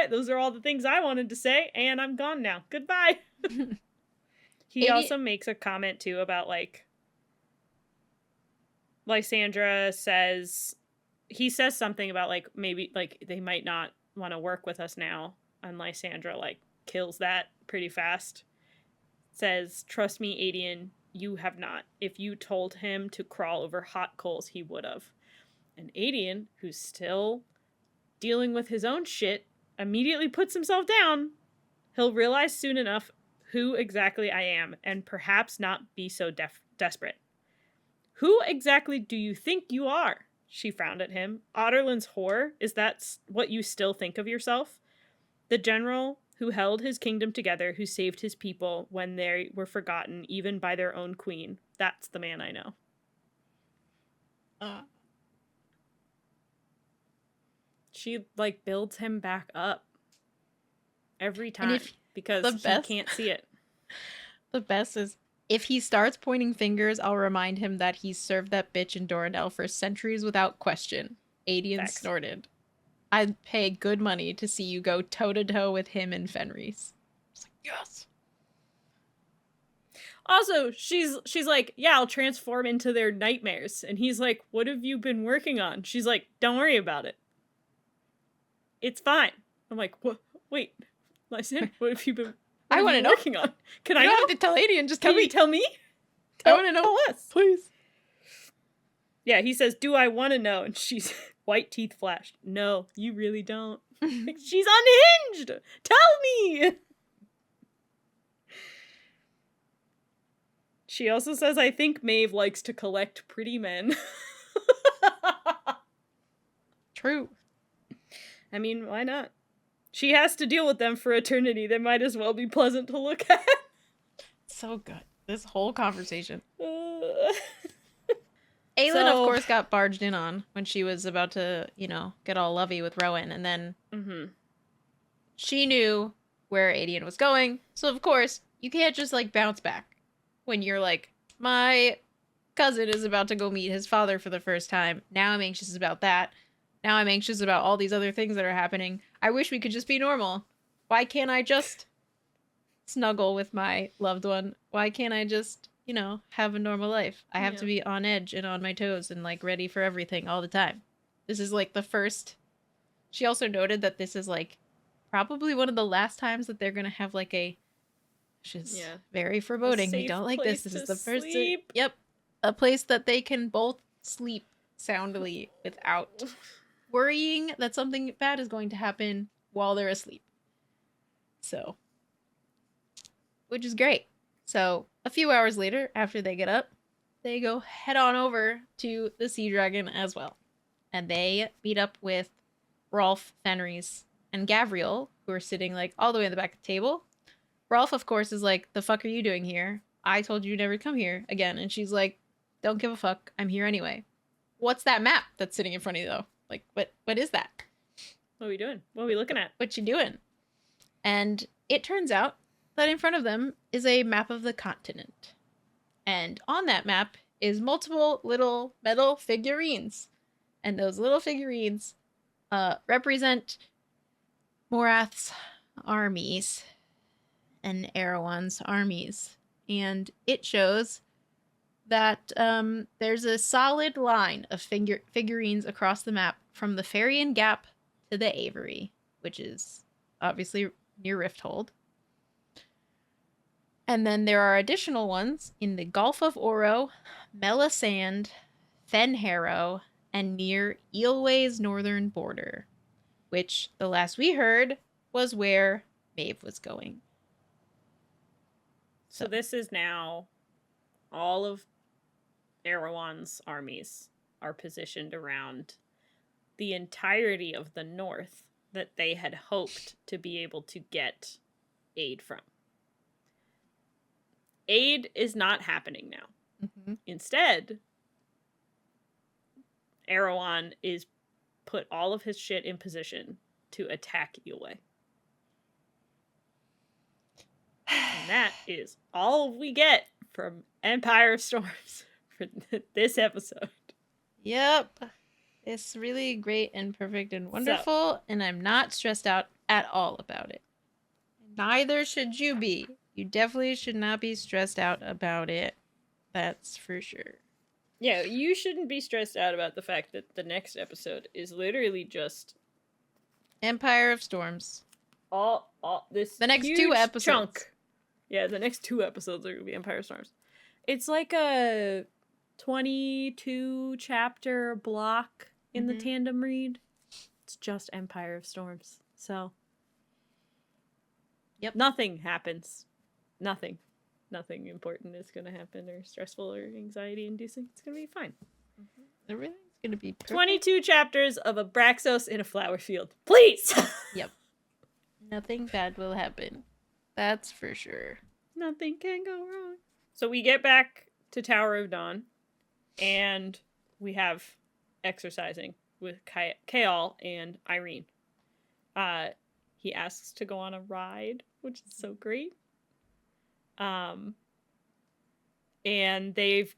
Those are all the things I wanted to say, and I'm gone now. Goodbye. He also makes a comment too about, like, Lysandra says, he says something about, like, maybe, like, they might not want to work with us now. And Lysandra, like, kills that pretty fast. Says, trust me, Aedion, you have not. If you told him to crawl over hot coals, he would have. And Aedion, who's still dealing with his own shit, immediately puts himself down. He'll realize soon enough who exactly I am, and perhaps not be so desperate. Who exactly do you think you are? She frowned at him. Otterland's whore? Is that what you still think of yourself? The general who held his kingdom together, who saved his people when they were forgotten, even by their own queen. That's the man I know. She, like, builds him back up every time because he can't see it. The best is, if he starts pointing fingers, I'll remind him that he's served that bitch in Dorandel for centuries without question. Aedion snorted. I'd pay good money to see you go toe-to-toe with him and Fenris. It's like, yes! Also, she's like, yeah, I'll transform into their nightmares. And he's like, what have you been working on? She's like, don't worry about it. It's fine. I'm like, what? Wait, Lysan, what have you been I want to know. Working on? Can I don't know? have to tell Aedion, just tell me. Tell me? I want to know. Tell us. Please. Yeah, he says, do I want to know? And she's white teeth flashed. No, you really don't. Like, she's unhinged. Tell me. She also says, I think Maeve likes to collect pretty men. True. I mean, why not? She has to deal with them for eternity. They might as well be pleasant to look at. So good. This whole conversation. Aelin, of course, got barged in on when she was about to, get all lovey with Rowan. And then she knew where Aedion was going. So, of course, you can't just, like, bounce back when you're like, my cousin is about to go meet his father for the first time. Now I'm anxious about that. Now I'm anxious about all these other things that are happening. I wish we could just be normal. Why can't I just snuggle with my loved one? Why can't I just, have a normal life? I have to be on edge and on my toes and, like, ready for everything all the time. This is, like, the first... She also noted that this is, like, probably one of the last times that they're going to have, like, which is very foreboding. We don't like this. This is the first... Yep. A place that they can both sleep soundly without worrying that something bad is going to happen while they're asleep. So, which is great. So, a few hours later, after they get up, they go head on over to the Sea Dragon as well. And they meet up with Rolfe, Fenris, and Gavriel, who are sitting, like, all the way in the back of the table. Rolfe, of course, is like, the fuck are you doing here? I told you never to come here again. And she's like, don't give a fuck. I'm here anyway. What's that map that's sitting in front of you, though? Like, what is that? What are we doing? What are we looking at? What you doing? And it turns out that in front of them is a map of the continent. And on that map is multiple little metal figurines. And those little figurines represent Morath's armies. and Erewhon's armies. And it shows that there's a solid line of figurines across the map from the Farian Gap to the Avery, which is obviously near Rifthold. And then there are additional ones in the Gulf of Oro, Melisand, Fenharrow, and near Eelway's northern border, which the last we heard was where Maeve was going. So this is now all of Erewhon's armies are positioned around the entirety of the north that they had hoped to be able to get aid from. Aid is not happening now. Mm-hmm. Instead, Erewhon is put all of his shit in position to attack Eelway. And that is all we get from Empire of Storms for this episode. Yep. It's really great and perfect and wonderful, and I'm not stressed out at all about it. Neither should you be. You definitely should not be stressed out about it. That's for sure. Yeah, you shouldn't be stressed out about the fact that the next episode is literally just Empire of Storms. All this the next huge 2 episodes. Chunk. Yeah, the next 2 episodes are going to be Empire of Storms. It's like a 22 chapter block in the tandem read. It's just Empire of Storms. So yep. Nothing happens. Nothing important is going to happen or stressful or anxiety inducing. It's going to be fine. Everything's going to be perfect. 22 chapters of Abraxos in a flower field. Please! Yep. Nothing bad will happen. That's for sure. Nothing can go wrong. So we get back to Tower of Dawn, and we have exercising with Kael and Irene. He asks to go on a ride, which is so great. And they've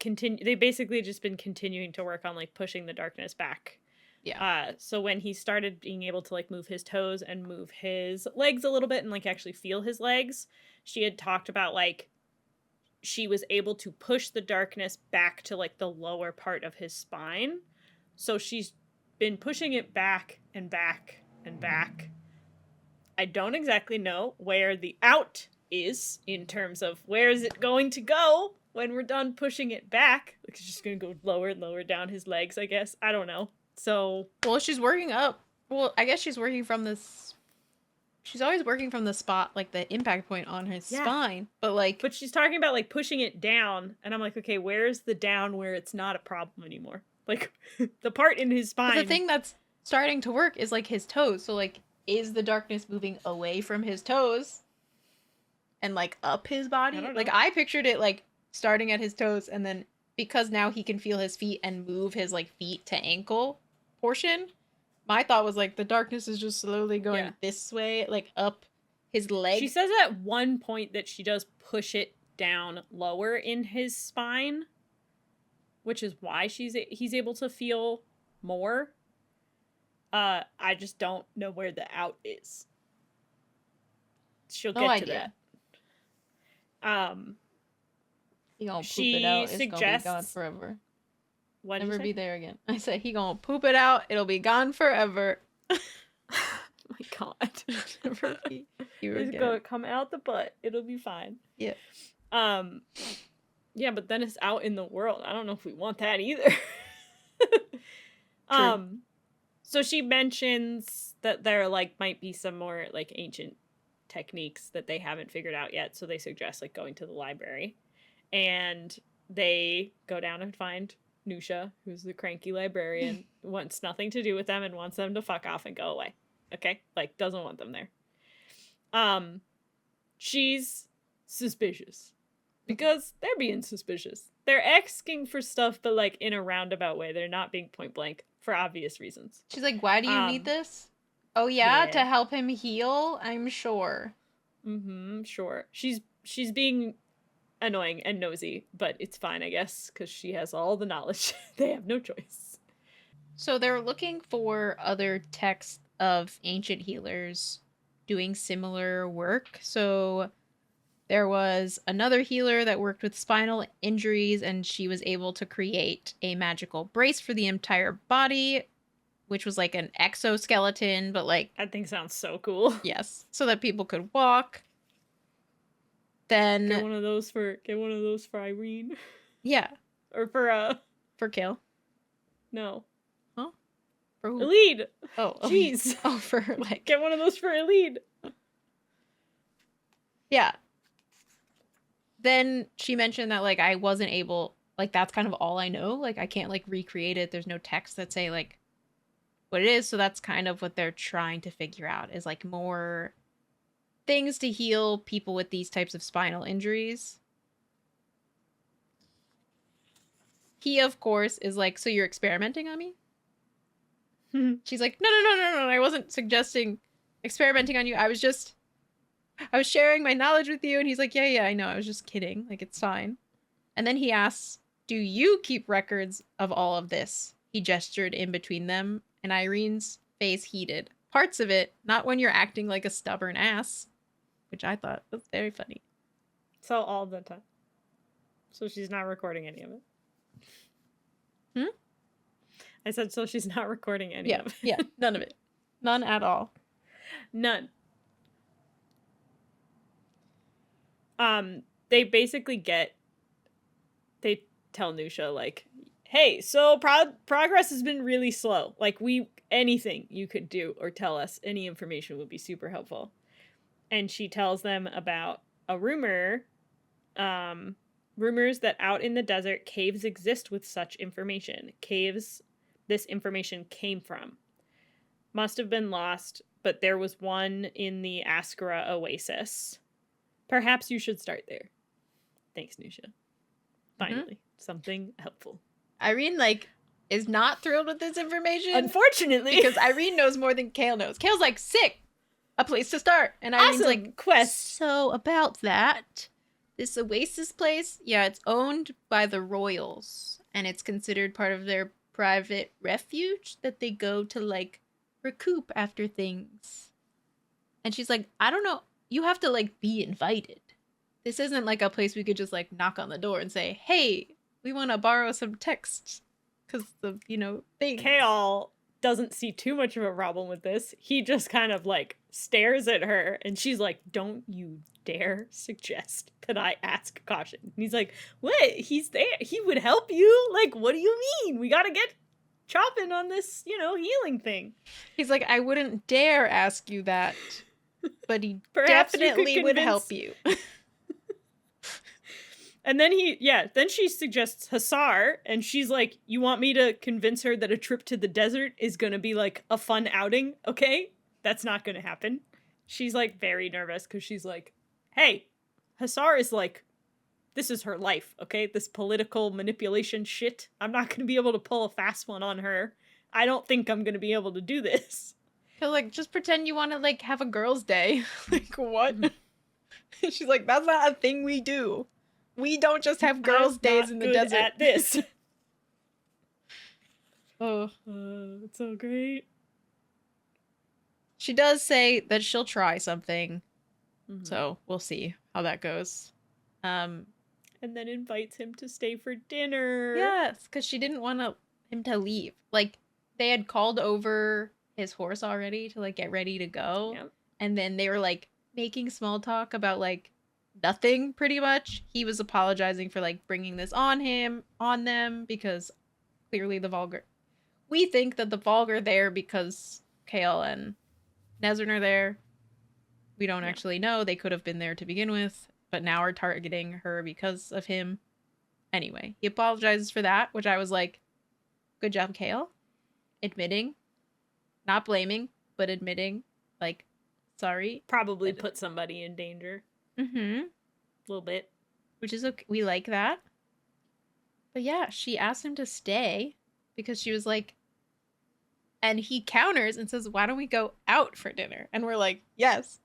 basically just been continuing to work on like pushing the darkness back. Yeah. So when he started being able to like move his toes and move his legs a little bit and like actually feel his legs, she had talked about like she was able to push the darkness back to like the lower part of his spine. So she's been pushing it back and back and back. I don't exactly know where the out is in terms of where is it going to go when we're done pushing it back. Like it's just going to go lower and lower down his legs, I guess. I don't know. So, well, she's working up. Well, I guess she's working from this. She's always working from the spot, like the impact point on his spine. But she's talking about like pushing it down, and I'm like, okay, where's the down where it's not a problem anymore? Like the part in his spine. But the thing that's starting to work is like his toes. So like, is the darkness moving away from his toes and like up his body? Like I pictured it like starting at his toes, and then because now he can feel his feet and move his like feet to ankle portion, my thought was like the darkness is just slowly going this way, like up his leg. She says at one point that she does push it down lower in his spine, which is why he's able to feel more. I just don't know where the out is. She'll get to that. He gonna poop it out. It's gonna be gone forever. What? Never be there again. I said he gonna poop it out. It'll be gone forever. Oh my god. Never be here It's again. gonna come out the butt. It'll be fine. Yeah. Yeah, but then it's out in the world. I don't know if we want that either. True. So she mentions that there like might be some more like ancient techniques that they haven't figured out yet. So they suggest like going to the library, and they go down and find Nusha, who's the cranky librarian, wants nothing to do with them and wants them to fuck off and go away. Okay? Like, doesn't want them there. She's suspicious. Because they're being suspicious. They're asking for stuff, but, like, in a roundabout way. They're not being point blank, for obvious reasons. She's like, why do you need this? Oh, yeah? To help him heal? I'm sure. Sure. She's being annoying and nosy, but it's fine, I guess, because she has all the knowledge. They have no choice. So they're looking for other texts of ancient healers doing similar work. So There was another healer that worked with spinal injuries, and she was able to create a magical brace for the entire body, which was like an exoskeleton, but like, That thing sounds so cool. yes, so that people could walk. Then Get one of those for Irene. yeah, Or for Kale. no. Huh? For who? Elide. Oh, Jeez. Oh, for like, Get one of those for Elide. yeah. Then she mentioned that like I wasn't able, like that's kind of all I know. Like I can't like recreate it. There's no text that say like what it is. So that's kind of what they're trying to figure out is like more things to heal people with these types of spinal injuries. He, of course, is like, so you're experimenting on me? She's like, no. I wasn't suggesting experimenting on you. I was sharing my knowledge with you. And he's like, yeah, I know. I was just kidding. Like, it's fine. And then he asks, do you keep records of all of this? He gestured in between them, and Irene's face heated. Parts of it, not when you're acting like a stubborn ass, which I thought was very funny. So all the time. So she's not recording any of it. I said, so she's not recording any of it. Yeah, none of it. None at all. None. They basically they tell Nusha, like, hey, so progress has been really slow. Like, anything you could do or tell us, any information would be super helpful. And she tells them about a rumors that out in the desert, caves exist with such information. Caves this information came from. Must have been lost, but there was one in the Askara Oasis. Perhaps you should start there. Thanks, Nusha. Finally, something helpful. Irene, like, is not thrilled with this information. Unfortunately. Because Irene knows more than Kale knows. Kale's like, sick! A place to start. And Irene's awesome like, quest. So about that, this Oasis place, yeah, it's owned by the royals. And it's considered part of their private refuge that they go to, like, recoup after things. And she's like, I don't know. You have to, like, be invited. This isn't like a place we could just, like, knock on the door and say, hey, we want to borrow some texts. Because of, things. Kale doesn't see too much of a problem with this. He just kind of, like, stares at her. And she's like, don't you dare suggest that I ask caution. And he's like, what? He's there. He would help you? Like, what do you mean? We gotta get chopping on this, healing thing. He's like, I wouldn't dare ask you that. But he Perhaps definitely would help you. And then then she suggests Hussar, and she's like, you want me to convince her that a trip to the desert is gonna be, like, a fun outing, okay? That's not gonna happen. She's, like, very nervous, because she's like, hey, Hussar is, like, this is her life, okay? This political manipulation shit. I'm not gonna be able to pull a fast one on her. I don't think I'm gonna be able to do this. So, like, just pretend you want to, like, have a girl's day. Like, what? She's like, that's not a thing we do. We don't just have girls' days in the desert. At this. Oh, it's so great. She does say that she'll try something, so we'll see how that goes. And then invites him to stay for dinner. Yes, because she didn't want him to leave. Like, they had called over his horse already to, like, get ready to go, and then they were, like, making small talk about, like, nothing, pretty much. He was apologizing for, like, bringing this on them, because clearly we think that the Volg are there because Kale and Nesryn are there. We don't actually know. They could have been there to begin with, but now are targeting her because of him. Anyway, he apologizes for that, which I was like, good job, Kale. Admitting. Not blaming, but admitting, like, sorry. Probably put somebody in danger. Mm-hmm. A little bit. Which is okay. We like that. But yeah, she asked him to stay because she was like, and he counters and says, why don't we go out for dinner? And we're like, yes,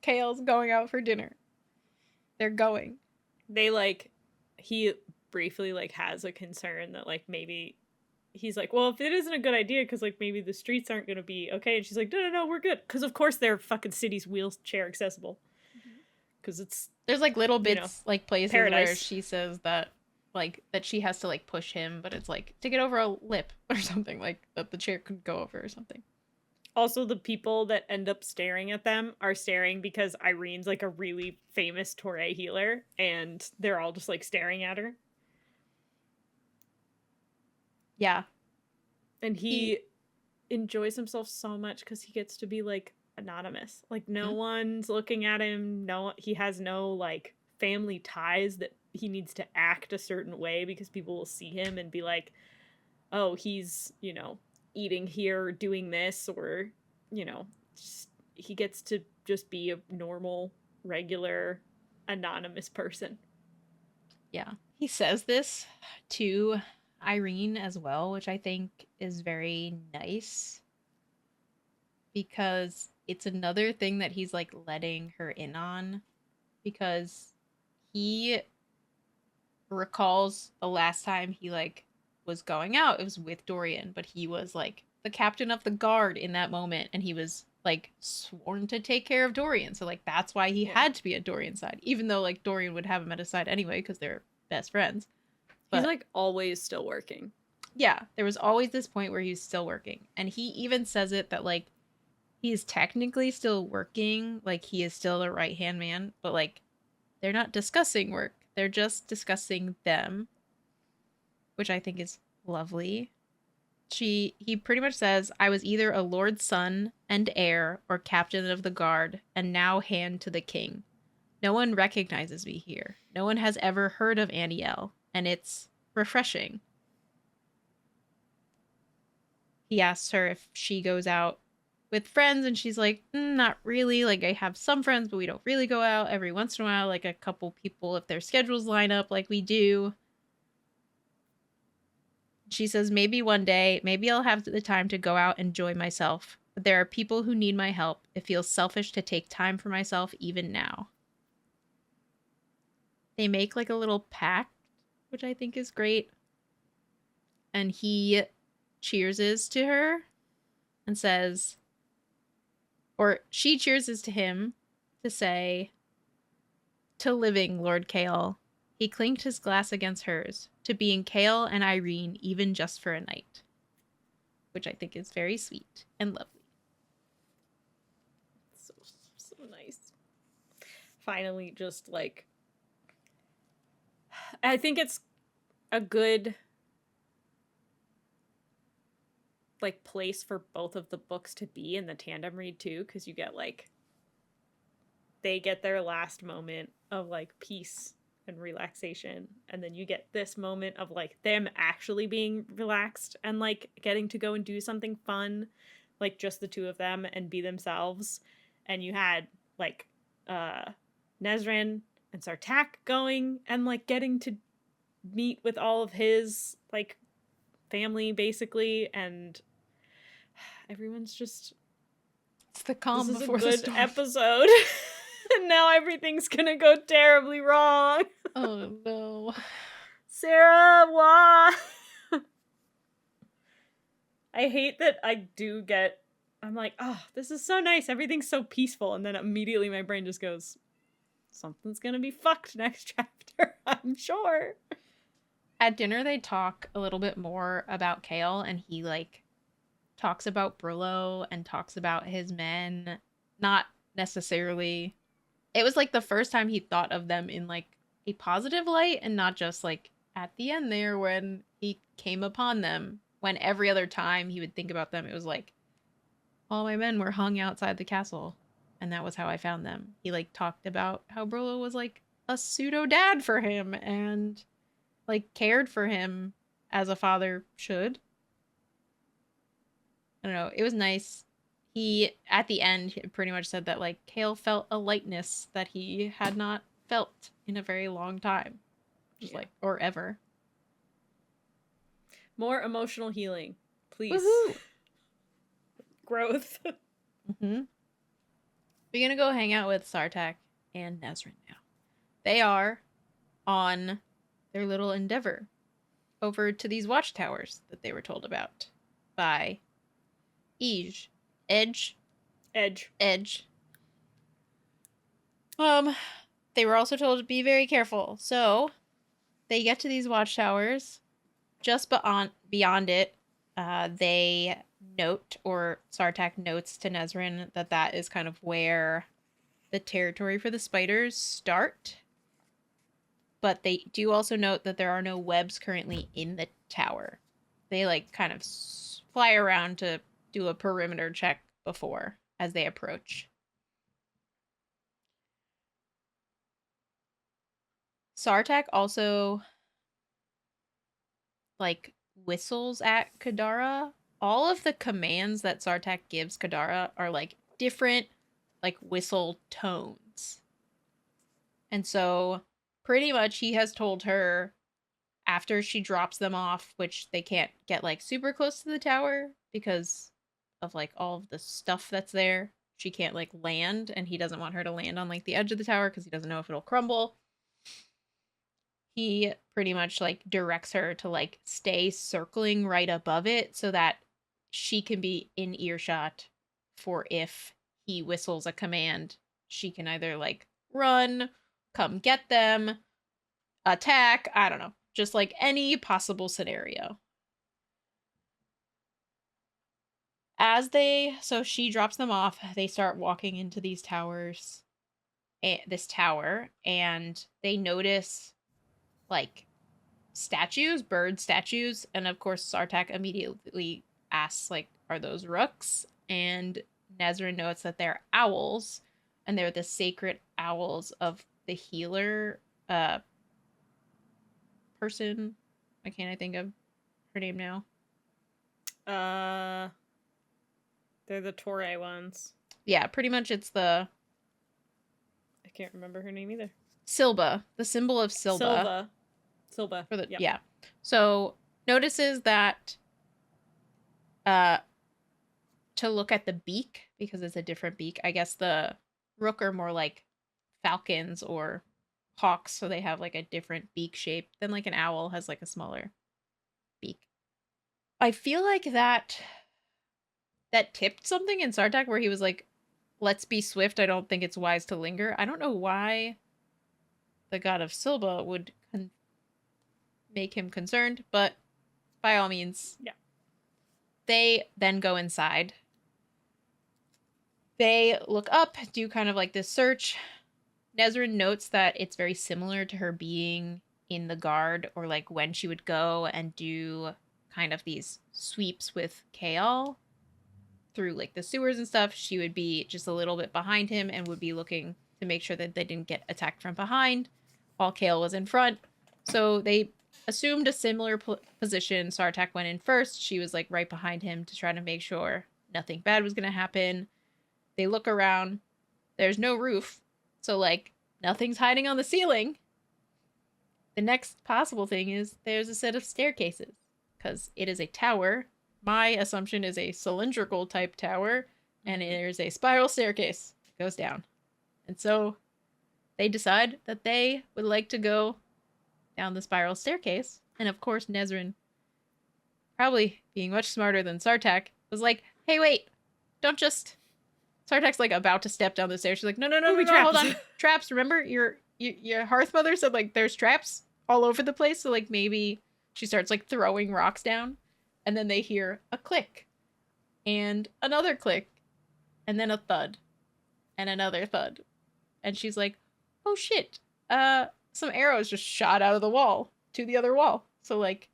Kale's going out for dinner. They're going. They, like, he briefly, like, has a concern that, like, maybe he's like, well, if it isn't a good idea, because, like, maybe the streets aren't going to be okay. And she's like, no, we're good. Because, of course, their fucking city's wheelchair accessible. Because it's There's like little you know, bits, like places where paradise. she says that, like, that she has to like push him, but it's like to get over a lip or something, like that the chair could go over or something. Also, the people that end up staring at them are staring because Irene's like a really famous Torre healer, and they're all just like staring at her. Yeah. And he enjoys himself so much because he gets to be like anonymous. Like no one's looking at him. No, he has no like family ties that he needs to act a certain way because people will see him and be like, oh, he's, you know, eating here or doing this, or, you know, just, he gets to just be a normal, regular, anonymous person. Yeah. He says this to Irene as well, which I think is very nice because it's another thing that he's like letting her in on, because he recalls the last time he like was going out, it was with Dorian, but he was like the captain of the guard in that moment, and he was like sworn to take care of Dorian, so like that's why he had to be at Dorian's side, even though like Dorian would have him at his side anyway because they're best friends. But he's like always still working. yeah, there was always this point where he's still working, and he even says it that like he's technically still working, like he is still the right hand man, but like they're not discussing work, they're just discussing them, which I think is lovely. He pretty much says, I was either a lord's son and heir or captain of the guard, and now hand to the king. No one recognizes me here. No one has ever heard of Aniel, and it's refreshing. He asks her if she goes out with friends, and she's like, not really. Like, I have some friends, but we don't really go out. Every once in a while, like a couple people, if their schedules line up like we do. She says, maybe one day, maybe I'll have the time to go out and enjoy myself. But there are people who need my help. It feels selfish to take time for myself even now. They make like a little pact, which I think is great. And he cheerses to her and says, or she cheerses to him to say, to living, Lord Kale. He clinked his glass against hers, to being Kale and Irene even just for a night. Which I think is very sweet and lovely. So nice. Finally, just like, I think it's a good like place for both of the books to be in the tandem read too, because you get like, they get their last moment of like peace and relaxation, and then you get this moment of like them actually being relaxed and like getting to go and do something fun, like just the two of them and be themselves. And you had like Nesryn and Sartaq going and like getting to meet with all of his like family basically, and everyone's just, it's the calm this is before a good the storm. episode. And now everything's gonna go terribly wrong. Oh no. Sarah, why? I hate that I do get, I'm like, oh, this is so nice. Everything's so peaceful. And then immediately my brain just goes, something's gonna be fucked next chapter, I'm sure. At dinner, they talk a little bit more about Kale, and he like talks about Brillo and talks about his men. Not necessarily. It was like the first time he thought of them in like a positive light, and not just like at the end there when he came upon them. When every other time he would think about them, it was like, all my men were hung outside the castle, and that was how I found them. He like talked about how Brillo was like a pseudo dad for him and like cared for him as a father should. I don't know. It was nice. He, at the end, he pretty much said that like Kale felt a lightness that he had not felt in a very long time. Just like, or ever. More emotional healing, please. Woohoo! Growth. Mm-hmm. We're gonna go hang out with Sartaq and Nesryn now. They are on their little endeavor over to these watchtowers that they were told about by Edge. Edge. They they were also told to be very careful. So they get to these watchtowers. Just beyond it, they note, or Sartaq notes to Nesryn, that is kind of where the territory for the spiders start. But they do also note that there are no webs currently in the tower. They like kind of fly around to do a perimeter check before as they approach. Sartaq also like whistles at Kadara. All of the commands that Sartaq gives Kadara are like different like whistle tones. And so pretty much he has told her after she drops them off, which they can't get like super close to the tower because of like all of the stuff that's there. She can't like land, and he doesn't want her to land on like the edge of the tower because he doesn't know if it'll crumble. He pretty much like directs her to like stay circling right above it so that she can be in earshot for if he whistles a command. She can either like run, come get them, attack, I don't know, just like any possible scenario. So she drops them off, they start walking into these towers, this tower, and they notice like statues, bird statues, and of course Sartaq immediately asks like, are those rooks? And Nesryn notes that they're owls, and they're the sacred owls of the healer person. Why can't I think of her name now? They're the Torre ones. Yeah, pretty much it's the... I can't remember her name either. Silba, the symbol of Silba. Silba. For the, yep. Yeah. So notices that to look at the beak, because it's a different beak. I guess the rook are more like falcons or hawks, so they have like a different beak shape than like an owl has like a smaller beak. I feel like that tipped something in Sartaq where he was like, let's be swift, I don't think it's wise to linger. I don't know why the god of Silba would make him concerned, but by all means. Yeah. They then go inside. They look up, do kind of like this search. Nesryn notes that it's very similar to her being in the guard, or like when she would go and do kind of these sweeps with Kael through like the sewers and stuff. She would be just a little bit behind him and would be looking to make sure that they didn't get attacked from behind while Kael was in front. So they assumed a similar position. Sartaq went in first. She was like right behind him to try to make sure nothing bad was going to happen. They look around. There's no roof. So like nothing's hiding on the ceiling. The next possible thing is there's a set of staircases because it is a tower. My assumption is a cylindrical type tower, and there's a spiral staircase that goes down. And so they decide that they would like to go down the spiral staircase. And of course, Nesryn, probably being much smarter than Sartaq, was like, hey, wait, don't just... Sartaq's like about to step down the stairs. She's like, no, hold on. Traps, remember? Your hearth mother said like there's traps all over the place. So like maybe she starts like throwing rocks down. And then they hear a click. And another click. And then a thud. And another thud. And she's like, oh shit. Some arrows just shot out of the wall to the other wall. So like,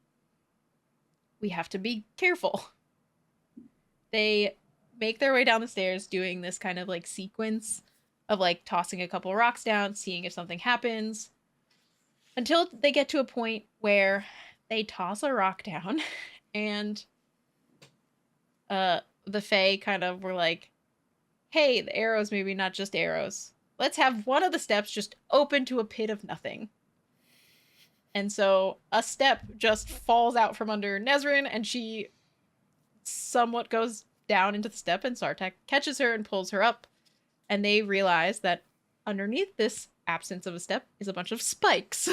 we have to be careful. They make their way down the stairs doing this kind of like sequence of like tossing a couple rocks down, seeing if something happens, until they get to a point where they toss a rock down and the Fae kind of were like, hey, the arrows maybe not just arrows. Let's have one of the steps just open to a pit of nothing. And so a step just falls out from under Nesryn, and she somewhat goes down into the step, and Sartaq catches her and pulls her up. And they realize that underneath this absence of a step is a bunch of spikes.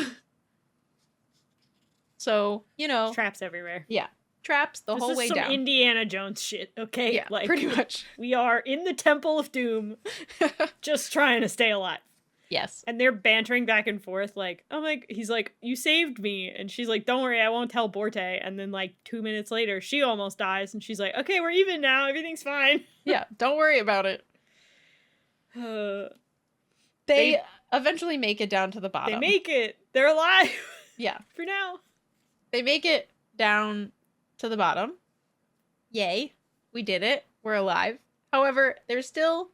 So, you know. Traps everywhere. Yeah. Traps the whole way down. This is some Indiana Jones shit, okay? Yeah, like, pretty much. We are in the Temple of Doom, just trying to stay alive. Yes. And they're bantering back and forth like, oh my, he's like, you saved me. And she's like, don't worry, I won't tell Borte. And then like 2 minutes later, she almost dies. And she's like, okay, we're even now. Everything's fine. Yeah, don't worry about it. They eventually make it down to the bottom. They make it. They're alive. Yeah. For now. They make it down to the bottom. Yay. We did it. We're alive. However, they're still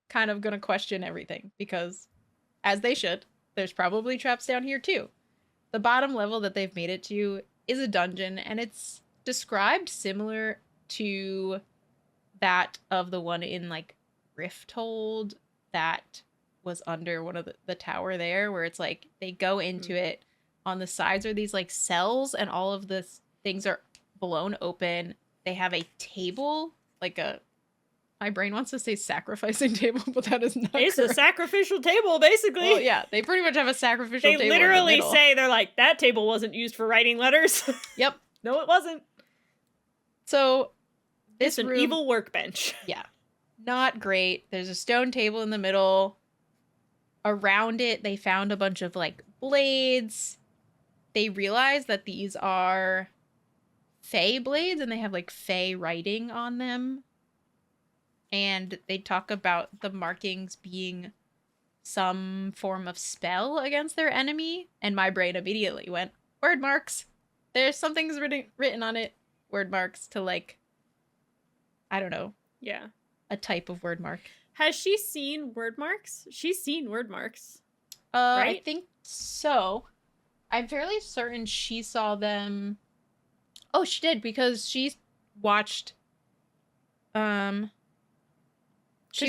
kind of going to question everything because, as they should, there's probably traps down here too. The bottom level that they've made it to is a dungeon, and it's described similar to that of the one in, like, Rifthold that was under one of the tower there, where it's like they go into it. On the sides are these, like, cells, and all of the things are blown open. They have a table, like a... My brain wants to say sacrificing table, but that is not It's correct. a sacrificial table, basically. Well, yeah, they pretty much have a sacrificial table. They literally say, they're like, that table wasn't used for writing letters. Yep. No, it wasn't. So, this It's an evil workbench. Yeah. Not great. There's a stone table in the middle. Around it, they found a bunch of, like, blades. They realize that these are Fey blades, and they have, like, Fey writing on them. And they talk about the markings being some form of spell against their enemy. And my brain immediately went, word marks. There's something's written on it. Word marks to, like, I don't know. Yeah. A type of word mark. Has she seen word marks? She's seen word marks. Right? I think so. I'm fairly certain she saw them. Oh, she did, because she watched, she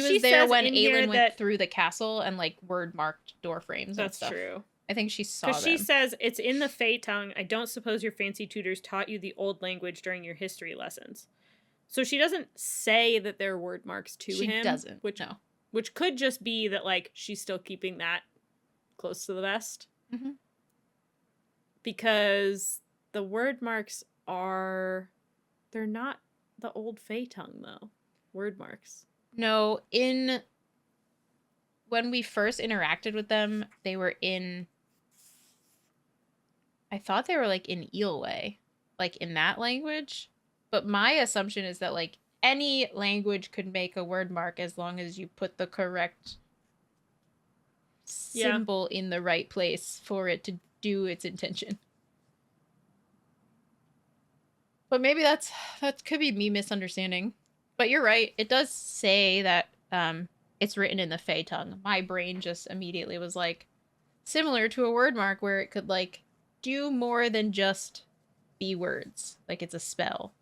was there when Aelin went through the castle and, like, word marked door frames and stuff. That's true. I think she saw them. Because she says, it's in the Fey tongue. I don't suppose your fancy tutors taught you the old language during your history lessons. So she doesn't say that they're word marks to him. She doesn't, no. Which could just be that, like, she's still keeping that close to the vest. Mm-hmm. Because the word marks are... They're not the old Fey tongue, though. Word marks. No, when we first interacted with them, they were in... I thought they were, like, in Eelway. Like, in that language. But my assumption is that, like, any language could make a word mark as long as you put the correct symbol in the right place for it to do its intention. But maybe that could be me misunderstanding. But you're right. It does say that it's written in the Fey tongue. My brain just immediately was like, similar to a word mark where it could, like, do more than just be words. Like, it's a spell.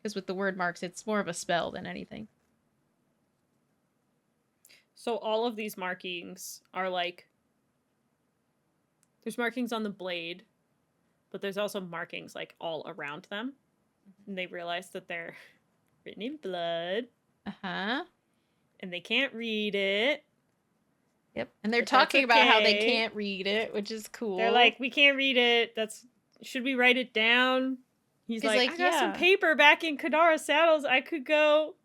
Because with the word marks, it's more of a spell than anything. So all of these markings are, like... There's markings on the blade, but there's also markings, like, all around them. And they realize that they're written in blood. Uh-huh. And they can't read it. Yep. And they're talking about how they can't read it, which is cool. They're like, we can't read it. Should we write it down? He's like, I got some paper back in Kadara Saddles. I could go.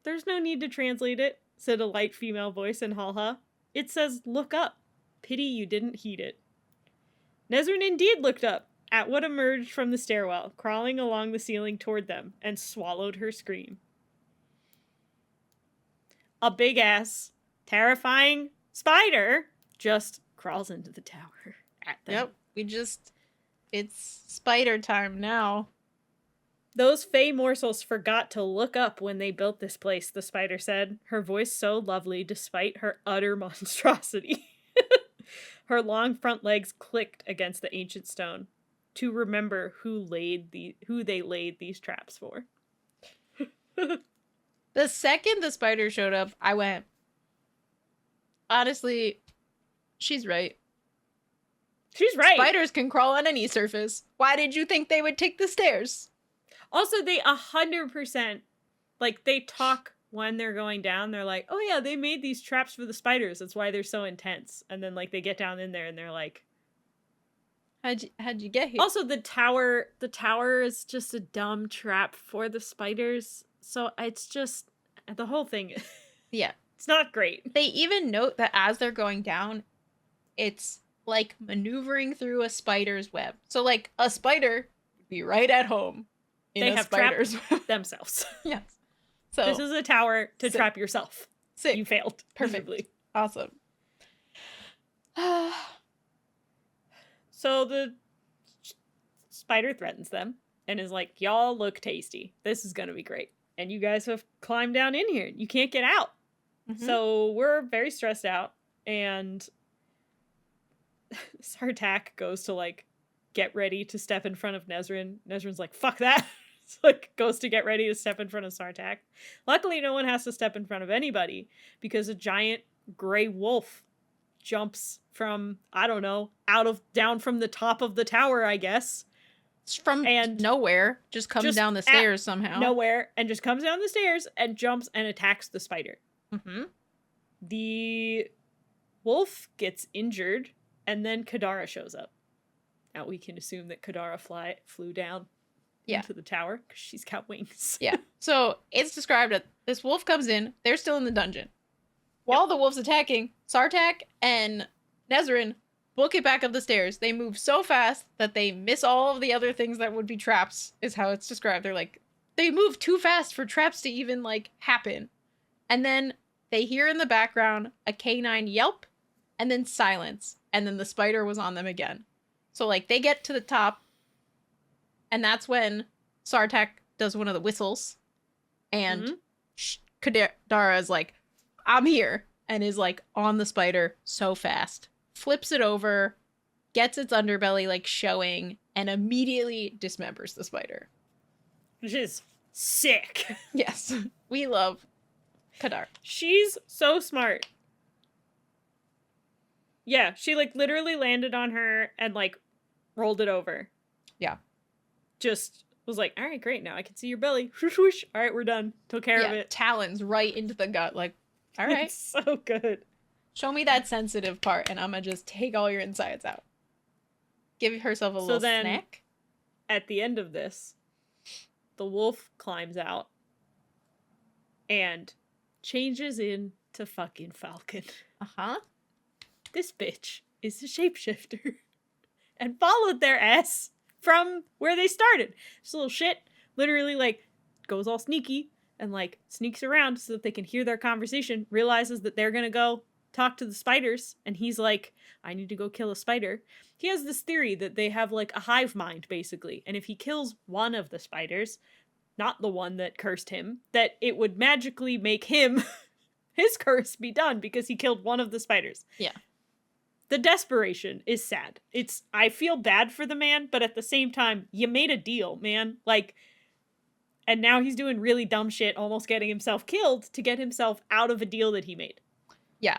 There's no need to translate it, said a light female voice in Halha. It says, look up. Pity you didn't heed it. Nesryn indeed looked up at what emerged from the stairwell, crawling along the ceiling toward them, and swallowed her scream. A big-ass, terrifying spider just crawls into the tower at them. Yep, it's spider time now. Those Fey morsels forgot to look up when they built this place, the spider said, her voice so lovely despite her utter monstrosity. Her long front legs clicked against the ancient stone to remember who they laid these traps for. The second the spider showed up, I went, honestly, she's right. She's right. Spiders can crawl on any surface. Why did you think they would take the stairs? Also, they 100%, like, they talk when they're going down. They're like, oh yeah, they made these traps for the spiders. That's why they're so intense. And then, like, they get down in there and they're like... How'd you get here? Also, the tower is just a dumb trap for the spiders. So it's just, the whole thing... Yeah. It's not great. They even note that as they're going down, it's like maneuvering through a spider's web. So like a spider would be right at home in They a have spider's web. themselves. Yes. So this is a tower to trap yourself. Sick. You failed. Perfect. Miserably. Awesome. So the spider threatens them and is like, y'all look tasty. This is gonna be great. And you guys have climbed down in here. You can't get out. Mm-hmm. So we're very stressed out. And Sartaq goes to like get ready to step in front of Nesryn. Nesryn's like, fuck that. Like goes to get ready to step in front of Sartaq. Luckily, no one has to step in front of anybody because a giant gray wolf jumps from, I don't know, down from the top of the tower, I guess. From nowhere, just comes down the stairs somehow. Nowhere, and just comes down the stairs and jumps and attacks the spider. Mm-hmm. The wolf gets injured, and then Kadara shows up. Now we can assume that Kadara flew down into the tower because she's got wings. Yeah. So it's described that this wolf comes in, they're still in the dungeon. While the wolf's attacking, Sartaq and Nesryn book it back up the stairs. They move so fast that they miss all of the other things that would be traps, is how it's described. They're like, they move too fast for traps to even, like, happen. And then they hear in the background a canine yelp, and then silence. And then the spider was on them again. So, like, they get to the top, and that's when Sartaq does one of the whistles, and Kadara is like, I'm here, and is, like, on the spider so fast. Flips it over, gets its underbelly, like, showing, and immediately dismembers the spider. Which is sick. Yes. We love Kadara. She's so smart. Yeah, she, like, literally landed on her and, like, rolled it over. Yeah. Just was like, all right, great, now I can see your belly. Whoosh, whoosh. All right, we're done. Took care of it. Talons right into the gut, like, all right. It's so good. Show me that sensitive part, and I'm gonna just take all your insides out. Give herself a little snack. At the end of this, the wolf climbs out and changes into fucking Falcon. Uh-huh. This bitch is a shapeshifter and followed their ass from where they started. This little shit literally, like, goes all sneaky and, like, sneaks around so that they can hear their conversation, realizes that they're gonna go talk to the spiders, and he's like, I need to go kill a spider. He has this theory that they have, like, a hive mind, basically, and if he kills one of the spiders, not the one that cursed him, that it would magically make him, his curse be done because he killed one of the spiders. Yeah. The desperation is sad. I feel bad for the man, but at the same time, you made a deal, man. Like, and now he's doing really dumb shit, almost getting himself killed to get himself out of a deal that he made. Yeah.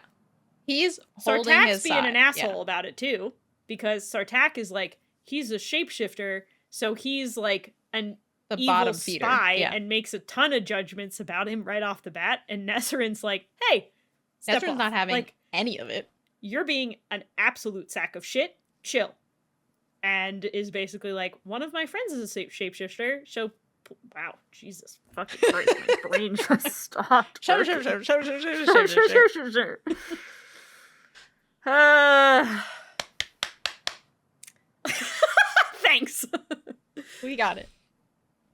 He's holding his being side. An asshole about it too, because Sartaq is like, he's a shapeshifter, so he's like the evil bottom spy feeder. and makes a ton of judgments about him right off the bat. And Nesryn's like, hey, Nesryn's not having any of it. You're being an absolute sack of shit. Chill. And is basically like, one of my friends is a shapeshifter, so wow, Jesus fucking Christ, my brain just stopped. Sure. Thanks. We got it.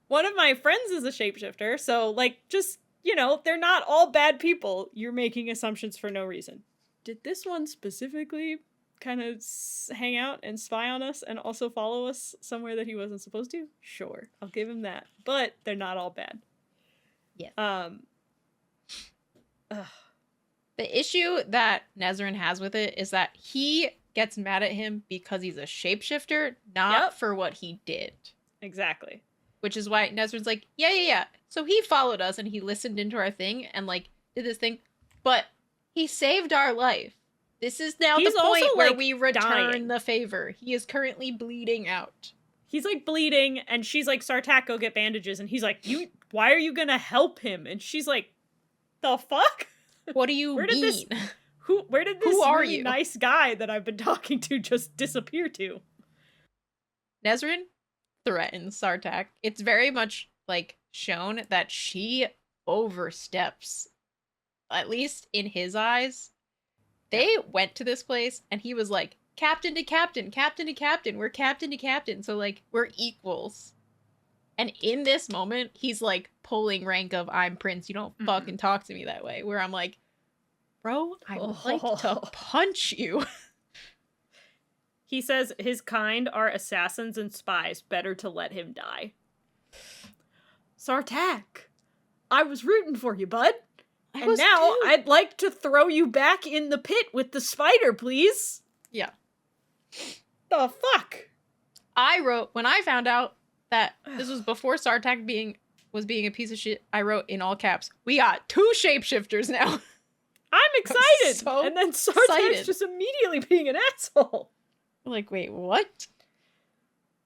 One of my friends is a shapeshifter, so, like, just, you know, they're not all bad people. You're making assumptions for no reason. Did this one specifically kind of hang out and spy on us and also follow us somewhere that he wasn't supposed to? Sure, I'll give him that. But they're not all bad. Yes. The issue that Nesryn has with it is that he gets mad at him because he's a shapeshifter, not for what he did. Exactly. Which is why Nesryn's like, yeah. So he followed us and he listened into our thing and, like, did this thing, but he saved our life. This is now the point where we return the favor. He is currently bleeding out. He's, like, bleeding, and she's like, Sartaq, go get bandages. And he's like, why are you gonna help him? And she's like, the fuck? What do you mean? Where did this really nice guy that I've been talking to just disappear to? Nesryn threatens Sartaq. It's very much, like, shown that she oversteps at least in his eyes, they went to this place and he was like, captain to captain, captain to captain, we're captain to captain. So, like, we're equals. And in this moment, he's like pulling rank of I'm prince. You don't fucking talk to me that way. Where I'm like, bro, I would like to punch you. He says his kind are assassins and spies. Better to let him die. Sartaq, I was rooting for you, bud. And now I'd like to throw you back in the pit with the spider, please. Yeah. The fuck? I wrote, when I found out that this was before Sartaq was being a piece of shit, I wrote in all caps, we got 2 shapeshifters now. I'm excited! So and then Sartaq's just immediately being an asshole. Like, wait, what?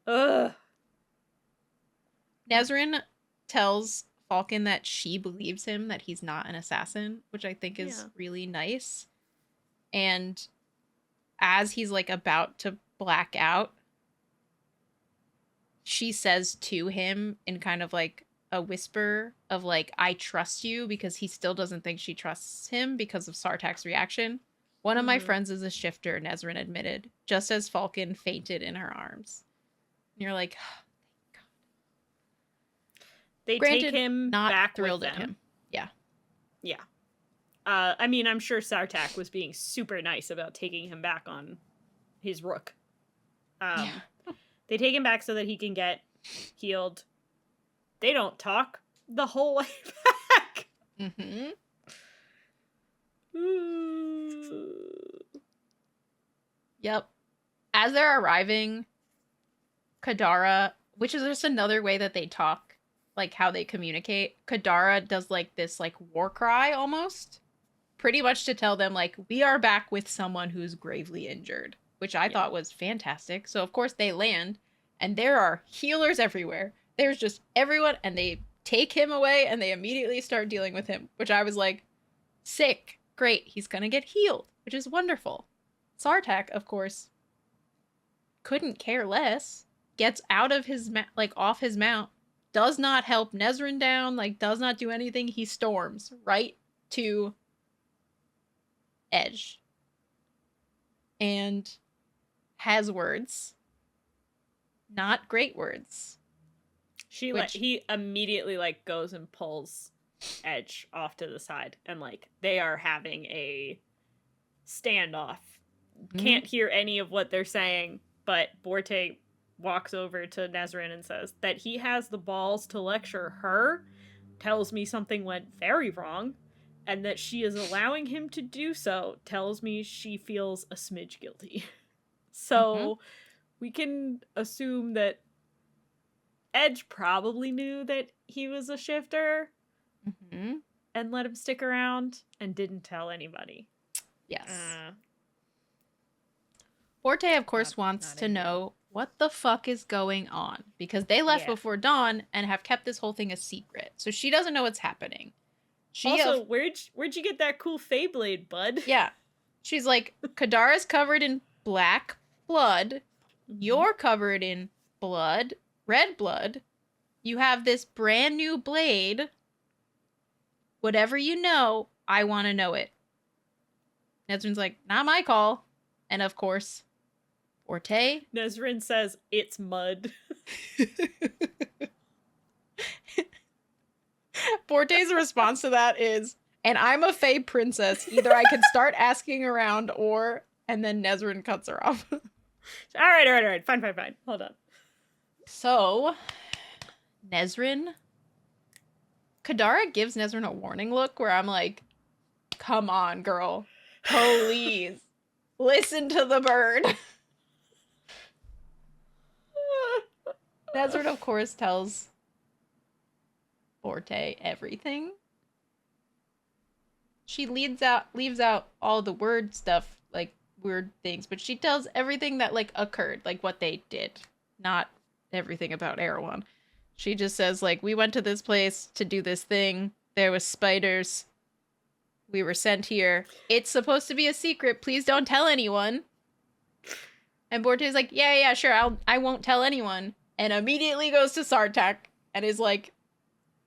Ugh. Nesryn tells Falcon that she believes him, that he's not an assassin, which I think is really nice. And as he's like about to black out, she says to him in kind of like a whisper of like, I trust you, because he still doesn't think she trusts him because of Sartaq's reaction. One of my friends is a shifter, Nesryn admitted, just as Falcon fainted in her arms. And you're like, oh, thank God. They Granted, take him not back thrilled with at them. him. Yeah. Yeah. I mean, I'm sure Sartaq was being super nice about taking him back on his rook. They take him back so that he can get healed. They don't talk the whole way back. Mm-hmm. Yep. As they're arriving, Kadara, which is just another way that they talk, like how they communicate, Kadara does like this like war cry almost, pretty much to tell them like, we are back with someone who's gravely injured, which I thought was fantastic. So of course they land and there are healers everywhere. There's just everyone, and they take him away and they immediately start dealing with him, which I was like, sick. Great, he's gonna get healed, which is wonderful. Sartaq, of course, couldn't care less. Gets out of his off his mount, does not help Nesryn down, like does not do anything. He storms right to Edge and has words, not great words. He immediately like goes and pulls Edge off to the side, and like they are having a standoff. Can't hear any of what they're saying, but Borte walks over to Nesryn and says that he has the balls to lecture her, tells me something went very wrong, and that she is allowing him to do so tells me she feels a smidge guilty. So we can assume that Edge probably knew that he was a shifter and let him stick around and didn't tell anybody. Yes. Borte, of course, wants to know what the fuck is going on, because they left before dawn and have kept this whole thing a secret. So she doesn't know what's happening. Also, where'd you get that cool Feyblade, bud? Yeah. She's like, Kadara's covered in black blood. You're covered in blood, red blood. You have this brand new blade. Whatever you know, I want to know it. Nesryn's like, not my call. And of course, Borte. Nesryn says, it's mud. Borte's response to that is, and I'm a Fey princess. Either I can start asking around or... And then Nesryn cuts her off. All right. Fine. Hold on. So, Nesryn... Kadara gives Nesryn a warning look where I'm like, come on, girl. Please. Listen to the bird. Nesryn, of course, tells Borte everything. She leaves out all the word stuff, like weird things, but she tells everything that like occurred, like what they did, not everything about Erewhon. She just says like, we went to this place to do this thing. There was spiders. We were sent here. It's supposed to be a secret. Please don't tell anyone. And Borte's like, yeah, sure. I won't tell anyone. And immediately goes to Sartaq and is like,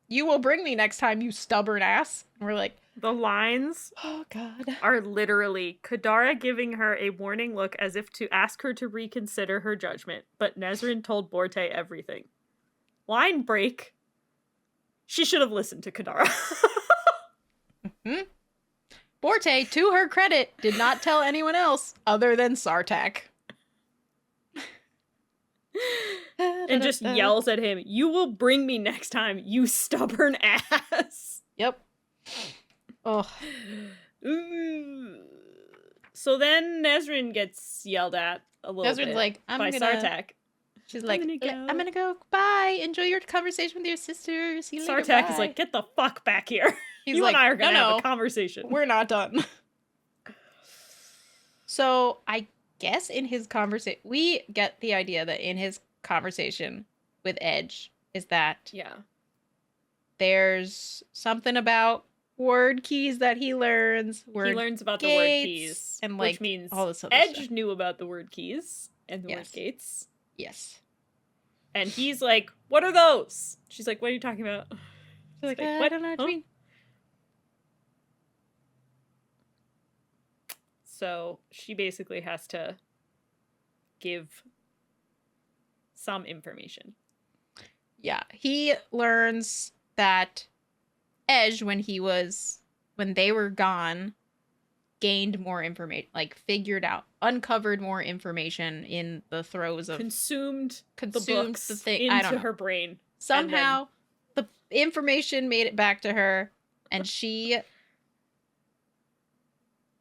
you will bring me next time, you stubborn ass. And we're like, The lines Oh, God. are literally Kadara giving her a warning look as if to ask her to reconsider her judgment, but Nesryn told Borte everything. Line break. She should have listened to Kadara. Borte, to her credit, did not tell anyone else other than Sartaq. And just yells at him, "You will bring me next time, you stubborn ass." Yep. Oh. So then Nesryn gets yelled at a little Nesryn's bit like, by Sartaq. She's like, I'm gonna go. Bye. Enjoy your conversation with your sister. See you later. Sartaq Bye. is like, get the fuck back here. He's you like, and I are gonna no, have a conversation. We're not done. So I guess in his conversation, we get the idea that in his conversation with Edge is that there's something about word keys that he learns. He learns about the word keys, and which means all this other Edge stuff. knew about the word keys and the word gates. Yes. And he's like, "What are those?" She's like, "What are you talking about?" She's like, I don't know what you mean. So she basically has to give some information. Yeah, he learns that Edge, when they were gone, gained more information, like uncovered more information in the throes of consumed the books the thing into her brain. Somehow the information made it back to her, and she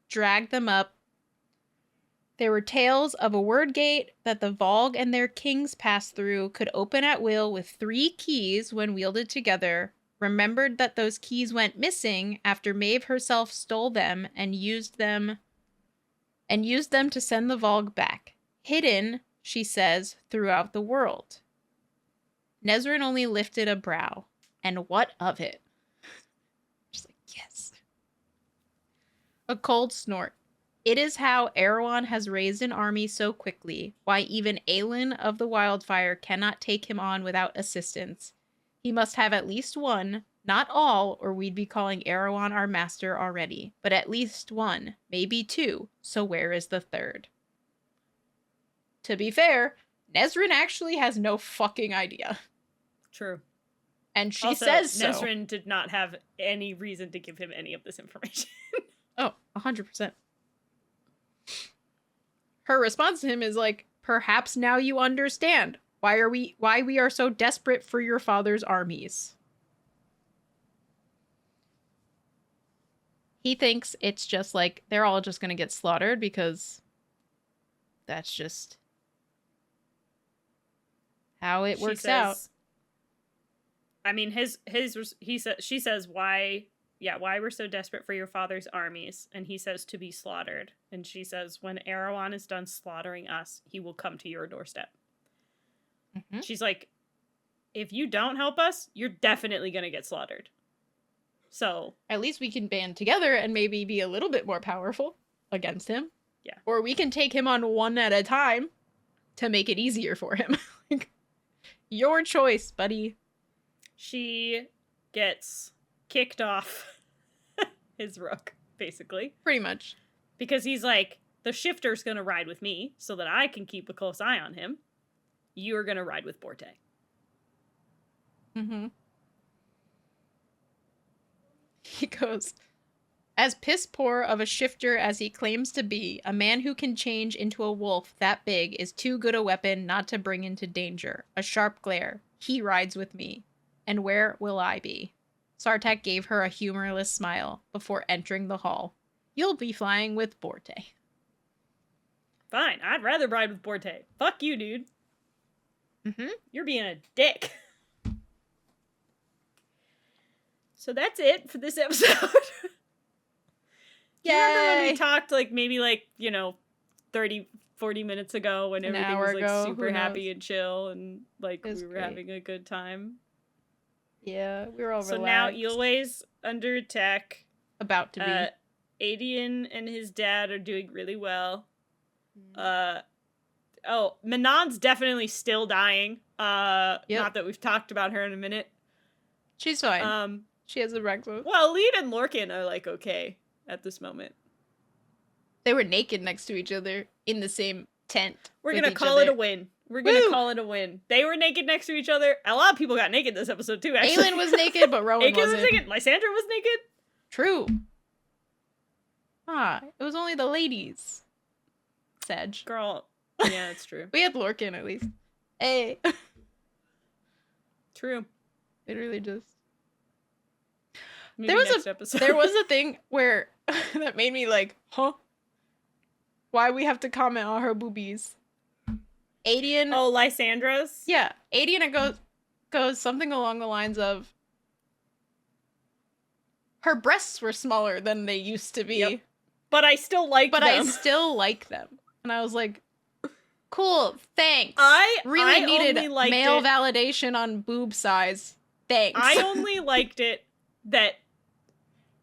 dragged them up. There were tales of a word gate that the Volg and their kings passed through, could open at will with 3 keys when wielded together. Remembered that those keys went missing after Maeve herself stole them and used them to send the Volg back. Hidden, she says, throughout the world. Nesryn only lifted a brow. And what of it? She's like, yes. A cold snort. It is how Erewhon has raised an army so quickly, why even Aelin of the Wildfire cannot take him on without assistance. He must have at least one, not all, or we'd be calling Erewhon our master already, but at least one, maybe 2, so where is the 3rd? To be fair, Nesryn actually has no fucking idea. True. And she also, says so. Nesryn did not have any reason to give him any of this information. Oh, 100%. Her response to him is like, perhaps now you understand why we are so desperate for your father's armies. He thinks it's just like they're all just going to get slaughtered because that's just how it works out. I mean, she says why we're so desperate for your father's armies, and he says to be slaughtered, and she says when Erewhon is done slaughtering us, he will come to your doorstep. Mm-hmm. She's like, if you don't help us, you're definitely gonna get slaughtered. So at least we can band together and maybe be a little bit more powerful against him. Yeah. Or we can take him on one at a time to make it easier for him. Your choice, buddy. She gets kicked off his rook, basically. Pretty much. Because he's like, the shifter's gonna ride with me so that I can keep a close eye on him. You're gonna ride with Borte. Mm-hmm. He goes, as piss poor of a shifter as he claims to be, a man who can change into a wolf that big is too good a weapon not to bring into danger. A sharp glare. He rides with me. And where will I be? Sartaq gave her a humorless smile before entering the hall. You'll be flying with Borte. Fine, I'd rather ride with Borte. Fuck you, dude. Mm-hmm. You're being a dick. So that's it for this episode. Do you remember when we talked, maybe 30, 40 minutes ago when everything was super happy and chill and we were having a good time? Yeah, we were all relaxed. So now Eelway's under attack. About to be. Aedion and his dad are doing really well. Manon's definitely still dying. Not that we've talked about her in a minute. She's fine. She has a breakfast. Well, Elide and Lorcan are like okay at this moment. They were naked next to each other in the same tent. We're gonna call it a win. We're gonna Woo! call it a win. They were naked next to each other. A lot of people got naked this episode too, actually. Aelin was naked, but Rowan Aedion wasn't. was naked. Lysandra was naked. True. Ah, it was only the ladies. Sedge. Girl. Yeah, it's true. We had Lorcan at least. Hey. True. Literally just. Maybe There was next episode. There was a thing where that made me like, huh? Why we have to comment on her boobies? Aedion. Oh, Lysandra's? Yeah, Aedion goes something along the lines of her breasts were smaller than they used to be. Yep. But I still like them. But I still like them. And I was like, cool, thanks. I needed only liked male it. validation on boob size. Thanks. I only liked it that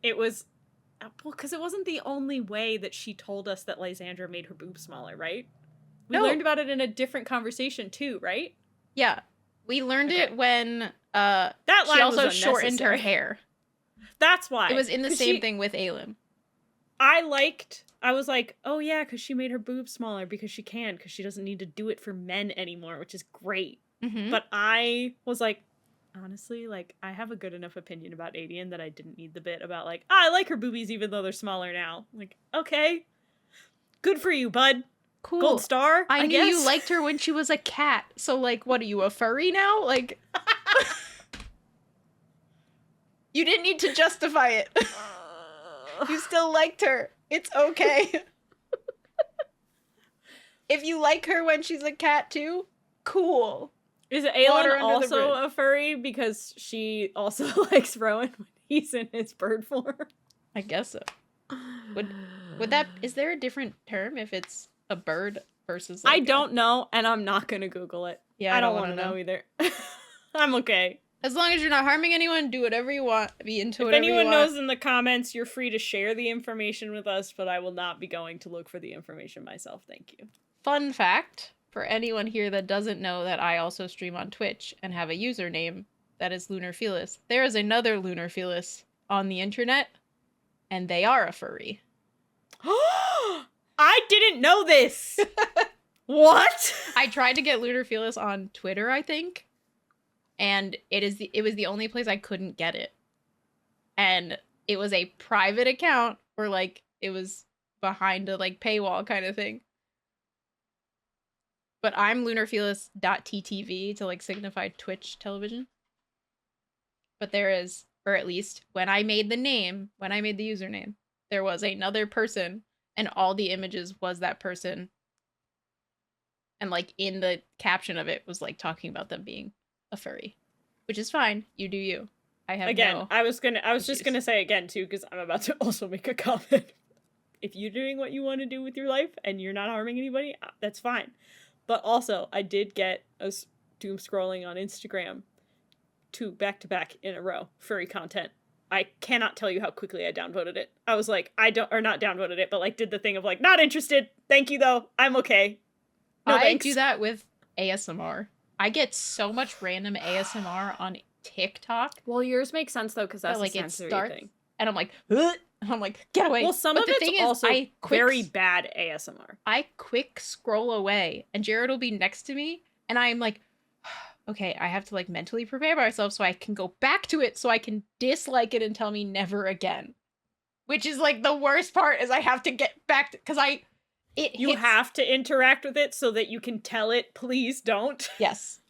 it was, well, because it wasn't the only way that she told us that Lysandra made her boobs smaller, right? We learned about it in a different conversation too, right? Yeah. We learned it when that line she also was shortened her hair. That's why. It was in the same thing with Aelin. I was like, oh yeah, because she made her boobs smaller because she can, because she doesn't need to do it for men anymore, which is great. Mm-hmm. But I was like, honestly, like, I have a good enough opinion about Aedion that I didn't need the bit about, like, I like her boobies even though they're smaller now. Like, okay. Good for you, bud. Cool. Gold star, I knew guess. you liked her when she was a cat. So, like, what are you, a furry now? Like, you didn't need to justify it. You still liked her. It's okay. If you like her when she's a cat too, cool. Is Water Aelin under the also bridge. a furry because she also likes Rowan when he's in his bird form? I guess so. Would that, is there a different term if it's a bird versus like I don't know, and I'm not gonna Google it. Yeah, I don't want want to know either. I'm okay. As long as you're not harming anyone, do whatever you want. Be into If whatever you anyone want. knows in the comments, you're free to share the information with us, but I will not be going to look for the information myself. Thank you. Fun fact, for anyone here that doesn't know that I also stream on Twitch and have a username that is Lunar Felis, there is another Lunar Felis on the internet, and they are a furry. I didn't know this! What? I tried to get Lunar Felis on Twitter, I think, and it was the only place I couldn't get it. And it was a private account, or like it was behind a like paywall kind of thing. But I'm lunarfelis.ttv to like signify Twitch television. But there is, or at least when I made the username, there was another person and all the images was that person. And like in the caption of it was like talking about them being a furry, which is fine. You do you. I have no I was issues. just gonna say again too, because I'm about to also make a comment. If you're doing what you want to do with your life and you're not harming anybody, that's fine. But also, I did get a doom scrolling on Instagram 2 back-to-back in a row, furry content. I cannot tell you how quickly I downvoted it. I was like, not downvoted it, but like did the thing of like, not interested. Thank you though. I'm okay. No I thanks. do that with ASMR. I get so much random ASMR on TikTok. Well, yours makes sense though, because that's like a it sensory starts, thing. and I'm like, ugh, and I'm like, get away. Well, some but of the it's thing also is, very bad ASMR. I quick scroll away, and Jared will be next to me, and I'm like, okay, I have to like mentally prepare myself so I can go back to it, so I can dislike it and tell me never again. Which is like the worst part, is I have to get back to, because you have to interact with it so that you can tell it, please don't. Yes.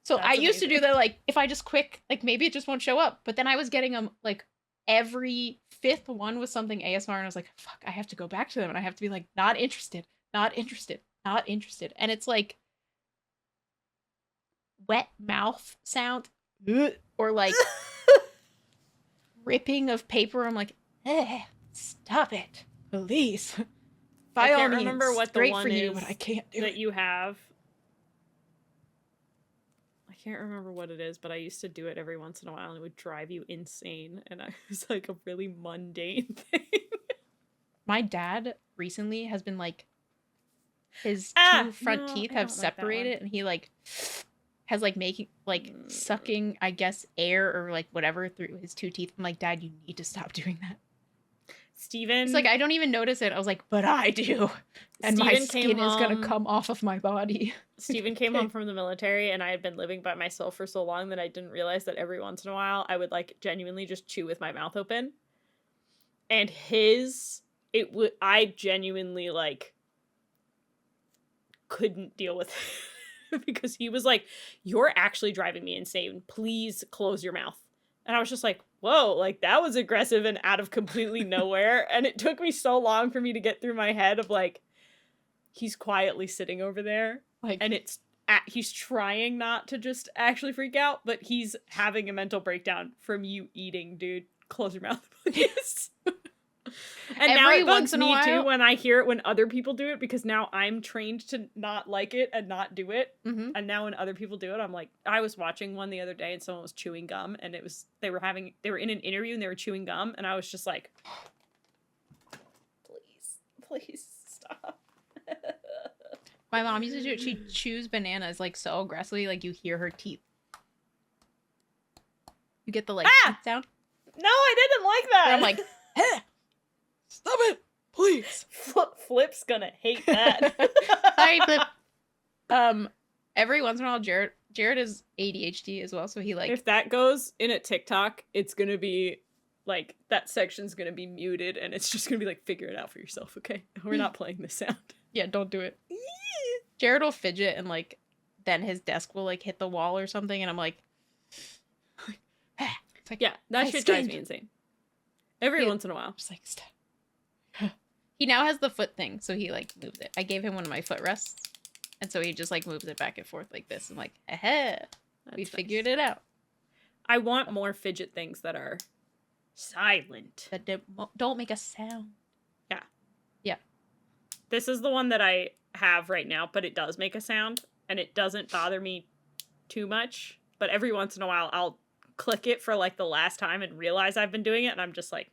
So That's I used to amazing. do that, like, if I just quick, like, maybe it just won't show up. But then I was getting them, like, every 5th one was something ASMR, and I was like, fuck, I have to go back to them, and I have to be like, not interested, not interested, not interested. And it's like, wet mouth sound, or like, ripping of paper. I'm like, stop it, please. By I all can't means, remember what the great one for you, is but I can't do that it. you have. I can't remember what it is, but I used to do it every once in a while, and it would drive you insane. And I was like a really mundane thing. My dad recently has been like, his two front teeth have separated, and he like has like making like sucking, I guess, air or like whatever through his 2 teeth. I'm like, Dad, you need to stop doing that. Steven. It's like, I don't even notice it. I was like, but I do. And my skin is going to come off of my body. Steven came home from the military, and I had been living by myself for so long that I didn't realize that every once in a while I would like genuinely just chew with my mouth open. And I genuinely like couldn't deal with it because he was like, "You're actually driving me insane. Please close your mouth." And I was just like, whoa, like that was aggressive and out of completely nowhere. And it took me so long for me to get through my head of like, he's quietly sitting over there. Like, and he's trying not to just actually freak out, but he's having a mental breakdown from you eating, dude. Close your mouth, please. And now it bugs me too when I hear it when other people do it, because now I'm trained to not like it and not do it. Mm-hmm. And now when other people do it, I'm like, I was watching one the other day and someone was chewing gum, and they were in an interview and they were chewing gum, and I was just like, please stop. My mom used to do it. She chews bananas like so aggressively, like you hear her teeth. You get the like teeth sound. No, I didn't like that. And I'm like, hey, stop it, please. Flip's gonna hate that. Sorry, Flip. Every once in a while, Jared is ADHD as well, so he like. If that goes in a TikTok, it's gonna be like that section's gonna be muted, and it's just gonna be like, figure it out for yourself, okay? We're not playing this sound. Yeah, don't do it. Jared will fidget, and like, then his desk will like hit the wall or something, and I'm like, it's like, yeah, that shit drives me insane. Every once in a while. Just like, stop. He now has the foot thing, so he like moves it. I gave him one of my footrests, and so he just like moves it back and forth like this. I'm like, we figured it out. I want more fidget things that are silent. That don't make a sound. Yeah. Yeah. This is the one that I have right now, but it does make a sound, and it doesn't bother me too much. But every once in a while, I'll click it for like the last time and realize I've been doing it, and I'm just like,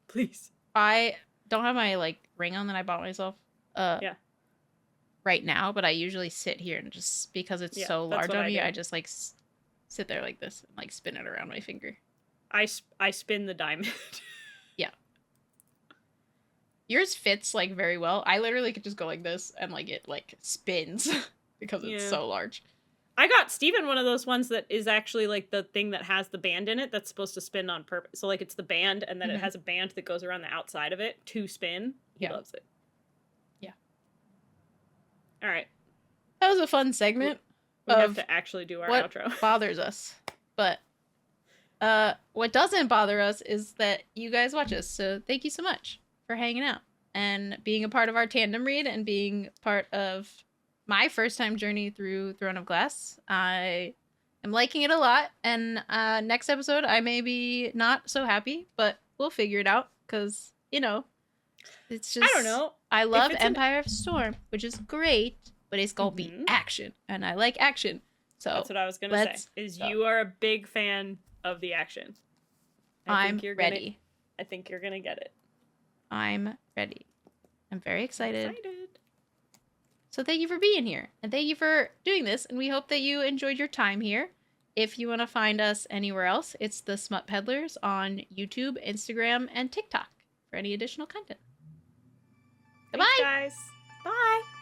please. I don't have my like ring on that I bought myself right now, but I usually sit here and just, because it's so large on me, I just like sit there like this and like spin it around my finger. I spin the diamond. Yeah. Yours fits like very well. I literally could just go like this and like it like spins because it's so large. I got Steven one of those ones that is actually like the thing that has the band in it that's supposed to spin on purpose. So like it's the band, and then it has a band that goes around the outside of it to spin. He loves it. Yeah. All right. That was a fun segment. We have to actually do our outro. What bothers us. But what doesn't bother us is that you guys watch us. So thank you so much for hanging out and being a part of our tandem read and being part of my first time journey through Throne of Glass. I am liking it a lot, and next episode I may be not so happy, but we'll figure it out, because, you know, it's just, I don't know. I love Empire of Storm, which is great, but it's gonna be action, and I like action. So that's what I was gonna say, is you are a big fan of the action. I'm ready. I think you're gonna get it. I'm ready. I'm very excited. So thank you for being here, and thank you for doing this, and we hope that you enjoyed your time here. If you want to find us anywhere else, it's the Smut Peddlers on YouTube, Instagram, and TikTok for any additional content. Goodbye, guys. Bye.